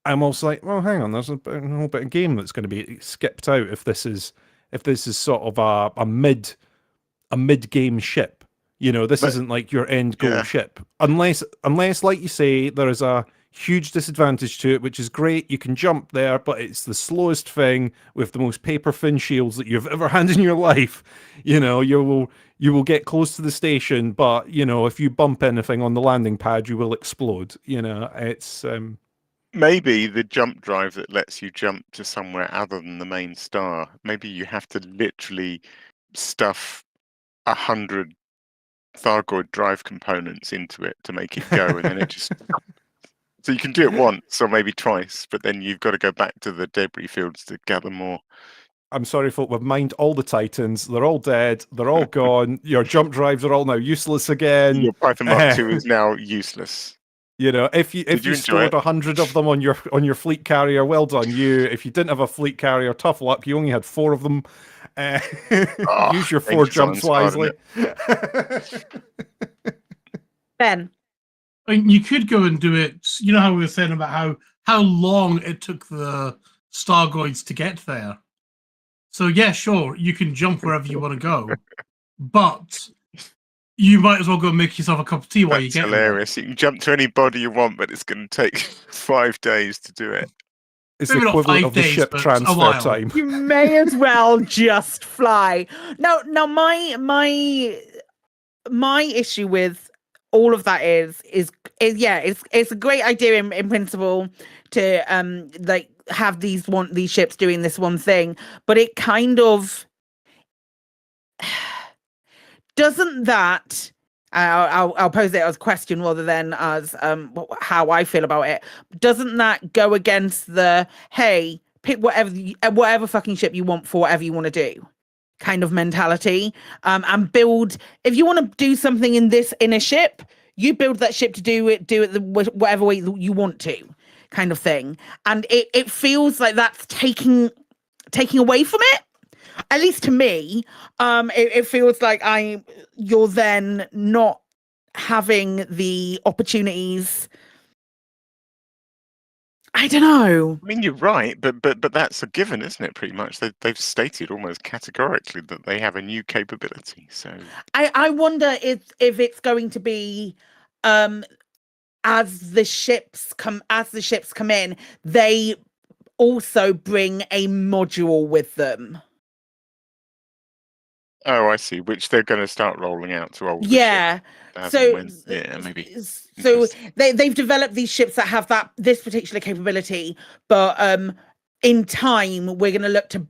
M: also like, well, hang on. There's a whole bit of game that's going to be skipped out if this is sort of a mid-game ship. You know, this isn't like your end goal ship, unless, like you say, there is a huge disadvantage to it, which is great. You can jump there, but it's the slowest thing with the most paper thin shields that you've ever had in your life. You know, you will get close to the station, but you know, if you bump anything on the landing pad, you will explode. You know, it's
H: maybe the jump drive that lets you jump to somewhere other than the main star. Maybe you have to literally stuff 100 Thargoid drive components into it to make it go, and then it just. So you can do it once or maybe twice, but then you've got to go back to the debris fields to gather more.
M: I'm sorry, folk, we've mined all the Titans. They're all dead. They're all gone. Your jump drives are all now useless again.
H: Your Python Mark II is now useless.
M: You know, if you stored 100 of them on your fleet carrier, well done you. If you didn't have a fleet carrier, tough luck. You only had 4 of them. Use your 4 jumps wisely.
K: Ben.
J: I mean, you could go and do it. You know how we were saying about how long it took the Stargoids to get there. So yeah, sure, you can jump wherever you want to go, but you might as well go and make yourself a cup of tea while you get
H: hilarious.
J: there.
H: You can jump to any body you want, but it's going to take 5 days to do it.
M: It's the equivalent of the ship transfer time.
K: You may as well just fly. Now my issue with all of that is it's a great idea in principle to like have these ships doing this one thing, but it kind of doesn't that. I'll pose it as a question rather than as how I feel about it. Doesn't that go against the hey, pick whatever fucking ship you want for whatever you want to do kind of mentality, and build? If you want to do something in a ship, you build that ship to do it whatever way you want to, kind of thing. And it feels like that's taking away from it. At least to me, it feels like you're then not having the opportunities. I don't know.
H: I mean, you're right, but that's a given, isn't it? Pretty much, they've stated almost categorically that they have a new capability. So
K: I wonder if it's going to be as the ships come in, they also bring a module with them.
H: Oh, I see. Which they're going to start rolling out to older
K: Yeah.
H: ships.
K: So
H: Maybe.
K: So they've developed these ships that have this particular capability, but in time we're going to look to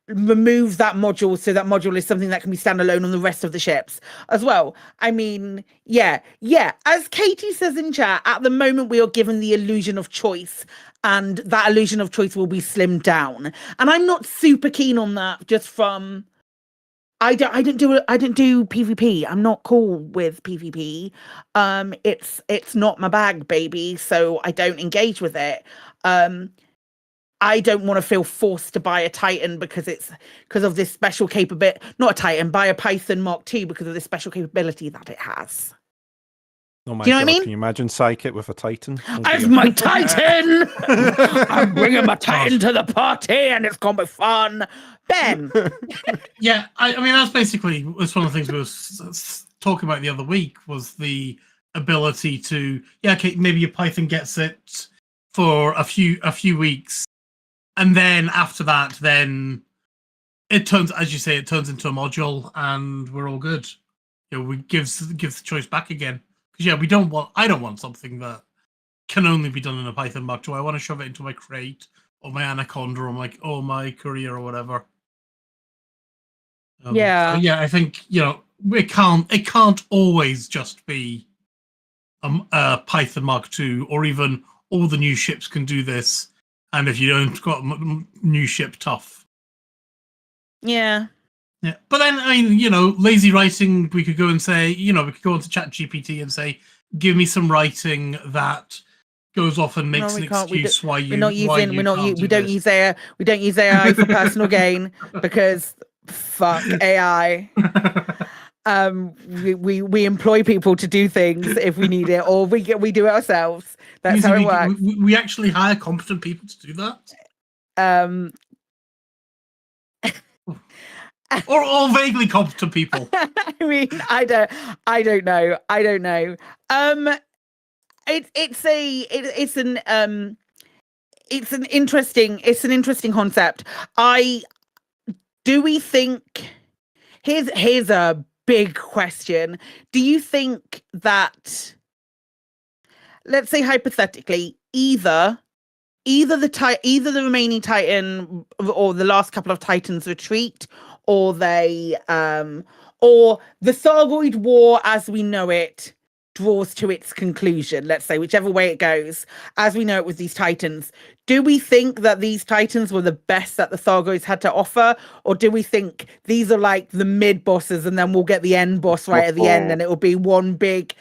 K: remove that module, so that module is something that can be standalone on the rest of the ships as well. I mean, yeah. As Katie says in chat, at the moment we are given the illusion of choice, and that illusion of choice will be slimmed down. And I'm not super keen on that, just from I didn't do PvP. I'm not cool with PvP. It's not my bag, baby. So I don't engage with it. I don't want to feel forced to buy a Titan because of this special capability. Not a Titan, buy a Python Mark II because of this special capability that it has.
M: Oh my
K: Do you know
M: God,
K: what I mean?
M: Can you imagine Psychic with a Titan?
K: I have my Titan! I'm bringing my Titan to the party and it's going to be fun. Ben!
J: Yeah, I mean, that's one of the things we were talking about the other week, was the ability to, okay, maybe your Python gets it for a few weeks, and then after that, then it turns, as you say, it turns into a module, and we're all good. We gives the choice back again. Because I don't want something that can only be done in a Python Mark II. I want to shove it into my crate or my Anaconda or my Courier or whatever. So I think it can't always just be a Python Mark II, or even all the new ships can do this. And if you don't got new ship, tough.
K: Yeah.
J: Yeah, but then, I mean, lazy writing, we could go and say, we could go onto ChatGPT and say, give me some writing that goes off and makes an excuse why you don't
K: use AI for personal gain, because fuck AI. We employ people to do things if we need it, or we do it ourselves. That's how it works.
J: We actually hire competent people to do that. or vaguely competent people.
K: I mean, I don't know. It's an interesting concept. Do we think? Here's a big question. Do you think that, let's say hypothetically, either the remaining Titan or the last couple of Titans retreat, or or the Thargoid War as we know it draws to its conclusion, let's say, whichever way it goes, as we know it with these Titans, do we think that these Titans were the best that the Thargoids had to offer? Or do we think these are like the mid bosses and then we'll get the end boss right at the end, and it will be one big,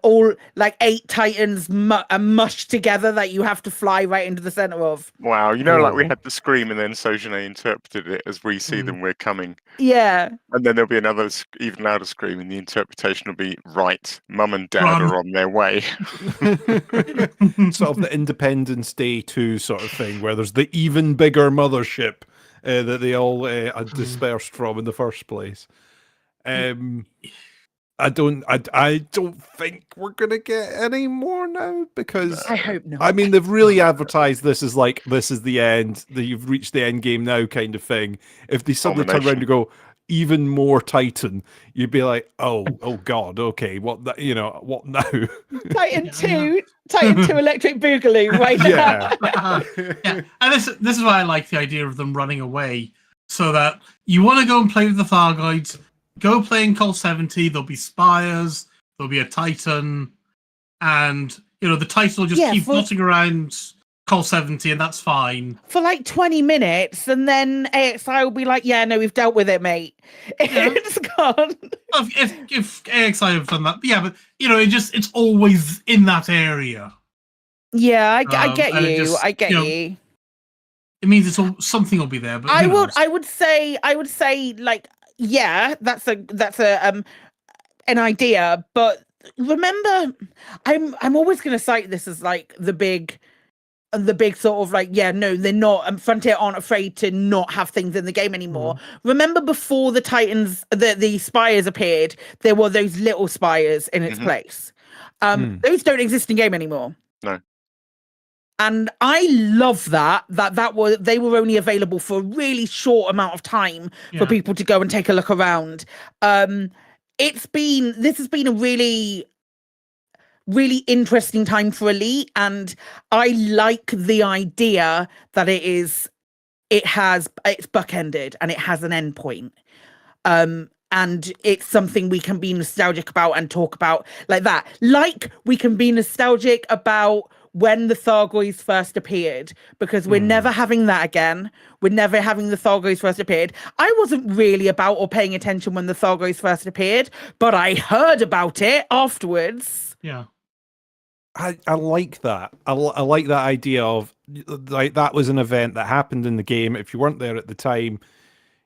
K: all like 8 Titans mushed together that you have to fly right into the center of?
H: Wow, like we had the scream, and then Sojane interpreted it as we see them, we're coming.
K: Yeah.
H: And then there'll be another even louder scream, and the interpretation will be, right, Mum and Dad are on their way.
M: Sort of the Independence Day 2 sort of thing, where there's the even bigger mothership that they all are dispersed from in the first place. I don't think we're gonna get any more now, because
K: I hope not.
M: I mean, they've really advertised this as like, this is the end, that you've reached the end game now kind of thing. If they suddenly turn around and go, even more Titan, you'd be like, oh God, okay, what now?
K: Titan 2 Electric Boogaloo right now.
J: Yeah. And this is why I like the idea of them running away, so that you want to go and play with the Thargoids. Go play in Col 70, there'll be Spires, there'll be a Titan, and, the Titan will just keep floating around Col 70, and that's fine.
K: For like 20 minutes, and then AXI will be like, yeah, no, we've dealt with it, mate. It's gone.
J: If AXI have done that, but, it's always in that area.
K: Yeah, I get you. I get you.
J: It means something will be there, but
K: I would say, like, yeah, that's a an idea, but remember, I'm always going to cite this as like the big sort of like, yeah, no, they're not. Frontier aren't afraid to not have things in the game anymore. Remember before the Titans, the spires appeared, there were those little spires in its place. Those don't exist in game anymore.
H: No.
K: And I love that they were only available for a really short amount of time for people to go and take a look around. This has been a really, really interesting time for Elite, and I like the idea that it's bookended and it has an end point. And it's something we can be nostalgic about and talk about like that. Like we can be nostalgic about when the Thargoids first appeared, because we're never having that again. We're never having the Thargoids first appeared. I wasn't really about or paying attention when the Thargoids first appeared, but I heard about it afterwards.
J: Yeah.
M: I like that. I like that idea of like that was an event that happened in the game. If you weren't there at the time,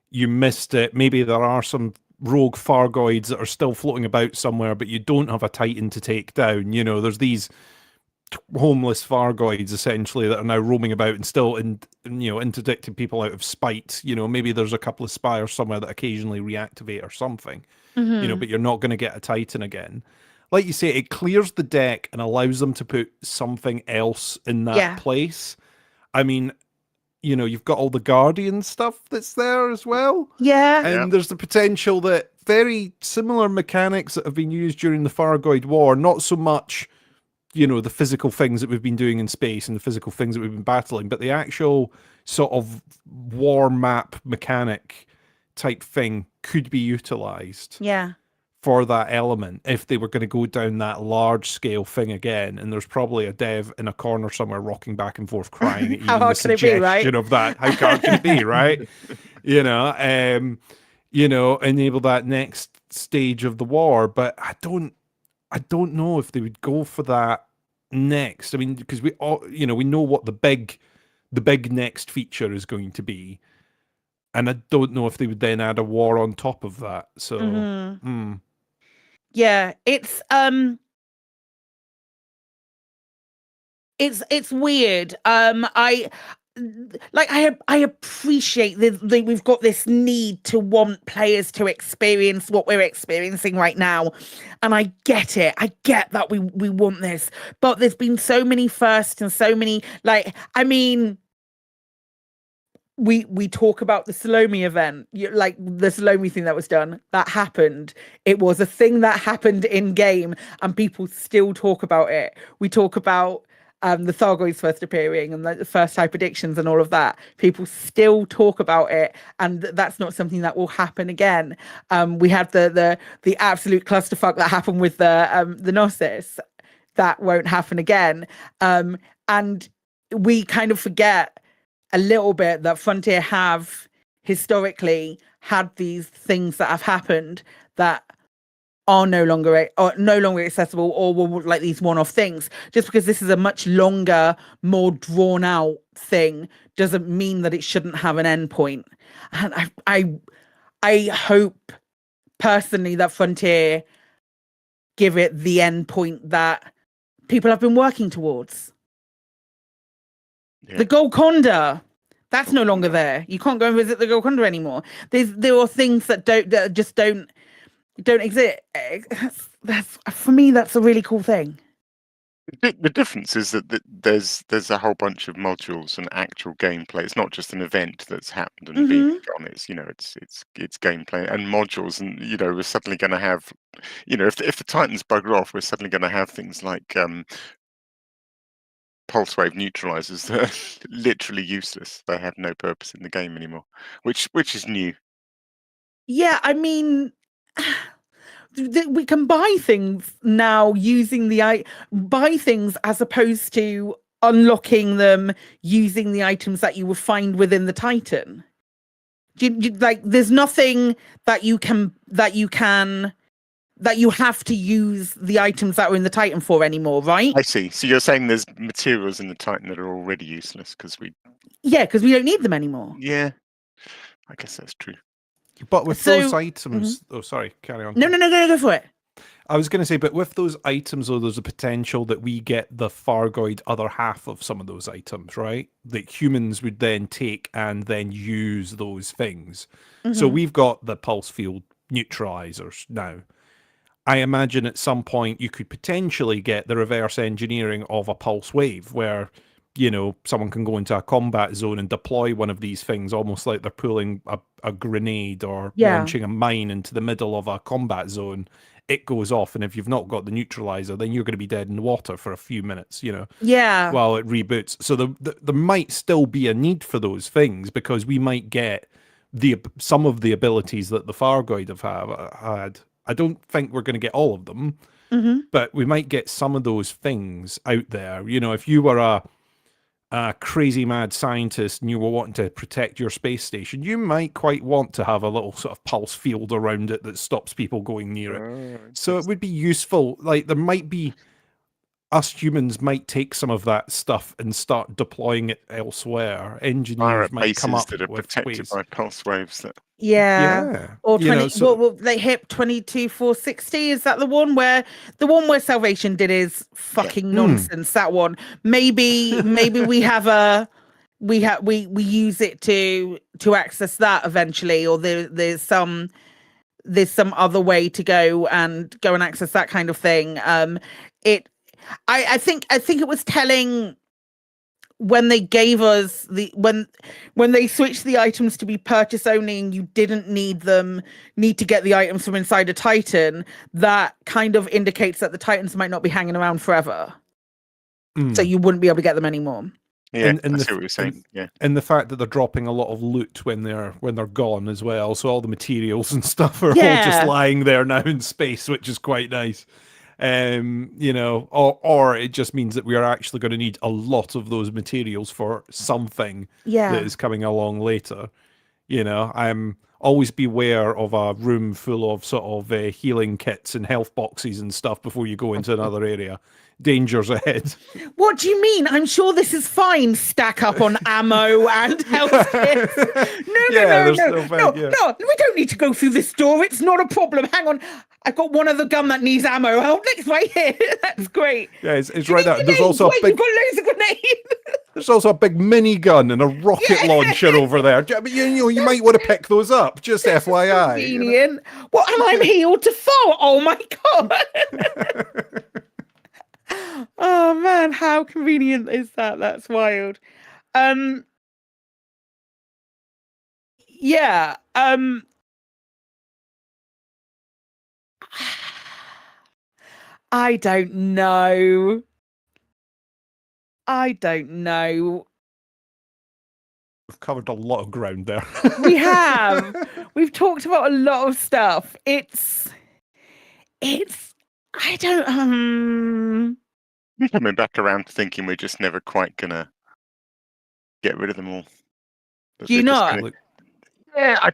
M: you missed it. Maybe there are some rogue Thargoids that are still floating about somewhere, but you don't have a Titan to take down. You know, there's these homeless Thargoids essentially that are now roaming about and still interdicting people out of spite. You know, maybe there's a couple of spires somewhere that occasionally reactivate or something. You know, but you're not going to get a Titan again. Like you say, it clears the deck and allows them to put something else in that place. I mean, you know, you've got all the Guardian stuff that's there as well.
K: Yeah.
M: And there's the potential that very similar mechanics that have been used during the Thargoid War, not so much, you know, the physical things that we've been doing in space and the physical things that we've been battling, but the actual sort of war map mechanic type thing could be utilized.
K: Yeah.
M: For that element, if they were going to go down that large scale thing again, and there's probably a dev in a corner somewhere rocking back and forth crying at
K: How hard
M: the
K: can it be, right?
M: suggestion of that. How hard can it be, right? You know, enable that next stage of the war. But I don't know if they would go for that next. I mean, because we all, you know, we know what the big next feature is going to be, and I don't know if they would then add a war on top of that. So.
K: Yeah, it's weird. I appreciate that we've got this need to want players to experience what we're experiencing right now, and I get it. I get that we want this, but there's been so many firsts and so many We talk about the Salome event, like the Salome thing that was done, that happened. It was a thing that happened in game and people still talk about it. We talk about the Thargoids first appearing and the first type predictions and all of that. People still talk about it, and that's not something that will happen again. We had the absolute clusterfuck that happened with the Gnosis. That won't happen again. And we kind of forget a little bit that Frontier have historically had these things that have happened that are no longer accessible, or were like these one-off things. Just because this is a much longer, more drawn out thing doesn't mean that it shouldn't have an end point. And I hope personally that Frontier give it the end point that people have been working towards. The Golconda, that's no longer there. You can't go and visit the Golconda anymore. There are things that just don't exist. That's for me. That's a really cool thing.
H: The difference is that there's a whole bunch of modules and actual gameplay. It's not just an event that's happened and been gone. It's it's gameplay and modules, and we're suddenly going to have, if the Titans bugger off, we're suddenly going to have things like pulse wave neutralizers that are literally useless. They have no purpose in the game anymore, which is new.
K: Yeah, I mean, we can buy things now using buy things as opposed to unlocking them using the items that you would find within the Titan. There's nothing that you have to use the items that are in the Titan for anymore, right?
H: I see. So you're saying there's materials in the Titan that are already useless because we
K: don't need them anymore.
H: Yeah, I guess that's true.
M: But with those items, oh sorry, carry on.
K: No, go for it.
M: I was going to say, but with those items, though, there's a potential that we get the Fargoid other half of some of those items, right? That humans would then take and then use those things. So we've got the pulse field neutralizers now. I imagine at some point you could potentially get the reverse engineering of a pulse wave where, you know, someone can go into a combat zone and deploy one of these things almost like they're pulling a grenade or launching a mine into the middle of a combat zone. It goes off, and if you've not got the neutralizer, then you're going to be dead in the water for a few minutes, you know, while it reboots. So there might still be a need for those things because we might get some of the abilities that the Fargoid have had. I don't think we're going to get all of them, but we might get some of those things out there. You know, if you were a crazy mad scientist and you were wanting to protect your space station, you might quite want to have a little sort of pulse field around it that stops people going near it. So it would be useful. Like, there might be, us humans might take some of that stuff and start deploying it elsewhere. Engineers might come up
H: that are
M: with
H: protected
M: ways.
H: by pulse waves. That
K: Or 20, they hit 22460. Is that the one where Salvation did is fucking nonsense? That one. Maybe we have we use it to access that eventually, or there's some other way to go and access that kind of thing. I think it was telling when they gave us when they switched the items to be purchase only and you didn't need to get the items from inside a Titan, that kind of indicates that the Titans might not be hanging around forever. So you wouldn't be able to get them anymore.
H: Yeah, I see what you're saying.
M: And the fact that they're dropping a lot of loot when they're gone as well. So all the materials and stuff are all just lying there now in space, which is quite nice. You know, or it just means that we are actually going to need a lot of those materials for something that is coming along later. You know, I'm always beware of a room full of sort of healing kits and health boxes and stuff before you go into another area. Dangers ahead.
K: What do you mean? I'm sure this is fine. Stack up on ammo and health kits. No. We don't need to go through this door. It's not a problem. Hang on. I've got one other gun that needs ammo. Oh, it's right here. That's great.
M: Yeah, it's right there. There's also
K: you've got loads of grenades.
M: There's also a big minigun and a rocket launcher over there. You know, you might want to pick those up. Just FYI.
K: Convenient. You know? What? And I'm healed to 4. Oh my god. Oh man, how convenient is that? That's wild. Yeah. I don't know.
M: We've covered a lot of ground there.
K: We have. We've talked about a lot of stuff. It's I don't
H: I'm coming back around to thinking we're just never quite gonna get rid of them all.
K: Do you not?
H: I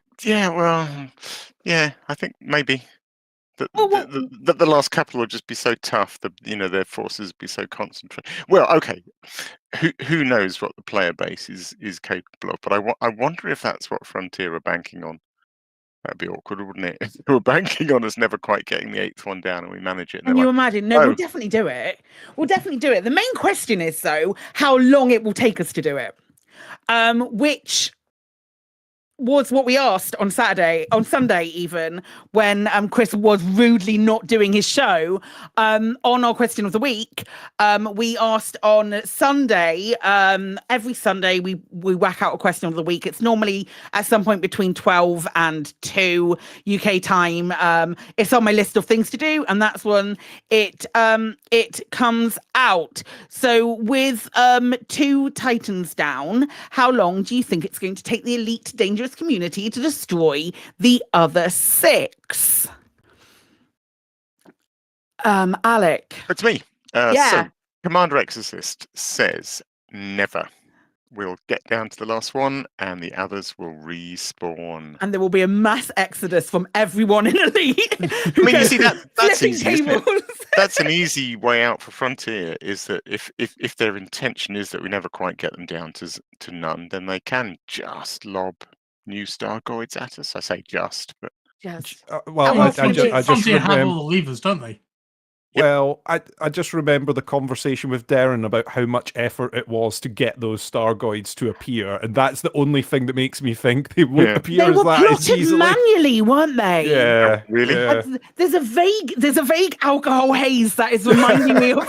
H: think maybe the last couple will just be so tough that, you know, their forces be so concentrated. Well, okay, who knows what the player base is capable of? But I wonder if that's what Frontier are banking on. That'd be awkward, wouldn't it? If they were banking on us never quite getting the 8th one down and we manage it.
K: Can you imagine? No, we'll definitely do it. The main question is, though, how long it will take us to do it. Which was what we asked on Sunday even, when Chris was rudely not doing his show. On our question of the week, we asked on Sunday, every Sunday we whack out a question of the week. It's normally at some point between 12 and 2 UK time. It's on my list of things to do, and that's when it comes out. So with 2 Titans down, how long do you think it's going to take the Elite Dangerous Community to destroy the other 6? Alec.
H: It's me. So Commander Exorcist says never. We'll get down to the last one and the others will respawn.
K: And there will be a mass exodus from everyone in Elite.
H: I mean, you see, that's easy, isn't it? That's an easy way out for Frontier, is that if their intention is that we never quite get them down to none, then they can just lob new Stargoids at us. I say just, but...
K: Yes.
J: Frontier have all the levers, don't they?
M: Well, I just remember the conversation with Darren about how much effort it was to get those Stargoids to appear, and that's the only thing that makes me think they won't appear
K: They
M: as
K: were
M: that as
K: plotted
M: easily.
K: manually, weren't they?
M: Yeah, really.
K: There's a vague alcohol haze that is reminding me of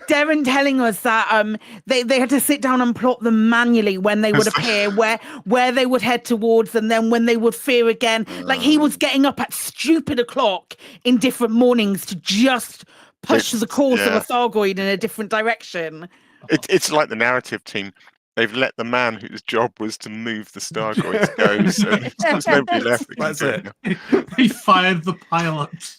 K: Darren telling us that they had to sit down and plot them manually when they would appear, where they would head towards, and then when they would fear again. Like he was getting up at stupid o'clock in different mornings to just push the course of a Thargoid in a different direction.
H: It's like the narrative team. They've let the man whose job was to move the Stargoids go, so there's nobody left.
M: That's it.
J: He fired the pilot.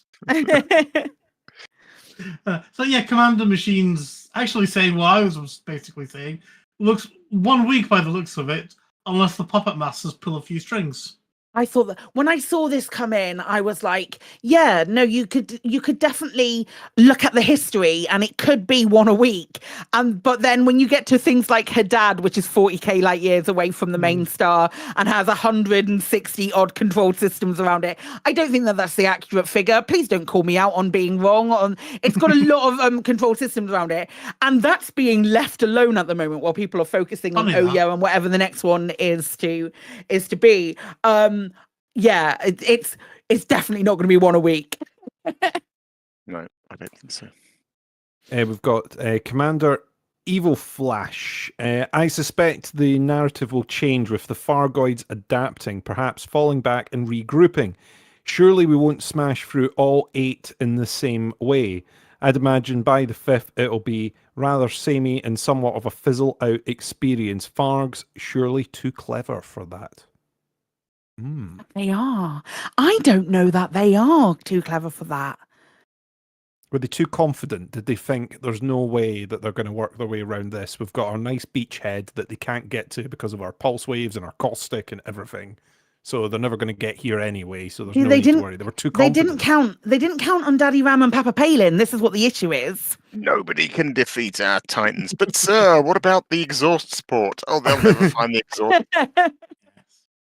J: So yeah, Commander Machines actually saying what I was basically saying. Looks 1 week by the looks of it, unless the puppet masters pull a few strings.
K: I thought that when I saw this come in, I was like, yeah, no, you could definitely look at the history and it could be one a week. But then when you get to things like Hadad, which is 40k light years away from the main star and has 160 odd control systems around it, I don't think that that's the accurate figure. Please don't call me out on being wrong. It's got a lot of control systems around it. And that's being left alone at the moment while people are focusing on Oyo and whatever the next one is to be. Yeah, it's definitely not going to be one a week.
H: No, I don't think so.
M: We've got Commander Evil Flash. I suspect the narrative will change with the Thargoids adapting, perhaps falling back and regrouping. Surely we won't smash through all 8 in the same way. I'd imagine by the 5th it'll be rather samey and somewhat of a fizzle-out experience. Thargs surely too clever for that.
K: They are. I don't know that they are too clever for that.
M: Were they too confident? Did they think there's no way that they're going to work their way around this? We've got our nice beachhead that they can't get to because of our pulse waves and our caustic and everything. So they're never going to get here anyway. So there's no need to worry. They were too confident.
K: They didn't count on Daddy Ram and Papa Palin. This is what the issue is.
H: Nobody can defeat our titans. But sir, what about the exhaust support? Oh, they'll never find the exhaust.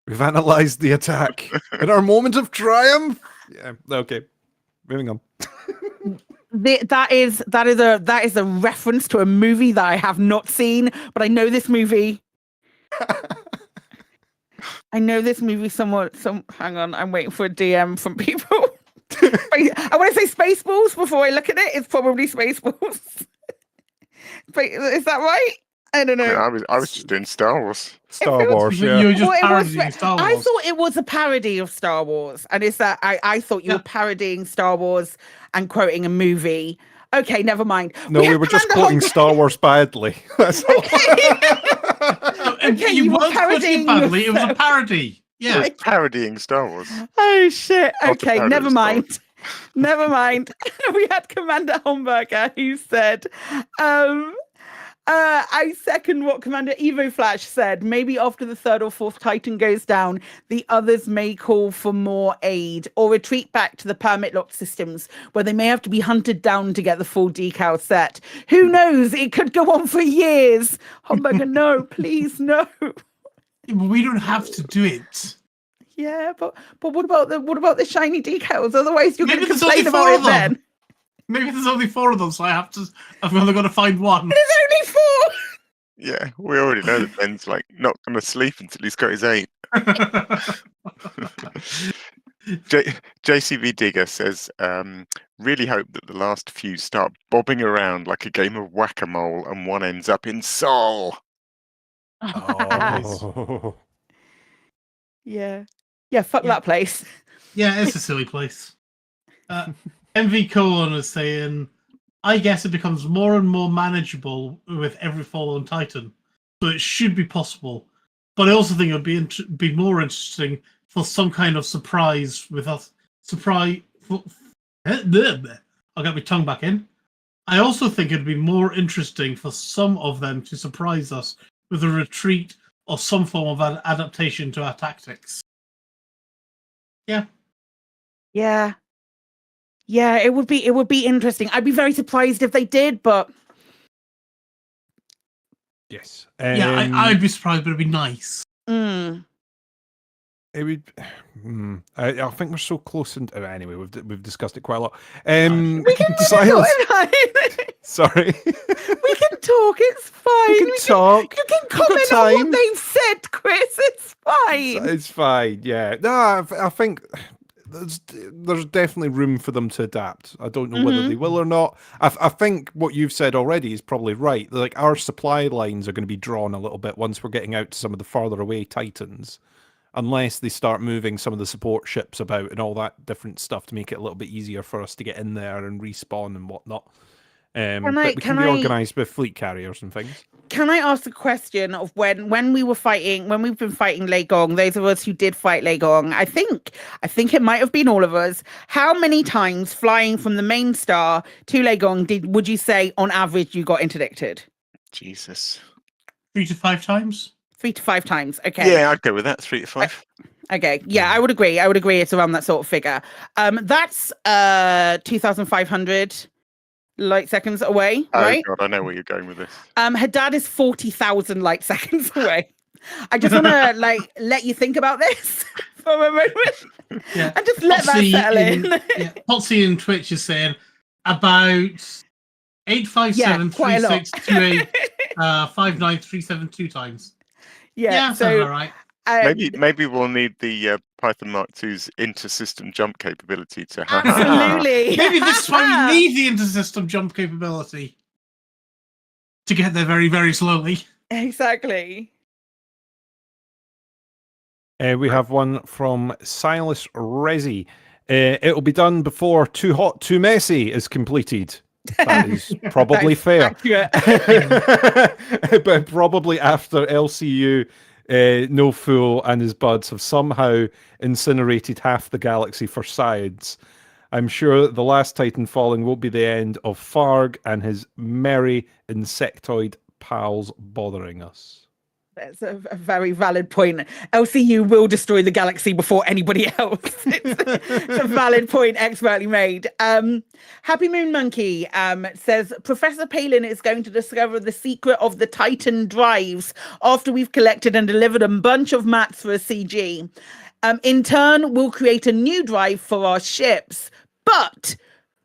M: We've analysed the attack in our moment of triumph. Yeah. Okay. Moving on.
K: That is a reference to a movie that I have not seen, but I know this movie. I know this movie somewhat. Hang on, I'm waiting for a DM from people. I want to say Spaceballs before I look at it. It's probably Spaceballs. Is that right? I don't know.
H: I was just doing Star Wars.
M: Star Wars, yeah.
J: You were just parodying Star Wars.
K: I thought it was a parody of Star Wars. And it's that I thought you were parodying Star Wars and quoting a movie. Okay, never mind.
M: No, we were just quoting Star Wars badly. That's all.
K: Okay,
J: you weren't quoting badly. It was a parody. Yeah.
H: We're parodying Star Wars.
K: Oh, shit.
H: Not
K: Okay,
H: a
K: never
H: parody of
K: mind. Never mind. We had Commander Homburger who said, I second what Commander Evo Flash said. Maybe after the 3rd or 4th Titan goes down, the others may call for more aid or retreat back to the permit locked systems where they may have to be hunted down to get the full decal set. Who knows? It could go on for years. Homburger, no, please, no.
J: Yeah, but we don't have to do it.
K: Yeah, but what about the shiny decals? Otherwise, you're going to
J: Maybe there's
K: complain
J: only
K: about
J: 4
K: it
J: of them.
K: then.
J: Maybe there's only 4 of them, so I've only got to find one.
K: There's only 4.
H: Yeah, we already know that Ben's like not going to sleep until he's got his 8. JCV Digger says, really hope that the last few start bobbing around like a game of whack-a-mole and one ends up in Seoul.
M: Oh.
K: Yeah, fuck that place.
J: Yeah, it's a silly place. MV Colin is saying, I guess it becomes more and more manageable with every Fallen Titan, so it should be possible. But I also think it would be more interesting for some kind of surprise with us. I'll get my tongue back in. I also think it'd be more interesting for some of them to surprise us with a retreat or some form of adaptation to our tactics. Yeah.
K: Yeah. Yeah, it would be interesting. I'd be very surprised if they did, but
M: yes.
J: Yeah, I'd be surprised, but it'd be nice.
M: It would. I think we're so close. And anyway, we've discussed it quite a lot. We
K: can
M: Silas. Sorry.
K: We can talk. It's fine.
M: We can talk.
K: You can comment on what they've said, Chris. It's fine.
M: It's fine. Yeah. No, I think there's definitely room for them to adapt. I don't know whether they will or not. I think what you've said already is probably right. Like our supply lines are going to be drawn a little bit once we're getting out to some of the farther away Titans. Unless they start moving some of the support ships about and all that different stuff to make it a little bit easier for us to get in there and respawn and whatnot. But we can be organised with fleet carriers and things.
K: Can I ask the question of when we've been fighting Leigone, those of us who did fight Leigone, I think it might have been all of us. How many times flying from the main star to Leigone would you say on average you got interdicted?
H: Jesus.
J: 3 to 5 times?
K: 3 to 5 times. Okay.
H: Yeah, I'd go with that. 3 to 5.
K: Okay. Yeah, I would agree. It's around that sort of figure. That's 2,500 light seconds away, right?
H: Oh God, I know where you're going with this.
K: Haddad is 40,000 light seconds away. I just want to let you think about this for a moment, and just let that settle in.
J: Potsy in Twitch is saying about 8573628 59372 times.
K: Yeah,
J: so all right.
H: Maybe we'll need the Python Mark II's inter-system jump capability to.
K: Absolutely.
J: Maybe this is why we need the inter-system jump capability to get there very, very slowly.
K: Exactly.
M: We have one from Silas Resi. It'll be done before Too Hot, Too Messy is completed. That is probably fair. But probably after LCU, No Fool and his buds have somehow incinerated half the galaxy for science. I'm sure the last Titan falling won't be the end of Farg and his merry insectoid pals bothering us.
K: That's a very valid point. LCU will destroy the galaxy before anybody else. It's a valid point, expertly made. Happy Moon Monkey says, Professor Palin is going to discover the secret of the Titan drives after we've collected and delivered a bunch of mats for a CG. In turn, we'll create a new drive for our ships. But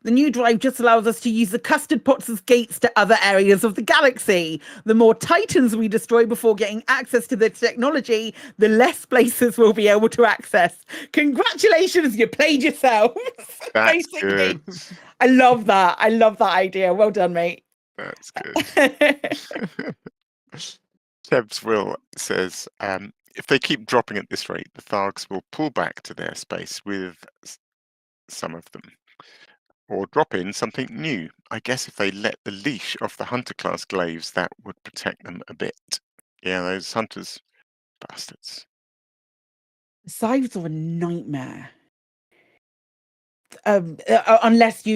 K: the new drive just allows us to use the custard pots as gates to other areas of the galaxy. The more Titans we destroy before getting access to the technology, the less places we'll be able to access. Congratulations, you played yourselves.
H: That's good.
K: I love that. I love that idea. Well done, mate.
H: That's good. Chebs Will says, if they keep dropping at this rate, the Thargs will pull back to their space with some of them. Or drop in something new. I guess if they let the leash off the hunter class glaives, that would protect them a bit. Yeah, those hunters, bastards.
K: Scythes are a nightmare. Unless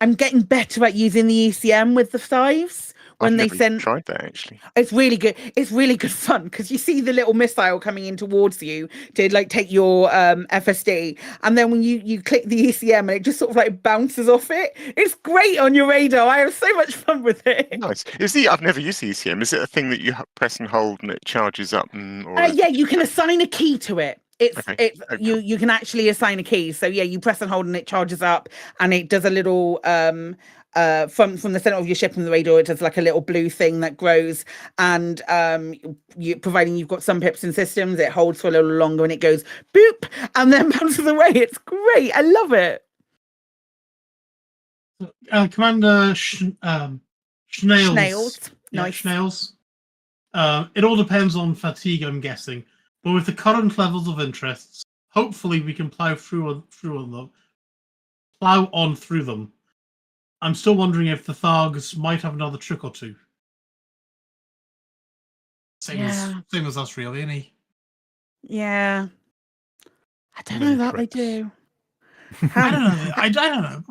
K: I'm getting better at using the ECM with the scythes. When
H: I've never tried that actually.
K: It's really good. It's really good fun because you see the little missile coming in towards you to take your FSD, and then when you click the ECM and it just sort of bounces off it. It's great on your radar. I have so much fun with it.
H: Nice. I've never used the ECM. Is it a thing that you press and hold and it charges up?
K: Yeah, you can assign a key to it. You can actually assign a key. So yeah, you press and hold and it charges up, and it does a little from the center of your ship and the radar, it does a little blue thing that grows, and providing you've got some pips and systems, it holds for a little longer and it goes boop and then bounces away. It's great. I love it.
J: Commander Schnails.
K: Nice.
J: Schnails. It all depends on fatigue, I'm guessing. But with the current levels of interests, hopefully we can plow on through them. I'm still wondering if the Thargs might have another trick or two. Same as us, really, isn't he?
K: Yeah. I don't know that they do.
J: I don't know. I don't know.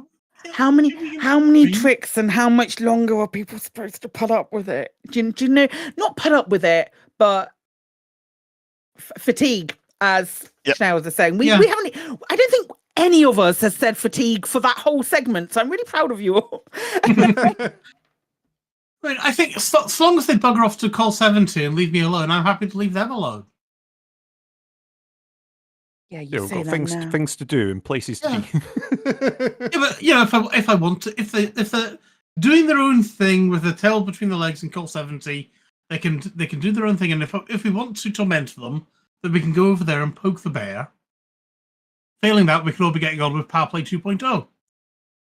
K: How many tricks and how much longer are people supposed to put up with it? Do you know? Not put up with it, but fatigue, as Schnell was saying. We haven't. I don't think any of us has said fatigue for that whole segment, so I'm really proud of you all.
J: I think as long as they bugger off to Col 70 and leave me alone, I'm happy to leave them alone.
K: Yeah,
M: Yeah, we've got things to do and places to be.
J: Yeah, but if I want to, if they're doing their own thing with their tail between the legs and Call 70, they can do their own thing. And if we want to torment them, then we can go over there and poke the bear. Failing that, we could all be getting on with Power Play 2.0.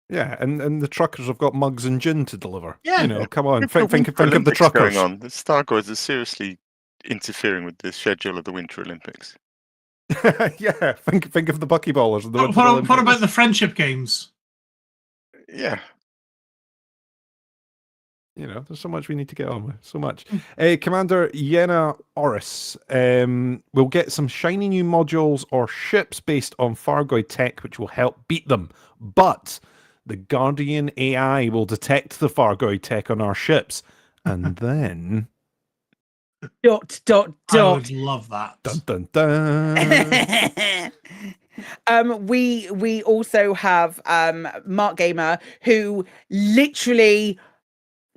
M: Yeah, and the truckers have got mugs and gin to deliver.
J: Yeah,
M: come on, think of the truckers.
H: Going on. The Star Guards are seriously interfering with the schedule of the Winter Olympics.
M: Yeah, think of the buckyballers.
J: What about the friendship games?
H: Yeah.
M: There's so much we need to get on with. So much. Commander Yena Oris will get some shiny new modules or ships based on Fargoid tech, which will help beat them. But the Guardian AI will detect the Fargoid tech on our ships, and then... ...
J: I would love that.
M: Dun, dun, dun.
K: We also have Mark Gamer, who literally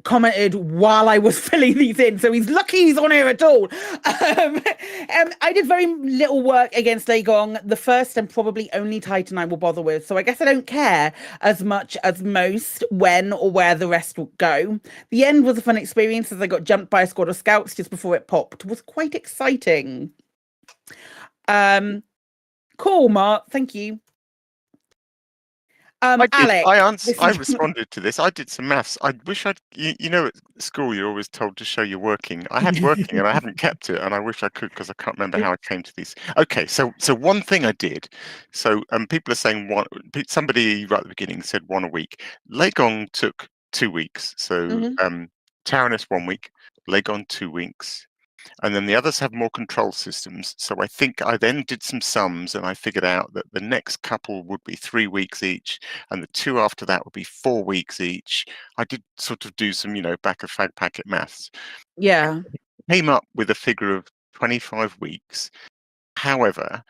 K: commented while I was filling these in, so he's lucky he's on here at all. I did very little work against Leigone, the first and probably only Titan I will bother with, so I guess I don't care as much as most when or where the rest will go. The end was a fun experience as I got jumped by a squad of scouts just before it popped. It was quite exciting. Cool, Mark, thank you. Alex,
H: I responded to this. I did some maths. I wish I'd. At school you're always told to show your working. I had working and I haven't kept it, and I wish I could because I can't remember how I came to these. Okay, so one thing I did. So people are saying one. Somebody right at the beginning said 1 a week. Leigone took 2 weeks. So Taranis 1 week, Leigone 2 weeks. And then the others have more control systems. So I think I then did some sums and I figured out that the next couple would be 3 weeks each. And the 2 after that would be 4 weeks each. I did sort of do some, back of fag packet maths.
K: Yeah.
H: Came up with a figure of 25 weeks. However,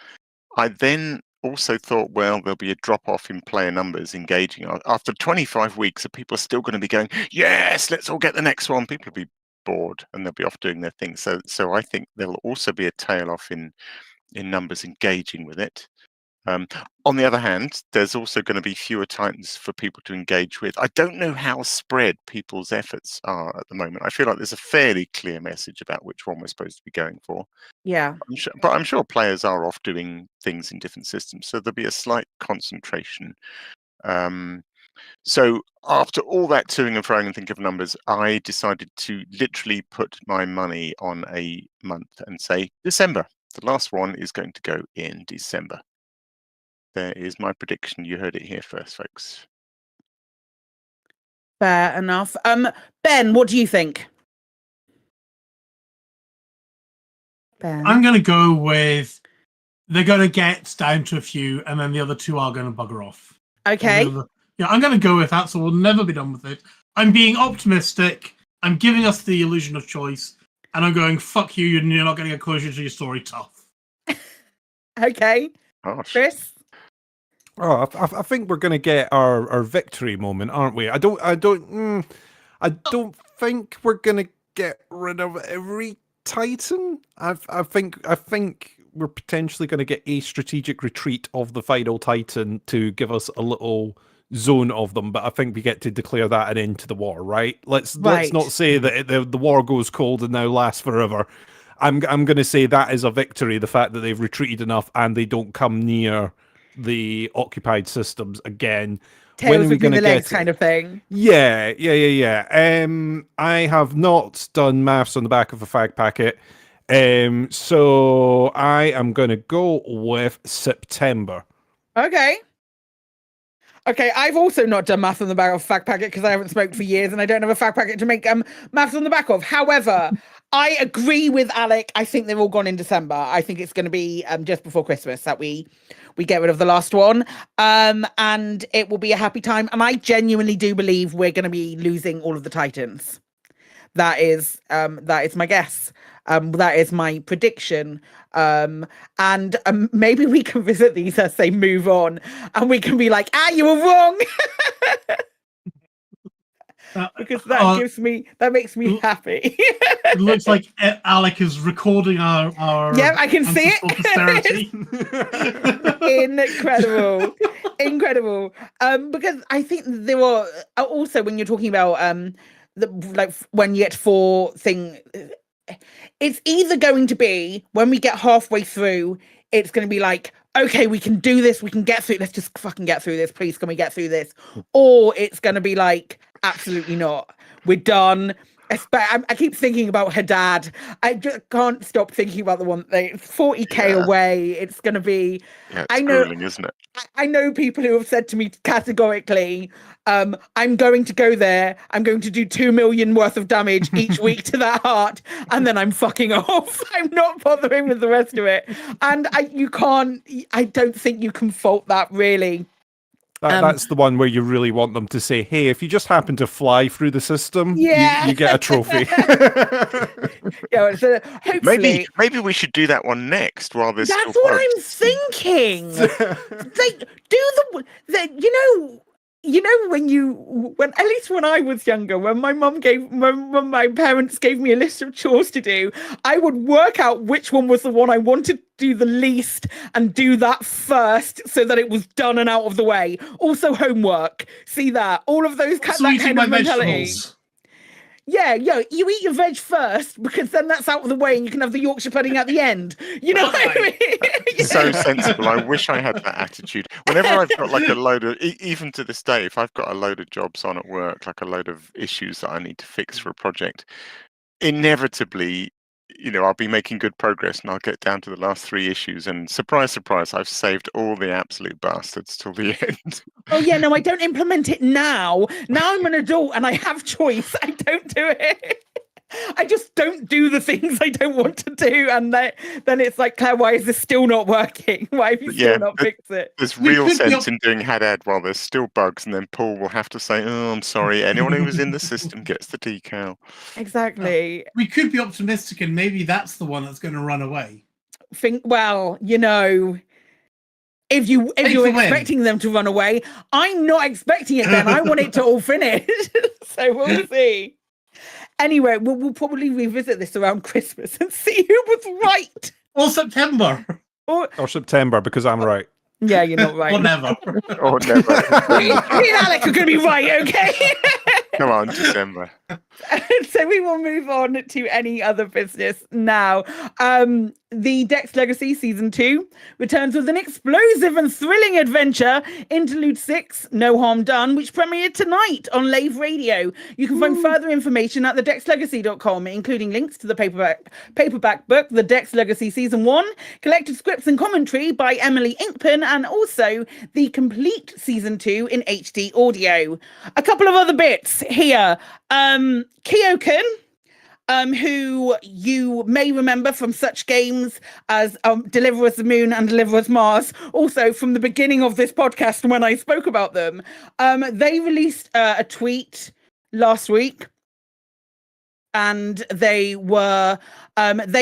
H: I then also thought, well, there'll be a drop off in player numbers engaging. After 25 weeks, people are still going to be going, yes, let's all get the next one. People will be bored and they'll be off doing their thing. So I think there'll also be a tail off in numbers engaging with it. On the other hand, there's also going to be fewer Titans for people to engage with. I don't know how spread people's efforts are at the moment. I feel like there's a fairly clear message about which one we're supposed to be going for.
K: Yeah.
H: But I'm sure players are off doing things in different systems, so there'll be a slight concentration. So after all that toing and froing and think of numbers, I decided to literally put my money on a month and say December. The last one is going to go in December. There is my prediction. You heard it here first, folks.
K: Fair enough. Ben, what do you think? Ben?
J: I'm going to go with they're going to get down to a few, and then the other 2 are going to bugger off.
K: Okay.
J: Yeah, I'm going to go with that, so we'll never be done with it. I'm being optimistic. I'm giving us the illusion of choice, and I'm going, fuck you, you're not getting a closure to your story, tough.
K: Okay.
H: Gosh.
K: Chris?
M: Oh, I think we're going to get our victory moment, aren't we? I don't think we're going to get rid of every Titan. I think we're potentially going to get a strategic retreat of the final Titan to give us a little zone of them, but I think we get to declare that an end to the war, right? Let's not say that the war goes cold and now lasts forever. I'm going to say that is a victory, the fact that they've retreated enough and they don't come near the occupied systems again.
K: Tails between the legs kind of thing.
M: Yeah. I have not done maths on the back of a fag packet. So I am going to go with September.
K: Okay, I've also not done math on the back of a fag packet because I haven't smoked for years and I don't have a fag packet to make maths on the back of. However, I agree with Alec. I think they're all gone in December. I think it's going to be just before Christmas that we get rid of the last one. And it will be a happy time. And I genuinely do believe we're going to be losing all of the Titans. That is my guess. That is my prediction. And maybe we can visit these as they move on and we can be like, you were wrong. because that makes me happy.
J: It looks like Alec is recording our
K: yeah, I can see
J: posterity.
K: Incredible. Because I think there were also, when you're talking about when you get 4 thing, it's either going to be when we get halfway through, it's going to be like, okay, we can do this, we can get through, let's just fucking get through this, please, can we get through this? Or it's going to be like, absolutely not, we're done. I keep thinking about her dad. I just can't stop thinking about the one thing. It's 40k away. It's going to be.
H: Yeah, it's grueling, isn't it?
K: I know people who have said to me categorically, I'm going to go there. I'm going to do 2 million worth of damage each week to that heart, and then I'm fucking off. I'm not bothering with the rest of it. And I don't think you can fault that, really.
M: That's the one where you really want them to say, hey, if you just happen to fly through the system, you get a trophy.
K: So hopefully...
H: Maybe we should do that one next while there's
K: That's
H: still
K: what I'm thinking. When at least when I was younger, when my parents gave me a list of chores to do, I would work out which one was the one I wanted to do the least and do that first so that it was done and out of the way. Also homework. See that? All of those that kind of mentality. Yeah, you eat your veg first because then that's out of the way and you can have the Yorkshire pudding at the end. You know what I mean?
H: So sensible. I wish I had that attitude. Whenever I've got like a load of, even to this day, if I've got a load of jobs on at work, like a load of issues that I need to fix for a project, inevitably, I'll be making good progress and I'll get down to the last 3 issues and surprise, surprise, I've saved all the absolute bastards till the end.
K: Oh yeah, no, I don't implement it now. Now I'm an adult and I have choice. I don't do it. I just don't do the things I don't want to do, and then it's like, Claire, why is this still not working? Why have you still not fixed it?
H: There's real sense in doing had while there's still bugs, and then Paul will have to say, "Oh, I'm sorry. Anyone who was in the system gets the decal."
K: Exactly.
J: We could be optimistic, and maybe that's the one that's going to run away.
K: If you're expecting them to run away, I'm not expecting it. Then I want it to all finish. So we'll see. Anyway, we'll probably revisit this around Christmas and see who was right.
J: Or September.
M: Or September, because I'm right.
K: Yeah, you're not right.
J: Or never.
H: Or never.
K: Me and Alec are going to be right, okay?
H: Come on, December.
K: So we will move on to any other business now. The Dex Legacy Season 2 returns with an explosive and thrilling adventure, Interlude 6, No Harm Done, which premiered tonight on Lave Radio. You can find further information at thedexlegacy.com, including links to the paperback book, The Dex Legacy Season 1, collected scripts and commentary by Emily Inkpen, and also the complete Season 2 in HD audio. A couple of other bits here. Kyokan, who you may remember from such games as Deliver Us the Moon and Deliver Us Mars, also from the beginning of this podcast when I spoke about them. They released a tweet last week, and they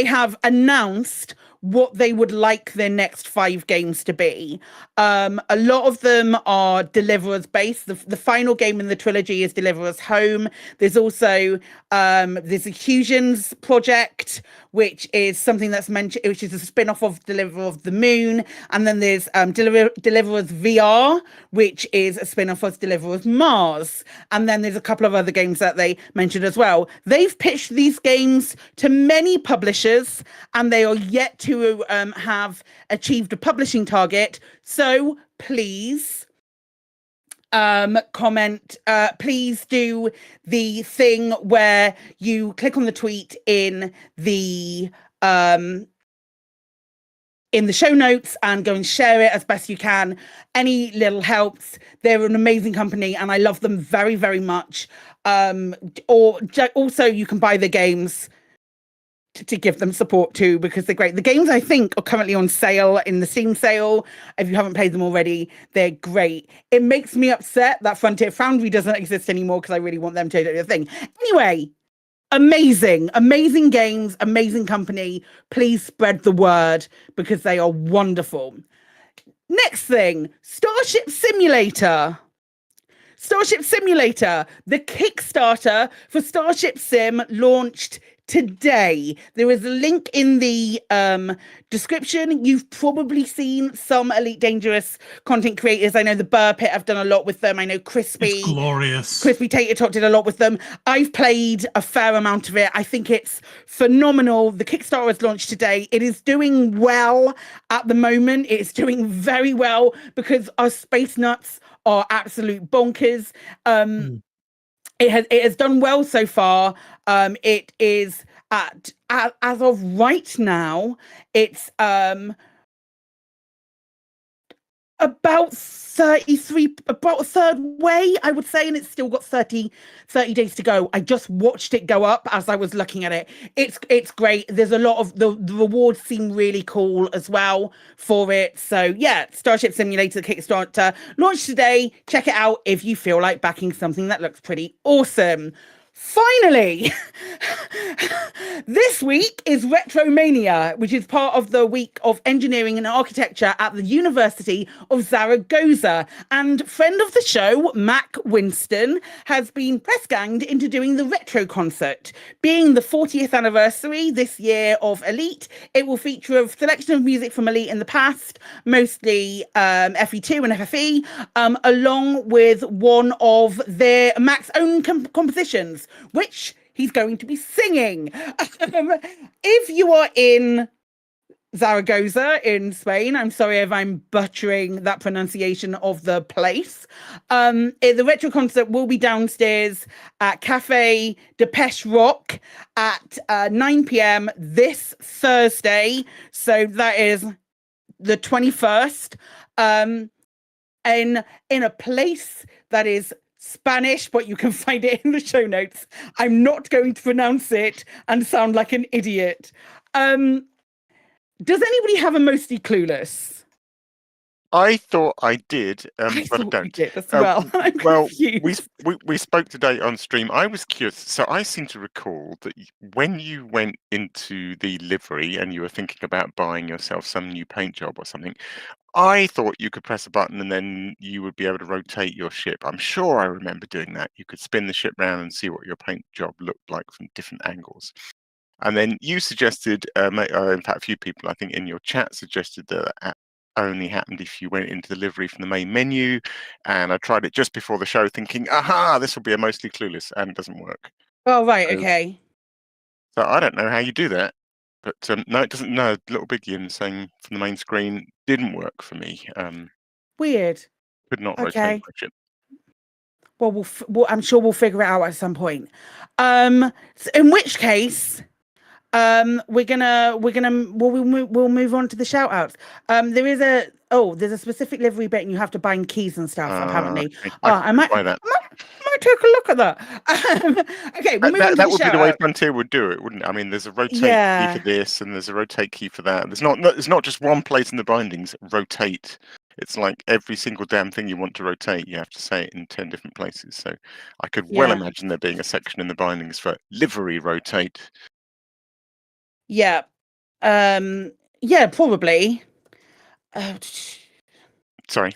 K: have announced what they would like their next 5 games to be. A lot of them are Deliver Us based. The final game in the trilogy is Deliver Us Home. There's also there's a Fusions project, which is something that's mentioned, which is a spin-off of Deliver of the Moon. And then there's Deliver Us VR, which is a spin-off of Deliver Us Mars. And then there's a couple of other games that they mentioned as well. They've pitched these games to many publishers, and they are yet to have achieved a publishing target. So please comment, please do the thing where you click on the tweet in the show notes and go and share it as best you can. Any little helps. They're an amazing company and I love them very, very much. Or also you can buy the games to give them support too, because they're great. The games, I think, are currently on sale in the Steam sale. If you haven't played them already, they're great. It makes me upset that Frontier Foundry doesn't exist anymore, because I really want them to do the thing. Anyway, amazing games, amazing company. Please spread the word, because they are wonderful. Next thing, Starship Simulator. Starship Simulator, the Kickstarter for Starship Sim launched today. There is a link in the description. You've probably seen some Elite Dangerous content creators. I know the Burr Pit, I've done a lot with them. I know Crispy.
J: It's glorious.
K: Crispy Tater Tot did a lot with them. I've played a fair amount of it. I think it's phenomenal. The Kickstarter has launched today. It is doing well at the moment. It's doing very well because our space nuts are absolute bonkers. It has done well so far. It is as of right now, it's about 33, about a third way, I would say, and it's still got 30 days to go. I just watched it go up as I was looking at it. It's great. There's a lot of the rewards seem really cool as well for it. So yeah, Starship Simulator Kickstarter launched today. Check it out if you feel like backing something that looks pretty awesome. Finally, this week is Retromania, which is part of the week of engineering and architecture at the University of Zaragoza. And friend of the show, Mac Winston, has been press ganged into doing the retro concert. Being the 40th anniversary this year of Elite, it will feature a selection of music from Elite in the past, mostly FE2 and FFE, along with one of their Mac's own compositions, which he's going to be singing. If you are in Zaragoza in Spain, I'm sorry if I'm butchering that pronunciation of the place. The retro concert will be downstairs at Cafe Depeche Rock at 9 p.m. this Thursday. So that is the 21st. In a place that is Spanish, but you can find it in the show notes. I'm not going to pronounce it and sound like an idiot. Does anybody have a Mostly Clueless?
H: I thought I did, but I don't.
K: Did as well.
H: Well, we spoke today on stream. I was curious. So I seem to recall that when you went into the livery and you were thinking about buying yourself some new paint job or something, I thought you could press a button and then you would be able to rotate your ship. I'm sure I remember doing that. You could spin the ship round and see what your paint job looked like from different angles. And then you suggested, in fact, a few people, I think, in your chat suggested that only happened if you went into the livery from the main menu. And I tried it just before the show thinking, aha, this will be a Mostly Clueless, and it doesn't work.
K: Oh, right, okay.
H: So I don't know how you do that. But no, it doesn't. No, Little Big Yin saying from the main screen didn't work for me.
K: Weird.
H: Could not
K: Okay.
H: rotate my ship.
K: Well, I'm sure we'll figure it out at some point. So in which case, we'll move on to the shout outs. There's a specific livery bit and you have to bind keys and stuff, apparently.
H: Okay.
K: I might take a look at that. Okay, we'll move on to
H: that
K: the
H: would be
K: shout
H: the way
K: out.
H: Frontier would do it, wouldn't it? I mean, there's a rotate
K: Yeah.
H: key for this and there's a rotate key for that. It's not just one place in the bindings, rotate. It's like every single damn thing you want to rotate, you have to say it in 10 different places. So I could well
K: Yeah.
H: imagine there being a section in the bindings for livery rotate.
K: Yeah. Yeah, probably.
H: Sorry.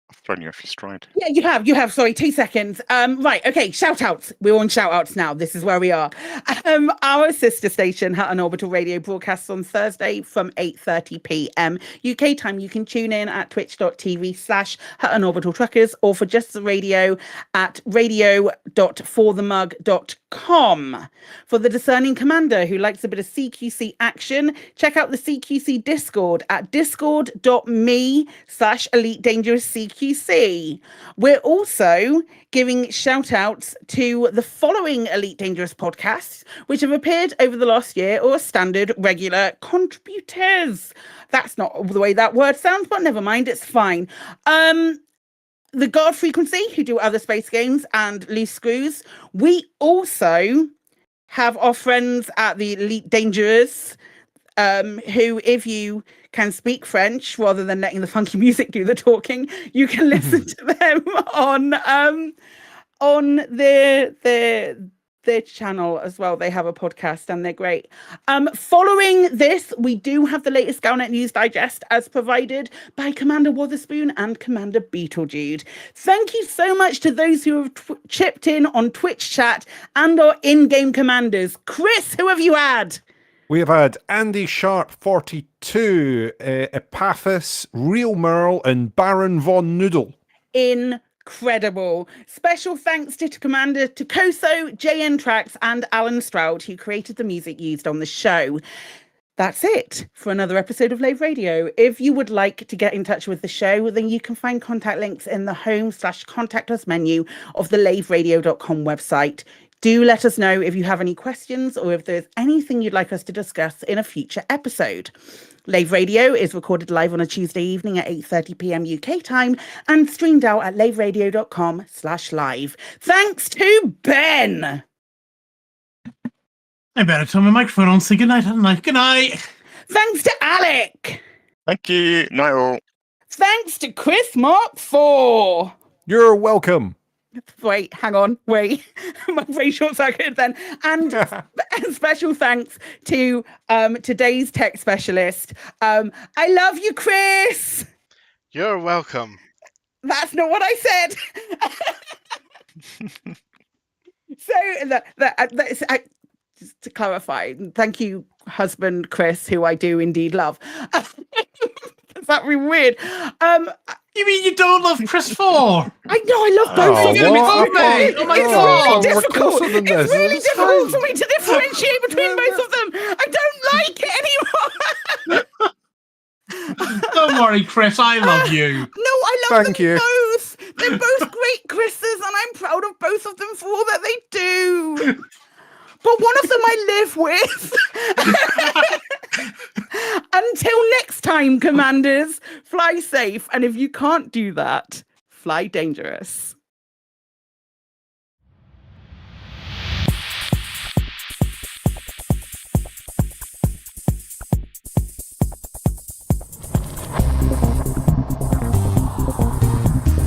H: I've thrown you off your stride.
K: Yeah, you have. Sorry, 2 seconds. Right, okay, shout outs. We're on shout outs now. This is where we are. Our sister station, Hutton Orbital Radio, broadcasts on Thursday from 8:30 p.m. UK time. You can tune in at twitch.tv/Hutton Orbital Truckers or for just the radio at radio.forthemug.com. For the discerning commander who likes a bit of CQC action, check out the CQC Discord at discord.me/Elite Dangerous CQC. We're also giving shout outs to the following Elite Dangerous podcasts, which have appeared over the last year or are standard regular contributors. That's not the way that word sounds, but never mind, it's fine. The Guard Frequency, who do other space games, and Loose Screws. We also have our friends at the Elite Dangerous, who, if you can speak French rather than letting the funky music do the talking, you can listen to them on their their channel as well. They have a podcast and they're great. Following this, we do have the latest Galnet News Digest as provided by Commander Wotherspoon and Commander Beetlejude. Thank you so much to those who have chipped in on Twitch chat and our in-game commanders. Chris, who have you had?
M: We have had Andy Sharp 42, Epaphras, Real Merle, and Baron Von Noodle.
K: Incredible. Special thanks to Commander Tokoso, JN Trax, and Alan Stroud, who created the music used on the show. That's it for another episode of Lave Radio. If you would like to get in touch with the show, then you can find contact links in the home/contact us menu of the laveradio.com website. Do let us know if you have any questions or if there's anything you'd like us to discuss in a future episode. Lave Radio is recorded live on a Tuesday evening at 8:30 p.m. UK time and streamed out at laveradio.com/live. Thanks to Ben.
J: I better turn my microphone on, say goodnight, hadn't I? Good night.
K: Thanks to Alec.
H: Thank you. Night all.
K: Thanks to Chris Mark 4.
M: You're welcome.
K: Wait, hang on, wait. My brain short-circuited then. And special thanks to today's tech specialist. I love you, Chris.
X: You're welcome.
K: That's not what I said. So, just to clarify, thank you, husband Chris, who I do indeed love. Is that really weird?
J: You mean you don't love Chris 4?
K: I know, I love both of them.
J: Oh my God.
K: It's really difficult. It's really difficult for me to differentiate between both of them. I don't like it anymore.
J: Don't worry, Chris, I love you.
K: No, I love them both. They're both great Chris's, and I'm proud of both of them for all that they do. But one of them I live with. Until next time, commanders, fly safe. And if you can't do that, fly dangerous.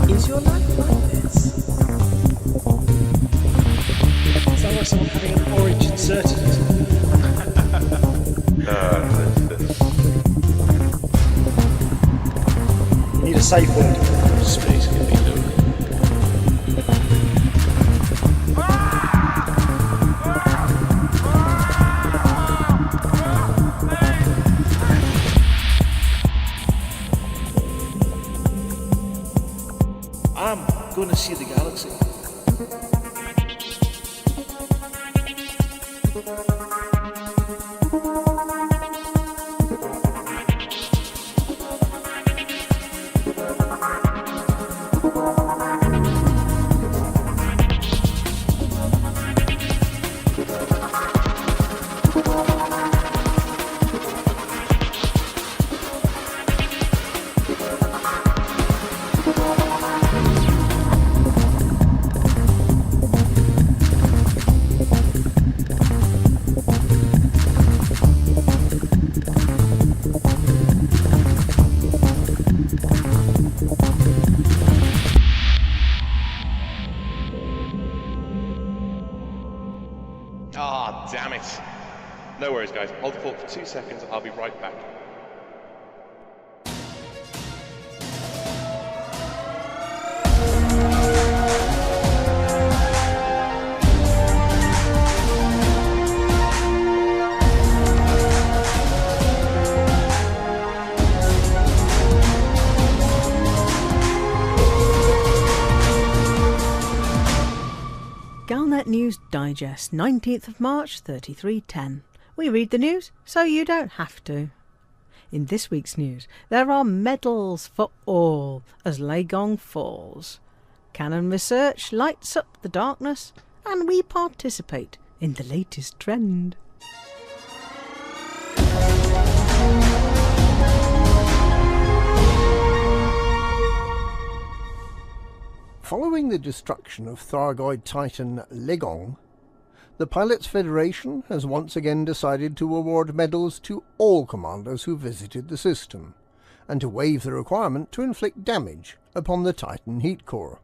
U: Is your life like this? Sounds like someone having an orange inserted. You need a safe word. Space can be lonely.
Z: I'm going to see the galaxy.
A: Damn it. No worries, guys. Hold the fort for 2 seconds. I'll be right back.
B: Galnet News Digest, 19th of March, 3310. We read the news so you don't have to. In this week's news, there are medals for all as Leigone falls. Canon research lights up the darkness, and we participate in the latest trend.
T: Following the destruction of Thargoid Titan Leigone, the Pilots Federation has once again decided to award medals to all commanders who visited the system, and to waive the requirement to inflict damage upon the Titan heat core.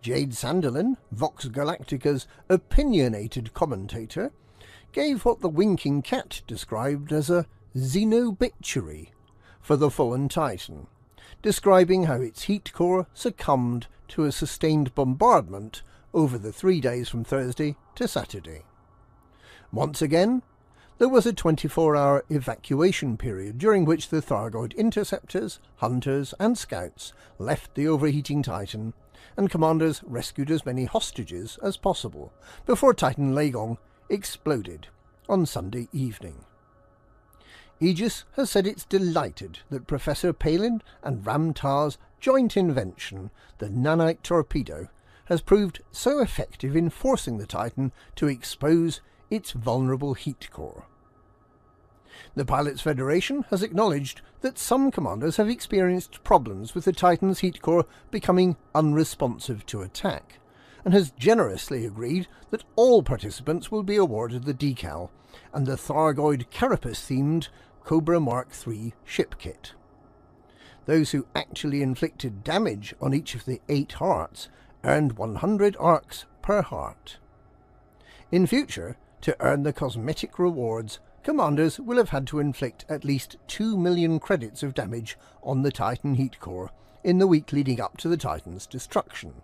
T: Jade Sanderlin, Vox Galactica's opinionated commentator, gave what the winking cat described as a xenobituary for the fallen Titan, describing how its heat core succumbed to a sustained bombardment over the 3 days from Thursday to Saturday. Once again, there was a 24-hour evacuation period during which the Thargoid interceptors, hunters and scouts left the overheating Titan, and commanders rescued as many hostages as possible before Titan Leigone exploded on Sunday evening. Aegis has said it's delighted that Professor Palin and Ramtar's joint invention, the nanite torpedo, has proved so effective in forcing the Titan to expose its vulnerable heat core. The Pilots Federation has acknowledged that some commanders have experienced problems with the Titan's heat core becoming unresponsive to attack, and has generously agreed that all participants will be awarded the decal and the Thargoid Carapace-themed Cobra Mark III ship kit. Those who actually inflicted damage on each of the 8 hearts earned 100 arcs per heart. In future, to earn the cosmetic rewards, commanders will have had to inflict at least 2 million credits of damage on the Titan heat core in the week leading up to the Titan's destruction.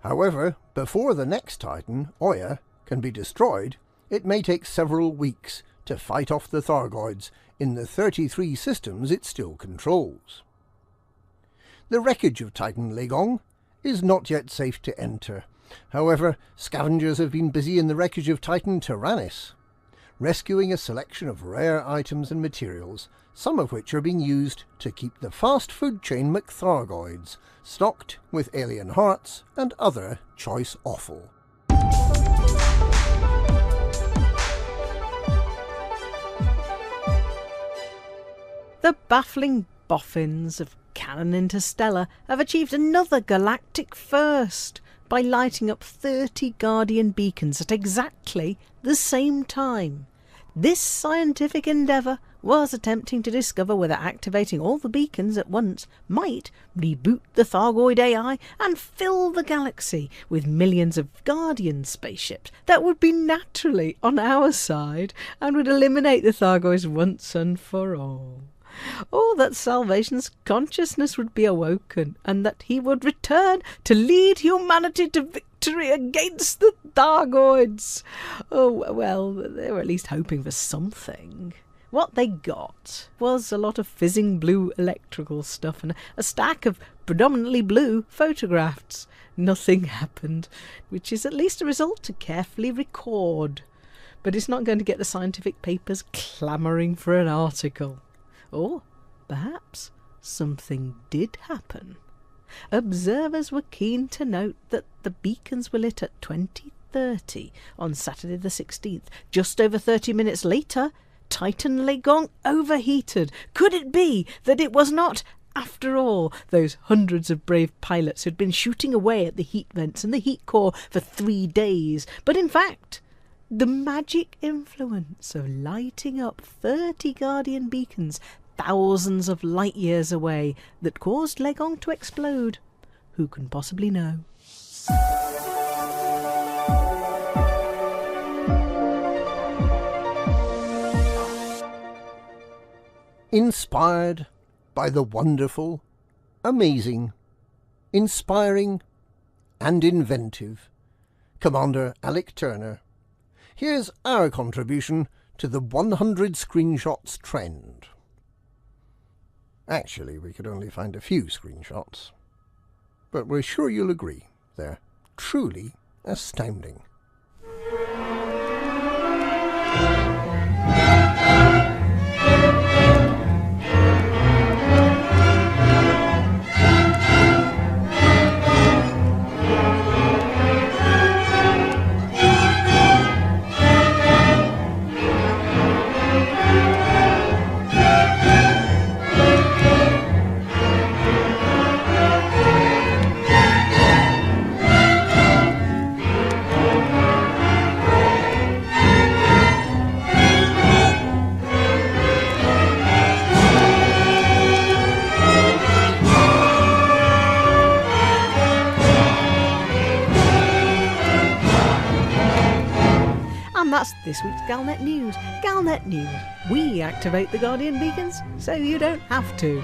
T: However, before the next Titan, Oya, can be destroyed, it may take several weeks to fight off the Thargoids in the 33 systems it still controls. The wreckage of Titan Leigone is not yet safe to enter. However, scavengers have been busy in the wreckage of Titan Tyrannus, rescuing a selection of rare items and materials, some of which are being used to keep the fast food chain McThargoids stocked with alien hearts and other choice offal.
B: The baffling boffins of Canon Interstellar have achieved another galactic first by lighting up 30 Guardian beacons at exactly the same time. This scientific endeavour was attempting to discover whether activating all the beacons at once might reboot the Thargoid AI and fill the galaxy with millions of Guardian spaceships that would be naturally on our side and would eliminate the Thargoids once and for all. Or that Salvation's consciousness would be awoken and that he would return to lead humanity to victory against the Thargoids. Oh, well, they were at least hoping for something. What they got was a lot of fizzing blue electrical stuff and a stack of predominantly blue photographs. Nothing happened, which is at least a result to carefully record. But it's not going to get the scientific papers clamouring for an article. Or perhaps something did happen. Observers were keen to note that the beacons were lit at 20:30 on Saturday the 16th. Just over 30 minutes later, Titan Leigone overheated. Could it be that it was not, after all, those hundreds of brave pilots who'd been shooting away at the heat vents and the heat core for 3 days, but in fact the magic influence of lighting up 30 Guardian beacons thousands of light years away that caused Leigone to explode? Who can possibly know?
T: Inspired by the wonderful, amazing, inspiring and inventive Commander Alec Turner, here's our contribution to the 100 screenshots trend. Actually, we could only find a few screenshots, but we're sure you'll agree they're truly astounding.
B: And that's this week's Galnet News. Galnet News. We activate the Guardian beacons so you don't have to.